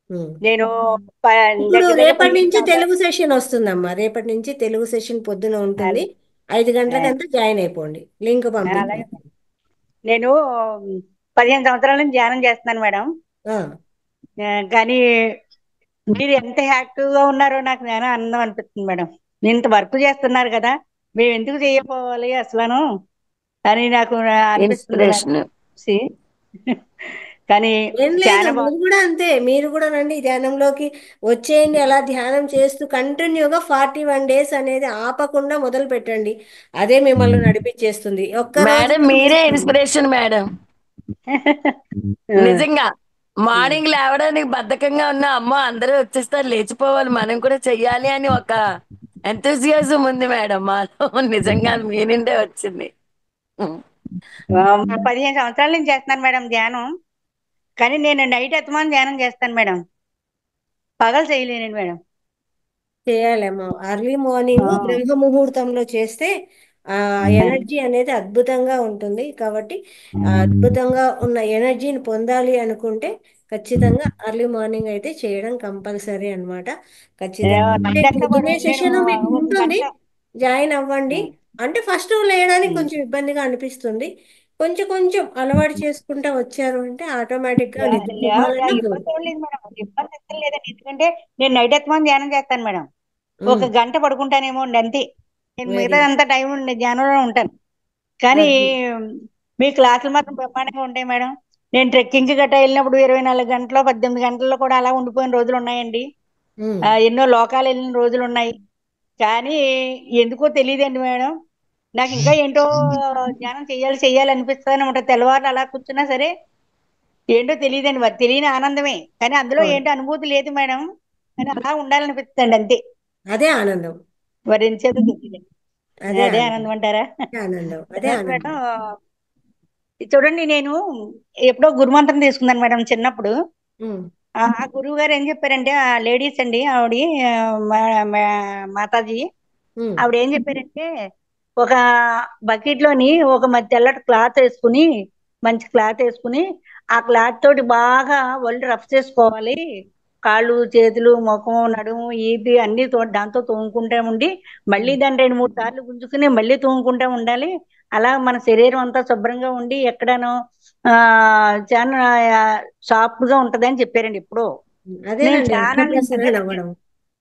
Speaker 1: ఉమ్.
Speaker 12: నేను
Speaker 1: ఇప్పుడు
Speaker 12: దగ్గర దగ్గర
Speaker 1: రేపటి
Speaker 12: 15
Speaker 1: నుంచి
Speaker 12: సంవత్సరాలు
Speaker 1: తెలుగు సెషన్ వస్తుందమ్మా. రేపటి నుంచి తెలుగు సెషన్ పొద్దున ఉంటుంది. 5 గంటలకంతా జాయిన్ అయిపోండి. లింక్
Speaker 12: అలాగే
Speaker 1: పంపిస్తాను.
Speaker 12: నేను 15 సంవత్సరాల నుంచి ధ్యానం చేస్తున్నాను మేడం. కానీ మీరు ఎంత యాక్టివ్ గా ఉన్నారో నాకు నేను ఆనందం అనిపిస్తుంది మేడం. మీరు ఇంత వర్క్ చేస్తున్నారు కదా, మేము ఎందుకు చేయకపోవాలి అసలను అని నాకు అనిపిస్తుంది మేడం.
Speaker 10: ఇన్స్పిరేషన్.
Speaker 12: కానీ
Speaker 1: ఏం లేదు,
Speaker 12: చాలా
Speaker 1: మీరు కూడా అంతే. మీరు కూడా రండి ధ్యానంలోకి వచ్చేయండి. అలా ధ్యానం చేస్తూ కంటిన్యూగా 41 days అనేది ఆపకుండా మొదలు పెట్టండి. అదే మిమ్మల్ని నడిపించేస్తుంది. ఒక్క
Speaker 10: మేడం
Speaker 1: రోజులో
Speaker 10: మీరే
Speaker 1: తీసుకోండి.
Speaker 10: Inspiration madam. నిజంగా మార్నింగ్ లేవడానికి బద్ధకంగా ఉన్న అమ్మ అందరూ వచ్చేస్తారు, లేచిపోవాలి మనం కూడా చెయ్యాలి అని ఒక ఎంతూజియాజం ఉంది మేడం మాలో. నిజంగా మీ నుండే వచ్చింది.
Speaker 12: 15 సంవత్సరాల నుంచి చేస్తున్నాను మేడం ధ్యానం. కానీ నేను నైట్ అస్తమానం ధ్యానం చేస్తాను మేడం, పగలు చేయలేనండి మేడం.
Speaker 1: చేయాలేమో అర్లీ మార్నింగ్ బ్రహ్మ ముహూర్తంలో చేస్తే ఆ ఎనర్జీ అనేది అద్భుతంగా ఉంటుంది. కాబట్టి ఆ అద్భుతంగా ఉన్న ఎనర్జీని పొందాలి అనుకుంటే ఖచ్చితంగా అర్లీ మార్నింగ్ అయితే చేయడం కంపల్సరీ అన్నమాట. ఖచ్చితంగా అంటే
Speaker 12: నైట్ అంతా
Speaker 1: పొద్దున్నే
Speaker 12: నేను
Speaker 1: సెషన్ మీకు
Speaker 12: ఒక
Speaker 1: ఉంటుంది,
Speaker 12: గంట
Speaker 1: జాయిన్ అవ్వండి. అంటే ఫస్ట్ లేయడానికి కొంచెం ఇబ్బందిగా అనిపిస్తుంది. కొంచెం కొంచెం అలవాటు చేసుకుంటా వచ్చారు అంటే ఆటోమేటిక్గా నిద్ర మొహాలన్నా
Speaker 12: ఇబ్బంది ఏం లేదు మేడం. ఇబ్బంది ఎక్కడ లేదండి. ఎందుకంటే నేను నైట్ అస్తమానం ధ్యానం చేస్తాను మేడం. ఒక గంట పడుకుంటానేమో అండి అంతే. నేను
Speaker 1: వెరీ
Speaker 12: మిగతా అంతా టైం ధ్యానంలో ఉంటాను. కానీ మీ క్లాసులు మాత్రం బ్రహ్మాండంగా ఉంటాయి మేడం. నేను ట్రెక్కింగ్ గట్రా వెళ్ళినప్పుడు 24 గంటలు 18 గంటల్లో కూడా అలా ఉండిపోయిన రోజులు ఉన్నాయండి. ఎన్నో లోకాలు వెళ్ళిన రోజులు ఉన్నాయి. కానీ ఎందుకో తెలియదండి మేడం, నాకు ఇంకా ఏంటో ధ్యానం చెయ్యాలి అనిపిస్తానే ఉంటుంది. తెల్లవారులు అలా కూర్చున్నా సరే ఏంటో తెలియదండి, మరి తెలియని ఆనందమే. కానీ అందులో ఏంటో అనుభూతి లేదు మేడం. కానీ అలా ఉండాలనిపిస్తుంది అంతే.
Speaker 1: అదే ఆనందం.
Speaker 12: మరి ఎంచేత తెలియదు. అదే ఆనందం అంటారా?
Speaker 1: ఆనందం అదే
Speaker 12: తర్వాత
Speaker 1: ఆనందం.
Speaker 12: మేడం చూడండి, నేను ఎప్పుడో గురుమంత్రం తీసుకున్నాను మేడం చిన్నప్పుడు. ఆ గురువు గారు ఏం చెప్పారంటే, ఆ లేడీస్ అండి ఆవిడ మాతాజీ, ఆవిడ ఏం చెప్పారంటే, ఒక బకెట్ లోని ఒక తెల్లటి క్లాత్ వేసుకుని, మంచి క్లాత్ వేసుకుని, ఆ క్లాత్ తోటి బాగా ఒళ్ళు రఫ్ చేసుకోవాలి. కాళ్ళు చేతులు ముఖం నడుము ఈపి అన్ని దాంతో తోముకుంటా ఉండి, మళ్ళీ దాన్ని 2-3 సార్లు గుంజుకుని మళ్ళీ తోముకుంటా ఉండాలి. అలా మన శరీరం అంతా శుభ్రంగా ఉండి ఎక్కడనో చాలా సాఫ్ట్ గా ఉంటది అని చెప్పారండి ఎప్పుడో. నేను
Speaker 1: అదేనండి రక్త
Speaker 12: చాలా
Speaker 1: ప్రసరణ అవ్వడం.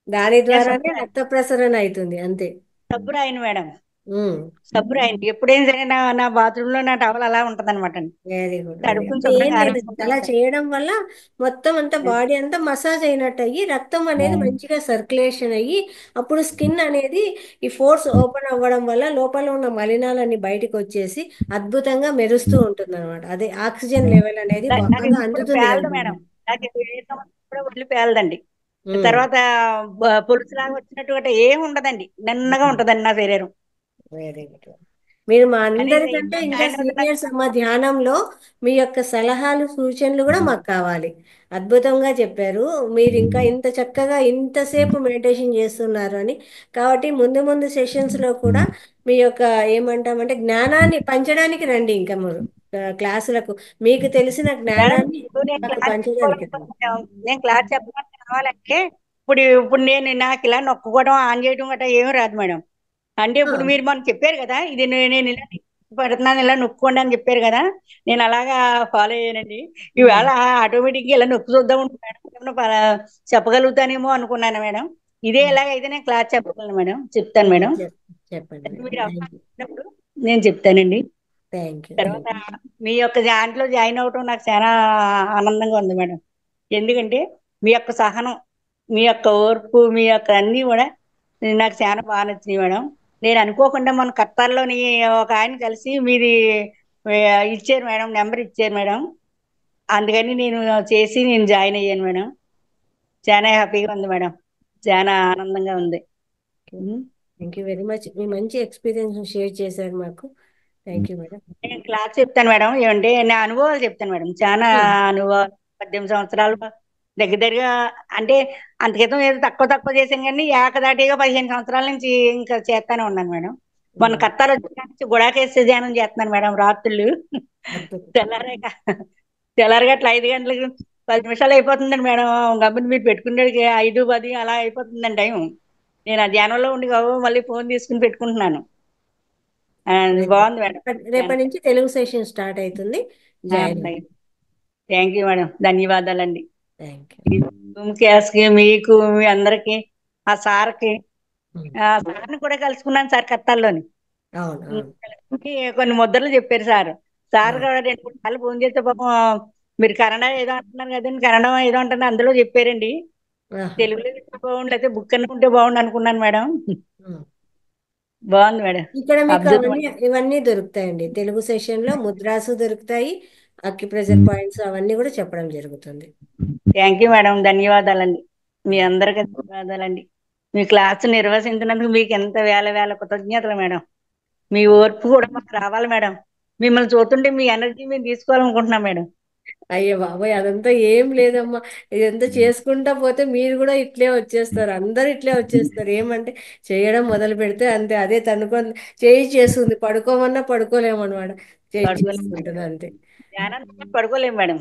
Speaker 1: దాని ద్వారానే రక్త ప్రసరణ అవుతుంది అంతే.
Speaker 12: సబ్బురాయను మేడం, సబ్బురాయను. ఎప్పుడైనా సరే నా బాత్రూమ్ లో నా టవల్ అలా ఉంటది అనమాట అండి.
Speaker 1: Very good.
Speaker 12: తడుపుకుని
Speaker 1: ఏం
Speaker 12: శుభ్రంగా
Speaker 1: లేదు,
Speaker 12: ఆరేసుకుంటా
Speaker 1: అలా
Speaker 12: ఉంటాను.
Speaker 1: చేయడం వల్ల మొత్తం అంతా బాడీ అంతా మసాజ్ అయినట్టు అయ్యి రక్తం అనేది మంచిగా సర్క్యులేషన్ అయ్యి అప్పుడు స్కిన్ అనేది ఈ ఫోర్స్ ఓపెన్ అవ్వడం వల్ల లోపల ఉన్న మలినాలన్నీ బయటకు వచ్చేసి అద్భుతంగా మెరుస్తూ ఉంటుంది అనమాట. అదే ఆక్సిజన్ లెవెల్ అనేది
Speaker 12: నాకు
Speaker 1: బాగా
Speaker 12: ఇప్పుడు
Speaker 1: అందుతుంది
Speaker 12: పేలదు
Speaker 1: కదా.
Speaker 12: మేడం. నాకు ఏ సంవత్సరం కూడా ఒళ్ళు పేలదండి. తర్వాత పులుసులాగా వచ్చినట్టు గట్రా ఏమి ఉండదండి, నిన్నగా ఉంటదండి నా శరీరం.
Speaker 1: Very good. మీరు మా
Speaker 12: కానీ
Speaker 1: అందరికంటే ఇంకా
Speaker 12: జాయిన్
Speaker 1: సీనియర్స్
Speaker 12: అవుతున్నా.
Speaker 1: అమ్మ. ధ్యానంలో మీ యొక్క సలహాలు సూచనలు కూడా మాకు కావాలి. అద్భుతంగా చెప్పారు మీరు. ఇంకా ఇంత చక్కగా ఇంతసేపు మెడిటేషన్ చేస్తున్నారు అని. కాబట్టి ముందు ముందు సెషన్స్లో కూడా మీ యొక్క ఏమంటామంటే జ్ఞానాన్ని పంచడానికి రండి. ఇంకా మీరు క్లాసులకు మీకు తెలిసిన
Speaker 12: మేడం
Speaker 1: జ్ఞానాన్ని
Speaker 12: ఇప్పుడు నేను
Speaker 1: మాకు
Speaker 12: క్లాస్
Speaker 1: పంచడానికి రండి.
Speaker 12: చెప్పుకోవాలనుకుంటున్నాను. నేను క్లాస్ చెప్పడానికి రావాలంటే ఇప్పుడు నాకు ఇలా నొక్కుకోవడం ఆన్ చేయడం గట్రా ఏమీ రాదు మేడం. అంటే ఇప్పుడు మీరు మనకు చెప్పారు కదా, ఇది నేను ఇలా పెడుతున్నాను ఇలా నొక్కోండి అని చెప్పారు కదా, నేను అలాగా ఫాలో అయ్యానండి. ఈవేళ ఆటోమేటిక్ గా ఇలా నొక్కి చూద్దాం చెప్పగలుగుతానేమో అనుకున్నాను మేడం. ఇదే ఎలాగైతే నేను క్లాస్ చెప్పగలను మేడం, చెప్తాను మేడం.
Speaker 1: చెప్పండి
Speaker 12: మీరు
Speaker 1: మేడం.
Speaker 12: అవకాశం ఇచ్చినప్పుడు నేను చెప్తానండి.
Speaker 1: Thank you.
Speaker 12: తర్వాత మీ యొక్క దాంట్లో జాయిన్ అవటం నాకు చాలా ఆనందంగా ఉంది మేడం. ఎందుకంటే మీ యొక్క సహనం, మీ యొక్క ఓర్పు, మీ యొక్క అన్నీ కూడా నాకు చాలా బాగా నచ్చినాయి మేడం. నేను అనుకోకుండా మన కత్తార్లోని ఒక ఆయన కలిసి మీది ఇచ్చారు మేడం, నెంబర్ ఇచ్చారు మేడం. అందుకని నేను జాయిన్ అయ్యాను మేడం. చాలా హ్యాపీగా ఉంది మేడం, చాలా ఆనందంగా ఉంది.
Speaker 1: Thank you very much. మీ మంచి ఎక్స్పీరియన్స్ షేర్ చేశారు మాకు. Thank you madam.
Speaker 12: నేను క్లాస్ చెప్తాను మేడం. ఏమంటే నా అనుభవాలు చెప్తాను మేడం. చాలా అనుభవాలు 18 సంవత్సరాలు దగ్గరగా, అంటే అంత క్రితం ఏదో తక్కువ చేశాను కానీ ఏకదాటిగా 15 సంవత్సరాల నుంచి ఇంకా చేస్తానే ఉన్నాను మేడం. మొన్న కత్తాలు వచ్చి గుడాకేస్తే ధ్యానం చేస్తున్నాను మేడం రాత్రులు. తెల్లారగా అట్లా 5 గంటలకు 10 నిమిషాలు అయిపోతుందండి మేడం. గమ్మున మీరు పెట్టుకునేటికి 5, 10 అలా అయిపోతుందండి టైం. నేను ఆ ధ్యానంలో ఉండి మళ్ళీ ఫోన్ తీసుకుని పెట్టుకుంటున్నాను. బాగుంది మేడం.
Speaker 1: రేపటి నుంచి తెలుగు సెషన్ స్టార్ట్ అవుతుంది.
Speaker 12: Thank you madam. ధన్యవాదాలండి.
Speaker 1: Thank
Speaker 12: you. మీకు మీ అందరికి, ఆ సార్కి, సార్ని కూడా కలుసుకున్నాను సార్ కత్తాల్లోని. కొన్ని ముద్రలు చెప్పారు సార్ కూడా 2-3 సార్లు ఫోన్ చేస్తే పాపం మీరు కన్నడ ఏదో అంటున్నారు కదండి, కన్నడ ఏదో అంటున్నారు, అందులో చెప్పారండి. తెలుగులో బాగుండు, అయితే బుక్ అనుకుంటే బాగుండు అనుకున్నాను మేడం. బాగుంది మేడం.
Speaker 1: ఇక్కడ మీకు ఇవన్నీ దొరుకుతాయండి. తెలుగు సెషన్ లో ముద్రాసు దొరుకుతాయి, అక్యుప్రెషర్ పాయింట్స్ అవన్నీ కూడా చెప్పడం జరుగుతుంది.
Speaker 12: Thank you madam. ధన్యవాదాలండి. మీ అందరికీ ధన్యవాదాలండి. మీ క్లాస్ నిర్వహించినందుకు మీకు ఎంత వేల కృతజ్ఞతలు మేడం. మీ ఓర్పు కూడా మాకు రావాలి మేడం. మిమ్మల్ని చూస్తుంటే మీ ఎనర్జీ మేము తీసుకోవాలనుకుంటున్నాం మేడం.
Speaker 1: అయ్యో బాబాయ్, అదంతా ఏం లేదమ్మా. ఇదంతా చేసుకుంటా పోతే మీరు కూడా ఇట్లే వచ్చేస్తారు, అందరు ఇట్లే వచ్చేస్తారు. ఏమంటే చేయడం మొదలు పెడితే అంతే, అదే తనుకొని చేస్తుంది. పడుకోమన్నా పడుకోలేమన్నమాట, చేసుకుంటుంది అంతే.
Speaker 12: ధ్యానాన్ని పడుకోలేము మేడం,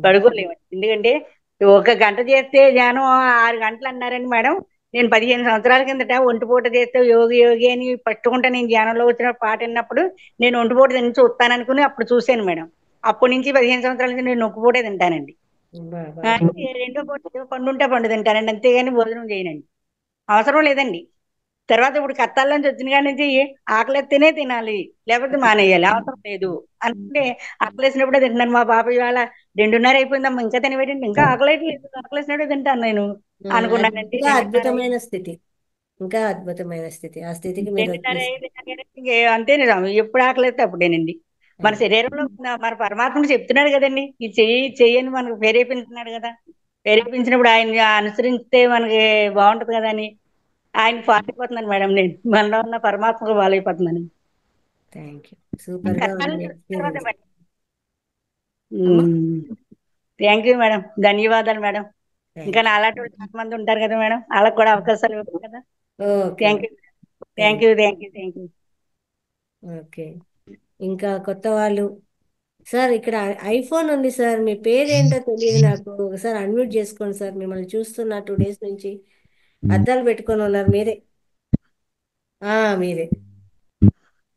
Speaker 12: పడుకోలేము. ఎందుకంటే 1 గంట చేస్తే ధ్యానం 6 గంటలు అన్నారండి మేడం. నేను 15 సంవత్సరాల కిందట ఒంటిపూట చేస్తే యోగి అని పట్టుకుంటా నేను ధ్యానంలో వచ్చిన పాట విన్నప్పుడు నేను ఒంటిపూట తిని చూస్తాననుకుని అప్పుడు చూశాను మేడం. అప్పటి నుంచి 15 సంవత్సరాల నుంచి నేను ఒక్కపూటే తింటానండి. రెండో పూట పండు ఉంటే పండు తింటానండి, అంతేగాని భోజనం చేయనండి. అవసరం లేదండి. తర్వాత ఇప్పుడు కత్తాల్లోంచి వచ్చిన కాడి నుంచి ఆకలిస్తేనే తినాలి, లేకపోతే మానేయాలి, అవసరం లేదు అనుకుంటే ఆకలేసినప్పుడే తింటున్నాను. మా పాప ఇవాళ 2:30 అయిపోయిందమ్మా ఇంకా తినవేటండి, ఇంకా ఆకలేట్లేదు, ఆకలేసినప్పుడే తింటాను నేను అనుకున్నానండి.
Speaker 1: అద్భుతమైన స్థితి, ఇంకా అద్భుతమైన స్థితి. ఆ స్థితికి మీరు
Speaker 12: అంతే నిజం. ఎప్పుడు ఆకలిస్తే అప్పుడేనండి. మన శరీరంలో మన పరమాత్ముడు చెప్తున్నాడు కదండి, ఇది చెయ్యని మనకు ప్రేరేపించున్నాడు కదా. ప్రేరేపించినప్పుడు ఆయన అనుసరిస్తే మనకి బాగుంటది కదా అని ఆయన ఫాలో అయిపోతున్నాను మేడం. నేను మనలో ఉన్న పరమాత్మకు ఫాలో అయిపోతున్నాను. Thank you madam. ధన్యవాదాలు మేడం. ఇంకా నాలాంటి వాళ్ళు చాలా మంది ఉంటారు కదా మేడం, వాళ్ళకి కూడా అవకాశాలు ఇవ్వాలి కదా. Thank you.
Speaker 1: ఓకే, ఇంకా కొత్త వాళ్ళు సార్, ఇక్కడ ఐఫోన్ ఉంది సార్, మీ పేరేంటో తెలియదు నాకు. ఒకసారి అన్మ్యూట్ చేసుకోండి సార్. మిమ్మల్ని చూస్తున్నా 2 డేస్ నుంచి. అద్దాలు పెట్టుకొని ఉన్నారు, మీరే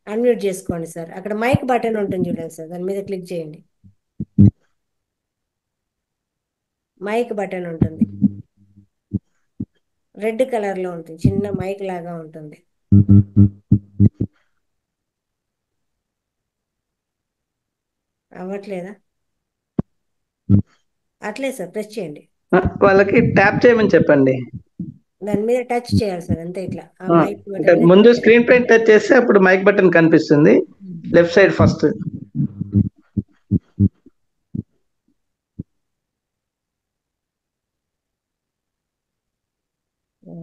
Speaker 1: అన్మ్యూట్ చేసుకోండి సార్. అక్కడ మైక్ బటన్ ఉంటుంది చూడండి సార్, దాని మీద క్లిక్ చేయండి. మైక్ బటన్ ఉంటుంది, రెడ్ కలర్ లో ఉంటుంది, చిన్న మైక్ లాగా ఉంటుంది. అవ్వట్లేదా? అట్లే సార్, ప్రెస్ చేయండి.
Speaker 8: వాళ్ళకి ట్యాప్ చేయమని చెప్పండి.
Speaker 1: దాని మీద టచ్ చేయాలి సార్, అంతే. ఇట్లా
Speaker 8: ముందు స్క్రీన్ పైన టచ్ చేస్తే అప్పుడు మైక్ బటన్ కనిపిస్తుంది, లెఫ్ట్ సైడ్ ఫస్ట్.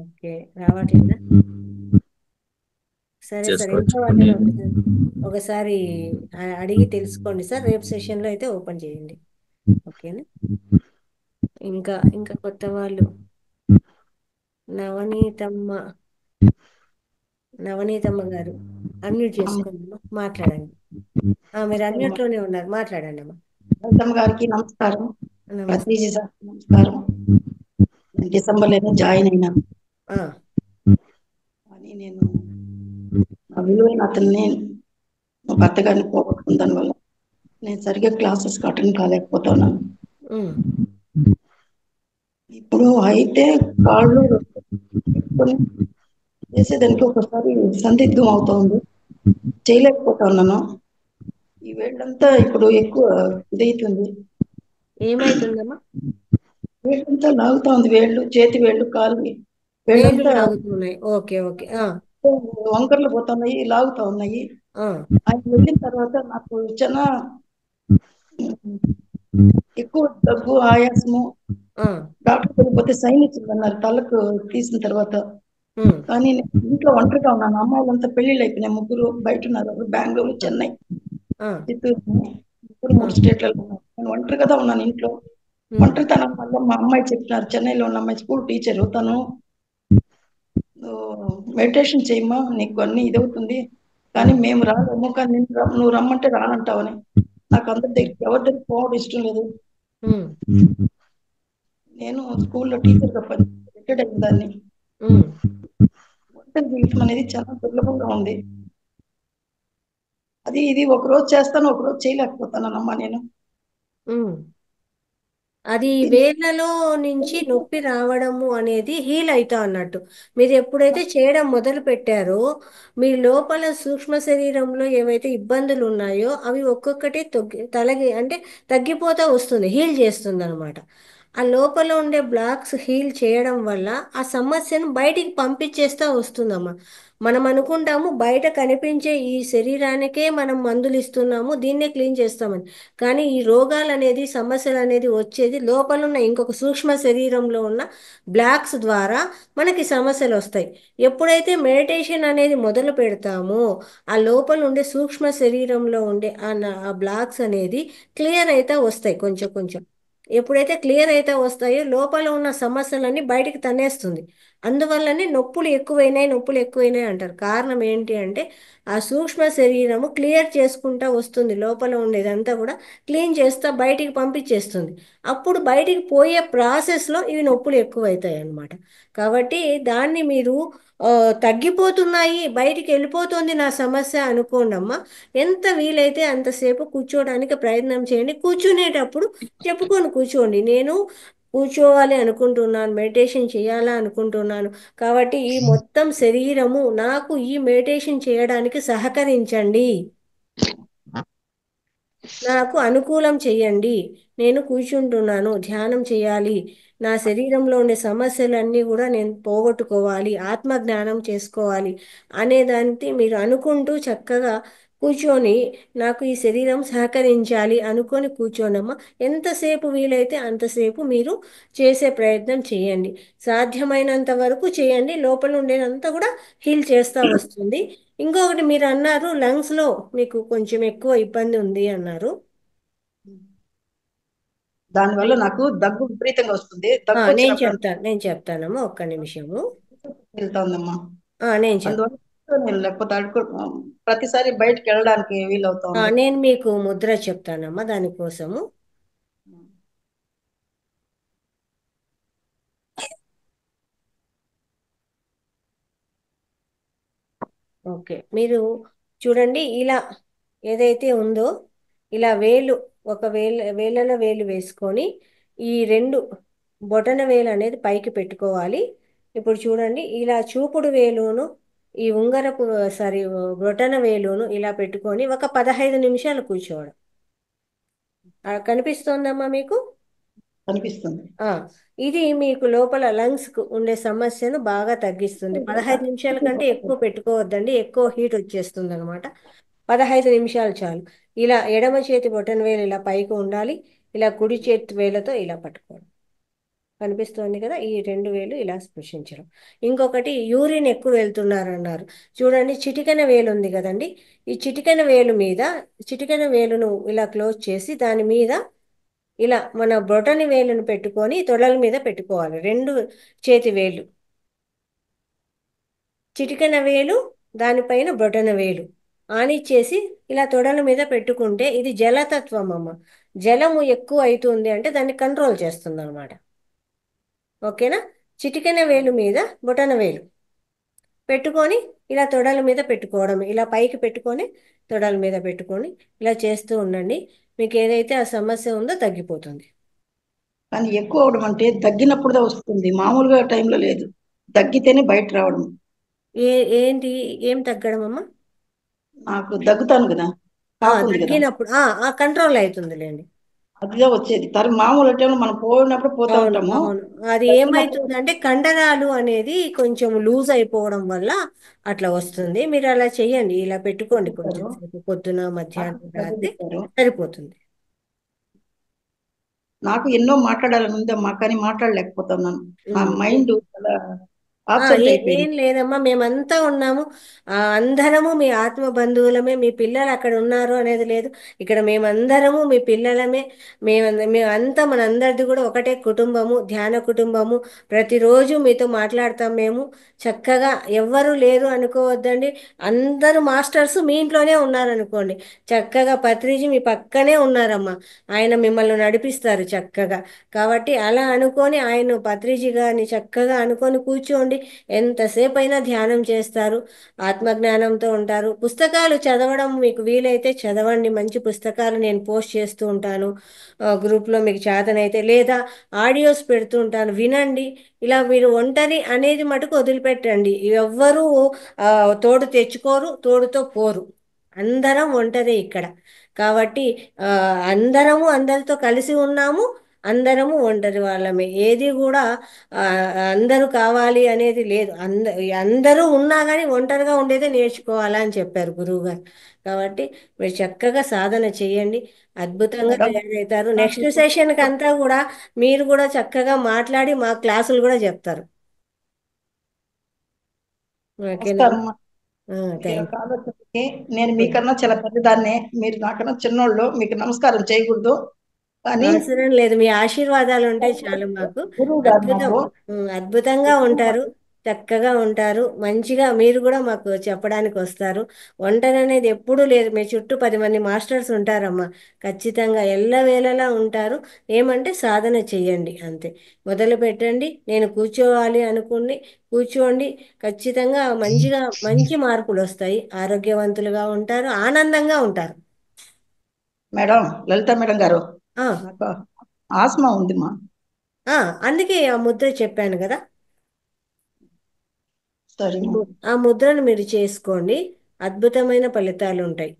Speaker 1: ఓకే, రావట్లేదా? సరే సార్, ఇంట్లో వాళ్ళని ఒకసారి అడిగి తెలుసుకోండి సార్. రేపు సెషన్లో అయితే ఓపెన్ చేయండి, ఓకేనా? ఇంకా కొత్త వాళ్ళు నవనీతమ్మ గారు అన్మ్యూట్ చేసుకోండి, మాట్లాడండి. మీరు అన్మ్యూట్ లోనే ఉన్నారు, మాట్లాడండి అమ్మా.
Speaker 13: గౌతమ్ గారికి నమస్కారం. పత్రిజీ సార్ నమస్కారం. డిసెంబర్లోనే జాయిన్ అయినా కానీ నేను నా విలువైన అతన్ని, మా భర్త గారిని పోగొట్టుకున్న దానివల్ల నేను సరిగ్గా క్లాసెస్ అటెండ్ కాలేకపోతున్నాను. ఇప్పుడు అయితే కాళ్ళు చేసేదానికి ఒకసారి సందిగ్ధం అవుతుంది, చేయలేకపోతా ఉన్నాను. ఈ వేళ్ళంతా ఇప్పుడు ఎక్కువ ఇదైతుంది.
Speaker 1: ఏమైతుందమ్మా?
Speaker 13: వేళ్ళంతా లాగుతా ఉంది, వేళ్ళు, చేతి వేళ్ళు, కాలు
Speaker 1: వేళ్ళంతా లాగుతున్నాయి. ఓకే ఓకే,
Speaker 13: వంకర్లు పోతున్నాయి, లాగుతా ఉన్నాయి. ఆయన వెళ్ళిన తర్వాత నాకు చాలా ఎక్కువ దగ్గు, ఆయాసము. డాక్టర్ పోతే సైన్ ఇచ్చిందన్నారు తలకు తీసిన తర్వాత. కానీ నేను ఇంట్లో ఒంటరిగా ఉన్నాను. అమ్మాయిలంతా పెళ్లిళ్ళు అయిపోయినాయి. ముగ్గురు బయట ఉన్నారు. ఒకరు బెంగళూరు, చెన్నై, చిత్తూరు, ముగ్గురు 3 స్టేట్లలో ఉన్నారు. నేను ఒంటరిగా ఉన్నాను ఇంట్లో. ఒంటరితనం వల్ల మా అమ్మాయి చెప్పినారు, చెన్నైలో ఉన్న అమ్మాయి స్కూల్ టీచరు, తను మెడిటేషన్ చేయమ్మా నీకు అన్ని ఇదవుతుంది, కానీ మేము రాలేము, కానీ నువ్వు రమ్మంటే రానంటావని. నాకు అందరి దగ్గర ఎవరి దగ్గర పోవడం ఇష్టం లేదు. నేను స్కూల్లో టీచర్గా రిటైర్డ్ అయిన దాన్ని. ఒంటరి జీవితం అనేది చాలా దుర్లభంగా ఉంది. అది ఇది ఒకరోజు చేస్తాను, ఒకరోజు చేయలేకపోతానమ్మా నేను.
Speaker 1: అది వేళ్ళలో నుంచి నొప్పి రావడము అనేది హీల్ అవుతా అన్నట్టు. మీరు ఎప్పుడైతే చేయడం మొదలు పెట్టారో మీ లోపల సూక్ష్మ శరీరంలో ఏవైతే ఇబ్బందులు ఉన్నాయో అవి ఒక్కొక్కటి అంటే తగ్గిపోతా వస్తుంది, హీల్ చేస్తుంది అనమాట. ఆ లోపల ఉండే బ్లాక్స్ హీల్ చేయడం వల్ల ఆ సమస్యను బయటికి పంపించేస్తా వస్తుందమ్మా. మనం అనుకుంటాము బయట కనిపించే ఈ శరీరానికే మనం మందులు ఇస్తున్నాము, దీన్నే క్లీన్ చేస్తామని. కానీ ఈ రోగాలు అనేది, సమస్యలు అనేది వచ్చేది లోపల ఉన్న ఇంకొక సూక్ష్మ శరీరంలో ఉన్న బ్లాక్స్ ద్వారా మనకి సమస్యలు వస్తాయి. ఎప్పుడైతే మెడిటేషన్ అనేది మొదలు పెడతామో ఆ లోపల ఉండే సూక్ష్మ శరీరంలో ఉండే ఆ బ్లాక్స్ అనేది క్లియర్ అయితే వస్తాయి కొంచెం కొంచెం. ఎప్పుడైతే క్లియర్ అయితే వస్తాయో లోపల ఉన్న సమస్యలన్నీ బయటికి తన్నేస్తుంది. అందువల్లనే నొప్పులు ఎక్కువైనాయి అంటారు. కారణం ఏంటి అంటే ఆ సూక్ష్మ శరీరము క్లియర్ చేసుకుంటా వస్తుంది, లోపల ఉండేదంతా కూడా క్లీన్ చేస్తా బయటికి పంపించేస్తుంది. అప్పుడు బయటికి పోయే ప్రాసెస్లో ఇవి నొప్పులు ఎక్కువైతాయి అన్నమాట. కాబట్టి దాన్ని మీరు తగ్గిపోతున్నాయి, బయటికి వెళ్ళిపోతుంది నా సమస్య అనుకోండమ్మా. ఎంత వీలైతే అంతసేపు కూర్చోవడానికి ప్రయత్నం చేయండి. కూర్చునేటప్పుడు చెప్పుకొని కూర్చోండి, నేను కూర్చోవాలి అనుకుంటున్నాను, మెడిటేషన్ చేయాలా అనుకుంటున్నాను, కాబట్టి ఈ మొత్తం శరీరము నాకు ఈ మెడిటేషన్ చేయడానికి సహకరించండి, నాకు అనుకూలం చెయ్యండి, నేను కూర్చుంటున్నాను, ధ్యానం చేయాలి, నా శరీరంలో ఉండే సమస్యలన్నీ కూడా నేను పోగొట్టుకోవాలి, ఆత్మజ్ఞానం చేసుకోవాలి అనేదానికి మీరు అనుకుంటూ చక్కగా కూర్చొని నాకు ఈ శరీరం సహకరించాలి అనుకొని కూర్చోనమ్మా. ఎంతసేపు వీలైతే అంతసేపు మీరు చేసే ప్రయత్నం చేయండి, సాధ్యమైనంత వరకు చేయండి. లోపల ఉండేదంతా కూడా హీల్ చేస్తూ వస్తుంది. ఇంకొకటి మీరు అన్నారు లంగ్స్లో మీకు కొంచెం ఎక్కువ ఇబ్బంది ఉంది అన్నారు.
Speaker 13: దానివల్ల నాకు దగ్గు విపరీతంగా వస్తుంది. దగ్గు
Speaker 1: నేను చెప్తానమ్మా, ఒక్క నిమిషము.
Speaker 13: వెళ్తాందమ్మా.
Speaker 1: నేను చెప్తాను.
Speaker 13: అందువల్ల లేకపోతే ప్రతిసారి బయటకు వెళ్ళడానికి వీలవుతా ఉంది.
Speaker 1: నేను మీకు ముద్ర చెప్తానమ్మా దానికోసము. ఓకే, మీరు చూడండి, ఇలా ఏదైతే ఉందో ఇలా వేళ్ళలో వేలు వేసుకొని ఈ 2 బొటన వేలు అనేది పైకి పెట్టుకోవాలి. ఇప్పుడు చూడండి, ఇలా చూపుడు వేలును ఈ బొటన వేలును ఇలా పెట్టుకొని ఒక 15 నిమిషాలు కూర్చోవడం. కనిపిస్తోందమ్మా మీకు?
Speaker 13: కనిపిస్తుంది.
Speaker 1: ఇది మీకు లోపల లంగ్స్ కు ఉండే సమస్యను బాగా తగ్గిస్తుంది. 15 నిమిషాల కంటే ఎక్కువ పెట్టుకోవద్దండి, ఎక్కువ హీట్ వచ్చేస్తుంది అనమాట. 15 నిమిషాలు చాలు. ఇలా ఎడమ చేతి బొటన వేలు ఇలా పైకి ఉండాలి, ఇలా కుడి చేతి వేలతో ఇలా పట్టుకోవడం. కనిపిస్తోంది కదా, ఈ 2 వేలు ఇలా స్పృశించడం. ఇంకొకటి యూరిన్ ఎక్కువ వెళ్తున్నారన్నారు. చూడండి, చిటికెన వేలు ఉంది కదండి, ఈ చిటికెన వేలును ఇలా క్లోజ్ చేసి దాని మీద ఇలా మన బొటని వేలును పెట్టుకొని తొడల మీద పెట్టుకోవాలి. 2 చేతి వేలు, చిటికెన వేలు, దానిపైన బొటన వేలు ఆనిచ్చేసి ఇలా తొడల మీద పెట్టుకుంటే ఇది జలతత్వం అమ్మ. జలము ఎక్కువ అవుతుంది అంటే దాన్ని కంట్రోల్ చేస్తుంది అనమాట. ఓకేనా? చిటికెన వేలు మీద బొటన వేలు పెట్టుకొని ఇలా తొడల మీద పెట్టుకోవడం, ఇలా పైకి పెట్టుకొని తొడల మీద పెట్టుకొని ఇలా చేస్తూ ఉండండి. మీకు ఏదైతే ఆ సమస్య ఉందో తగ్గిపోతుంది.
Speaker 13: కానీ ఎక్కువ అవడం అంటే తగ్గినప్పుడుదా వస్తుంది, మామూలుగా టైంలో లేదు. తగ్గితేనే బయట రావడం.
Speaker 1: ఏం తగ్గడం అమ్మా?
Speaker 13: నాకు దగ్గుతాను కదా,
Speaker 1: తగ్గినప్పుడు కంట్రోల్ అవుతుందిలేండి.
Speaker 13: అదిగా వచ్చేది. మామూలు టైంలో మనం పోయినప్పుడు పోతా ఉంటాము.
Speaker 1: అది ఏమైతుందంటే కండరాలు అనేది కొంచెం లూజ్ అయిపోవడం వల్ల అట్లా వస్తుంది. మీరు అలా చెయ్యండి, ఇలా పెట్టుకోండి కొంచెం సేపు, పొద్దున, మధ్యాహ్నం, రాత్రి సరిపోతుంది.
Speaker 13: నాకు ఎన్నో మాట్లాడాలని ఉందమ్మా, కానీ మాట్లాడలేకపోతున్నాను. నా మైండ్ చాలా ఆబ్సెంట్ అయిపోయింది.
Speaker 1: ఏం లేదమ్మా, మేమంతా ఉన్నాము. అందరము మీ ఆత్మ బంధువులమే. మీ పిల్లలు అక్కడ ఉన్నారు అనేది లేదు. ఇక్కడ మేమందరము మీ పిల్లలమే. మేమంతా మనందరిది కూడా ఒకటే కుటుంబము, ధ్యాన కుటుంబము. ప్రతిరోజు మీతో మాట్లాడతాం మేము. చక్కగా ఎవ్వరు లేరు అనుకోవద్దండి. అందరూ మాస్టర్స్ మీ ఇంట్లోనే ఉన్నారనుకోండి. చక్కగా పత్రిజీ మీ పక్కనే ఉన్నారమ్మా. ఆయన మిమ్మల్ని నడిపిస్తారు చక్కగా. కాబట్టి అలా అనుకొని ఆయన పత్రిజీ గారిని చక్కగా అనుకొని కూర్చోండి. ఎంతసేపు అయినా ధ్యానం చేస్తారు, ఆత్మజ్ఞానంతో ఉంటారు. పుస్తకాలు చదవడం మీకు వీలైతే చదవండి. మంచి పుస్తకాలు నేను పోస్ట్ చేస్తూ ఉంటాను గ్రూప్లో, మీకు చేతనైతే. లేదా ఆడియోస్ పెడుతూ ఉంటాను, వినండి. ఇలా మీరు ఒంటరి అనేది మటుకు వదిలిపెట్టండి. ఎవ్వరూ తోడు తెచ్చుకోరు, తోడుతో పోరు. అందరం ఒంటరే ఇక్కడ. కాబట్టి అందరము అందరితో కలిసి ఉన్నాము, అందరము ఒంటరి వాళ్ళమే. ఏది కూడా ఆ, అందరూ కావాలి అనేది లేదు. అందరూ ఉన్నా కానీ ఒంటరిగా ఉండేదే నేర్చుకోవాలా అని చెప్పారు గురువు గారు. కాబట్టి మీరు చక్కగా సాధన చేయండి, అద్భుతంగా
Speaker 13: మేడం
Speaker 1: తయారవుతారు.
Speaker 13: నాకు
Speaker 1: నెక్స్ట్ సెషన్కి అంతా కూడా మీరు కూడా చక్కగా మాట్లాడి మా క్లాసులు కూడా చెప్తారు. ఓకేనా?
Speaker 13: నమస్కారం. ఈ
Speaker 1: థ్యాంక్
Speaker 13: యొక్క ఆలోచనకి నేను మీకన్నా చాలా పెద్దదాన్నే, మీరు నాకన్నా చిన్నోళ్ళు, మీకు నమస్కారం చేయకూడదు కానీ
Speaker 1: అవసరం లేదు. మీ ఆశీర్వాదాలు ఉంటే చాలు మాకు.
Speaker 13: గురువు గారు
Speaker 1: అద్భుతం.
Speaker 13: మాకు
Speaker 1: అద్భుతంగా ఉంటారు, చక్కగా ఉంటారు. మంచిగా మీరు కూడా మాకు చెప్పడానికి వస్తారు. ఒంటరి అనేది ఎప్పుడూ లేదు. మీ చుట్టూ 10 మంది మాస్టర్స్ ఉంటారమ్మా. ఖచ్చితంగా ఎల్లవేళలా ఉంటారు. ఏమంటే సాధన చెయ్యండి అంతే. మొదలు పెట్టండి. నేను కూర్చోవాలి అనుకుని కూర్చోండి. ఖచ్చితంగా మంచి మార్పులు వస్తాయి. ఆరోగ్యవంతులుగా ఉంటారు, ఆనందంగా ఉంటారు.
Speaker 13: మేడం, లలిత మేడం గారు, నాకు ఆస్మా ఉంది మా.
Speaker 1: అందుకే ఆ ముద్ర చెప్పాను కదా.
Speaker 13: సరే
Speaker 1: ఆ ముద్రను మీరు చేసుకోండి, అద్భుతమైన ఫలితాలు ఉంటాయి.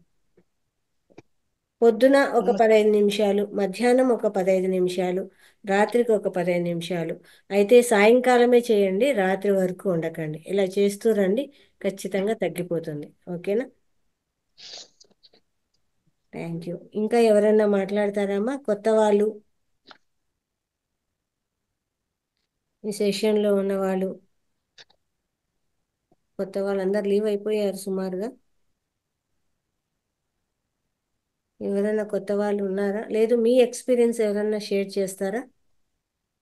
Speaker 1: పొద్దున ఒక 15 నిమిషాలు, మధ్యాహ్నం ఒక 15 నిమిషాలు, రాత్రికి ఒక 15 నిమిషాలు. అయితే సాయంకాలమే చేయండి, రాత్రి వరకు ఉండకండి. ఇలా చేస్తూ రండి, ఖచ్చితంగా తగ్గిపోతుంది. ఓకేనా? Thank you. ఇంకా ఎవరైనా మాట్లాడతారమ్మా కొత్త వాళ్ళు, ఈ సెషన్లో ఉన్నవాళ్ళు? కొత్త వాళ్ళందరూ లీవ్ అయిపోయారు సుమారుగా. ఎవరైనా కొత్త వాళ్ళు ఉన్నారా? లేదు మీ ఎక్స్పీరియన్స్ ఎవరైనా షేర్ చేస్తారా?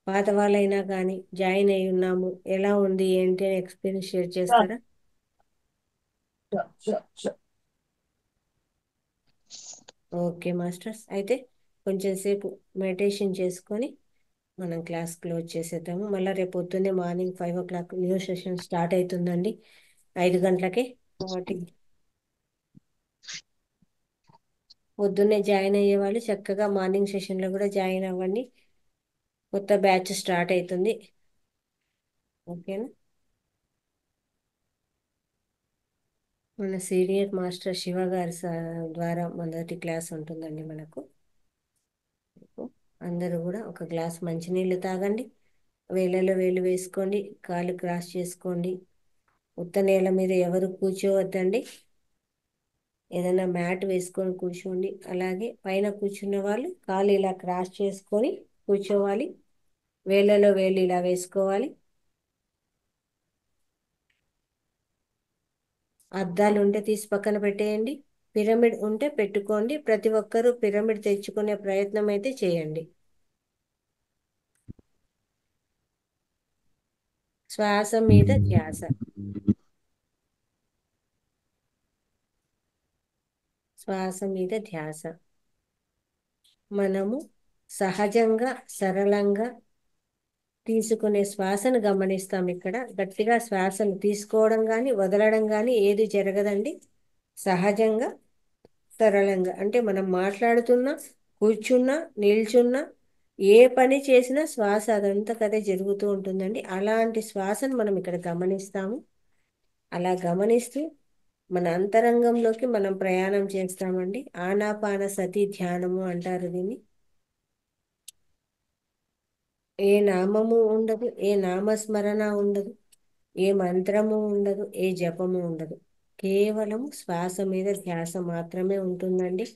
Speaker 1: పాత వాళ్ళైనా కానీ జాయిన్ అయి ఉన్నాము, ఎలా ఉంది ఏంటి అని ఎక్స్పీరియన్స్ షేర్ చేస్తారా? ఓకే మాస్టర్స్, అయితే కొంచెం సేపు మెడిటేషన్ చేసుకొని మనం క్లాస్ క్లోజ్ చేసేద్దాము. మళ్ళీ రేపు పొద్దున్నే morning 5 o'clock new session start అవుతుందండి, 5 గంటలకి. కాబట్టి పొద్దున్నే జాయిన్ అయ్యే వాళ్ళు చక్కగా మార్నింగ్ సెషన్లో కూడా జాయిన్ అవ్వండి. కొత్త బ్యాచ్ స్టార్ట్ అవుతుంది. ఓకేనా? మన సీనియర్ మాస్టర్ శివ గారి ద్వారా మొదటి క్లాస్ ఉంటుందండి మనకు. అందరూ కూడా ఒక గ్లాస్ మంచినీళ్ళు తాగండి, వేళ్ళలో వేలు వేసుకోండి, కాళ్ళు క్రాస్ చేసుకోండి. ఉత్త నేల మీద ఎవరు కూర్చోవద్దండి, ఏదైనా మ్యాట్ వేసుకొని కూర్చోండి. అలాగే పైన కూర్చున్న వాళ్ళు కాళ్ళు ఇలా క్రాస్ చేసుకొని కూర్చోవాలి, వేళ్ళలో వేలు ఇలా వేసుకోవాలి. అద్దాలు ఉంటే తీసి పక్కన పెట్టేయండి, పిరమిడ్ ఉంటే పెట్టుకోండి. ప్రతి ఒక్కరూ పిరమిడ్ తెచ్చుకునే ప్రయత్నం అయితే చేయండి. శ్వాస మీద ధ్యాస, శ్వాస మీద ధ్యాస. మనము సహజంగా సరళంగా తీసుకునే శ్వాసను గమనిస్తాం. ఇక్కడ గట్టిగా శ్వాసను తీసుకోవడం కానీ వదలడం కానీ ఏది జరగదండి. సహజంగా సరళంగా అంటే మనం మాట్లాడుతున్నా, కూర్చున్నా, నిల్చున్నా, ఏ పని చేసినా శ్వాస అదంతకదే జరుగుతూ ఉంటుందండి. అలాంటి శ్వాసను మనం ఇక్కడ గమనిస్తాము. అలా గమనిస్తూ మన అంతరంగంలోకి మనం ప్రయాణం చేస్తామండి. ఆనాపాన సతి ధ్యానము అంటారు దీన్ని. ఏ నామము ఉండదు, ఏ నామస్మరణ ఉండదు, ఏ మంత్రము ఉండదు, ఏ జపము ఉండదు. కేవలం శ్వాస మీద ధ్యాస మాత్రమే ఉంటుందండి.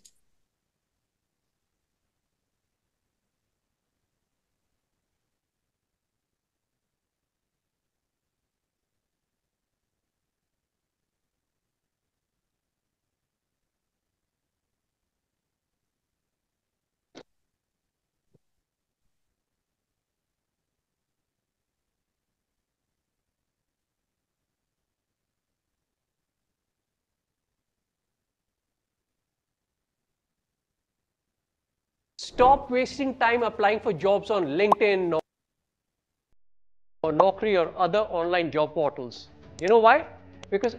Speaker 14: Stop wasting time applying for jobs on LinkedIn or Naukri or other online job portals. You know why? Because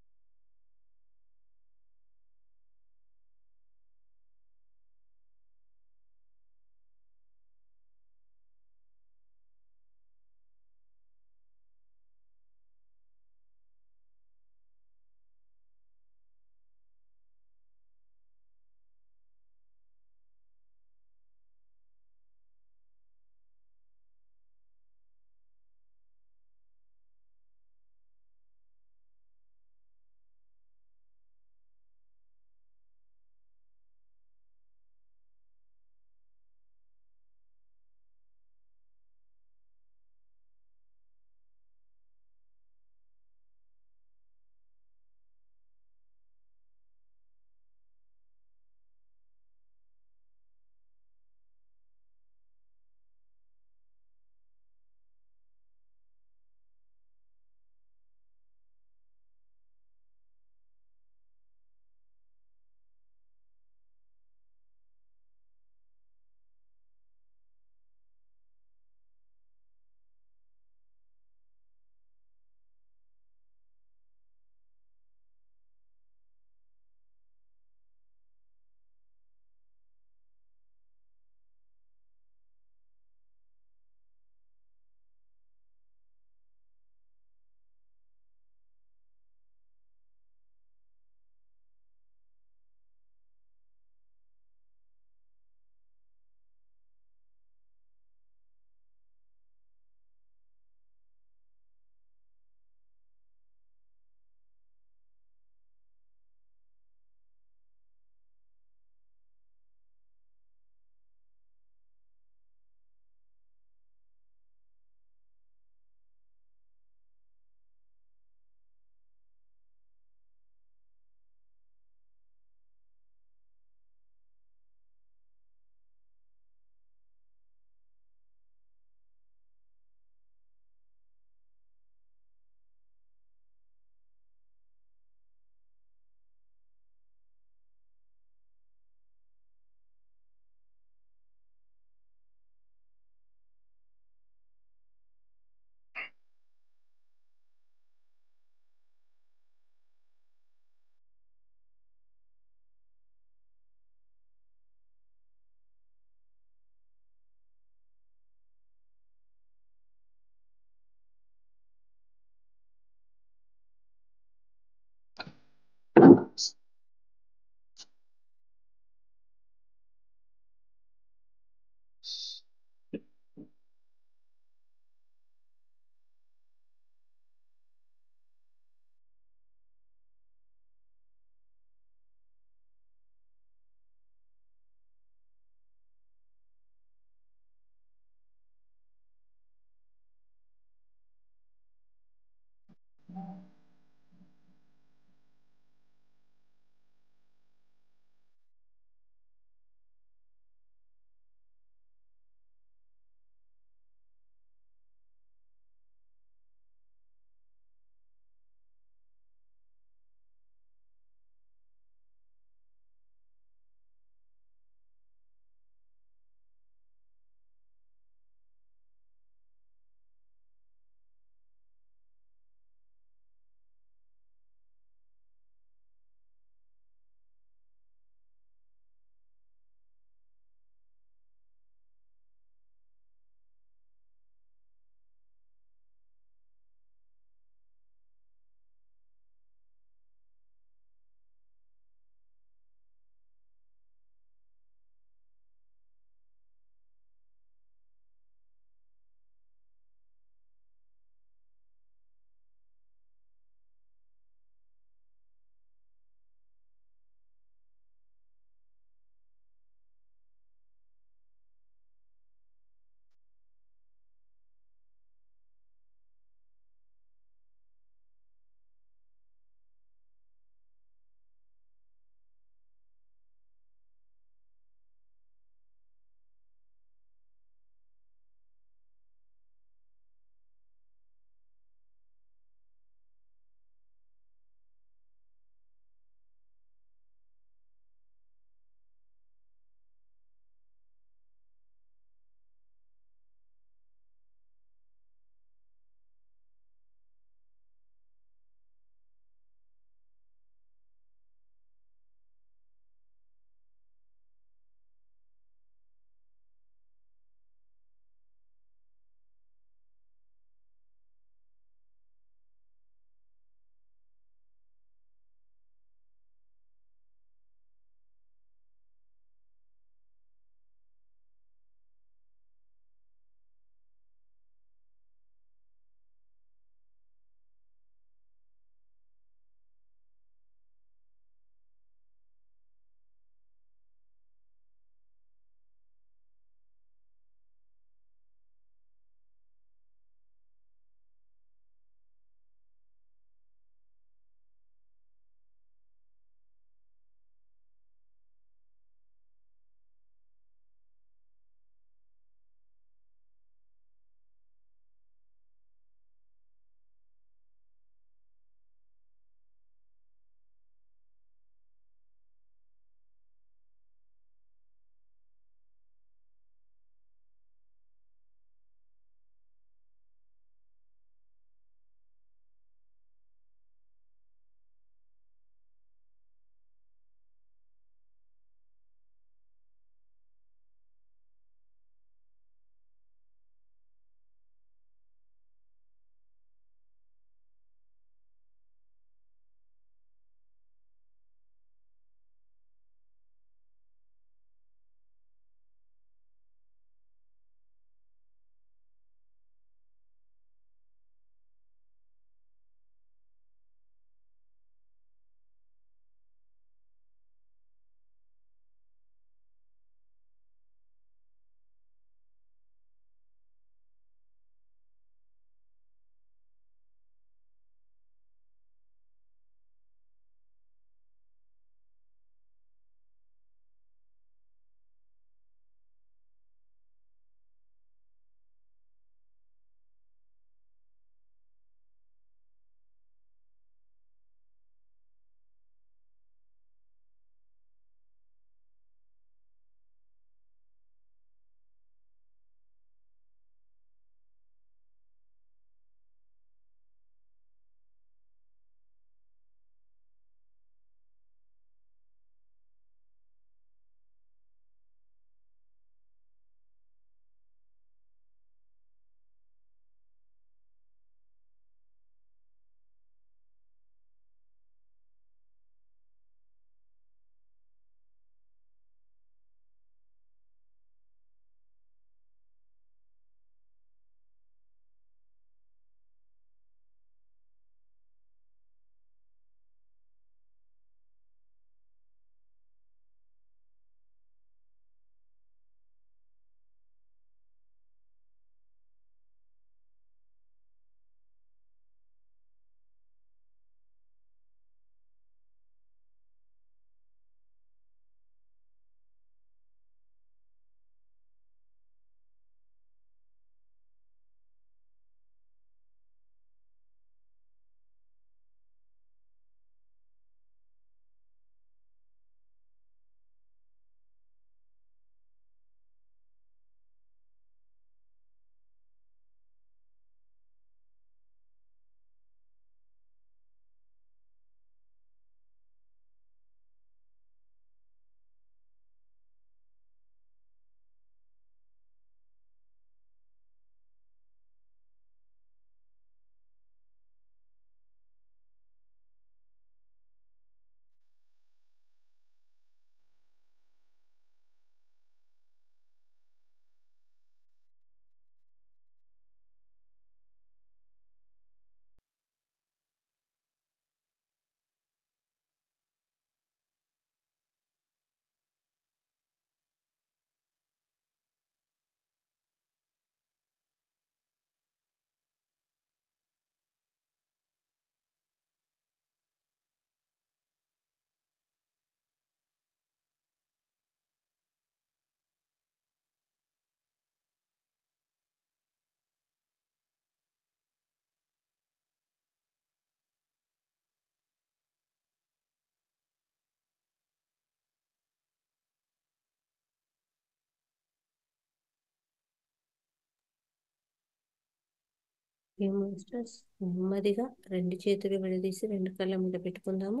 Speaker 1: ఈ మాస్టర్స్ నెమ్మదిగా 2 చేతులు విడదీసి 2 కళ్ళ మీద పెట్టుకుందాము.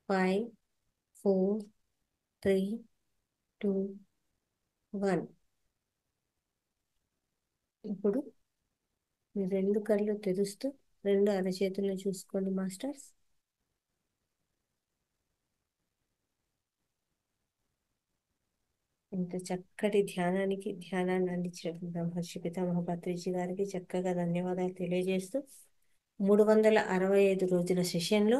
Speaker 1: 5 4 3 2 1. ఇప్పుడు మీ 2 కళ్ళు తెరుస్తూ 2 అరచేతులను చూసుకోండి మాస్టర్స్. ఇంత చక్కటి ధ్యానాన్ని అందించినటువంటి బ్రహ్మర్షి పితామహ పత్రిజీ గారికి చక్కగా ధన్యవాదాలు తెలియజేస్తూ 365 రోజుల సెషన్లో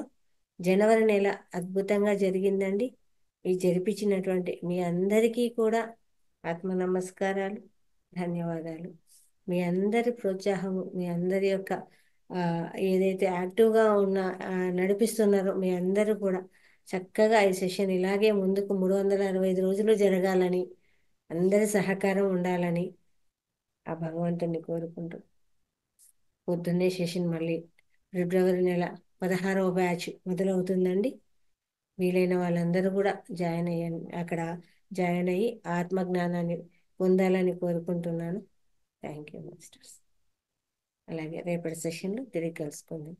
Speaker 1: జనవరి నెల అద్భుతంగా జరిగిందండి. ఈ జరిపించినటువంటి మీ అందరికీ కూడా ఆత్మ నమస్కారాలు, ధన్యవాదాలు. మీ అందరి ప్రోత్సాహము, మీ అందరి యొక్క ఏదైతే యాక్టివ్గా నడిపిస్తున్నారో మీ అందరూ కూడా చక్కగా ఈ సెషన్ ఇలాగే ముందుకు 365 రోజులు జరగాలని, అందరి సహకారం ఉండాలని ఆ భగవంతుని కోరుకుంటూ పొద్దున్నే సెషన్ మళ్ళీ ఫిబ్రవరి నెల 16వ బ్యాచ్ మొదలవుతుందండి. వీలైన వాళ్ళందరూ కూడా అక్కడ జాయిన్ అయ్యి ఆత్మజ్ఞానాన్ని పొందాలని కోరుకుంటున్నాను. Thank you masters. అలాగే రేపటి సెషన్లో తిరిగి కలుసుకుందాం.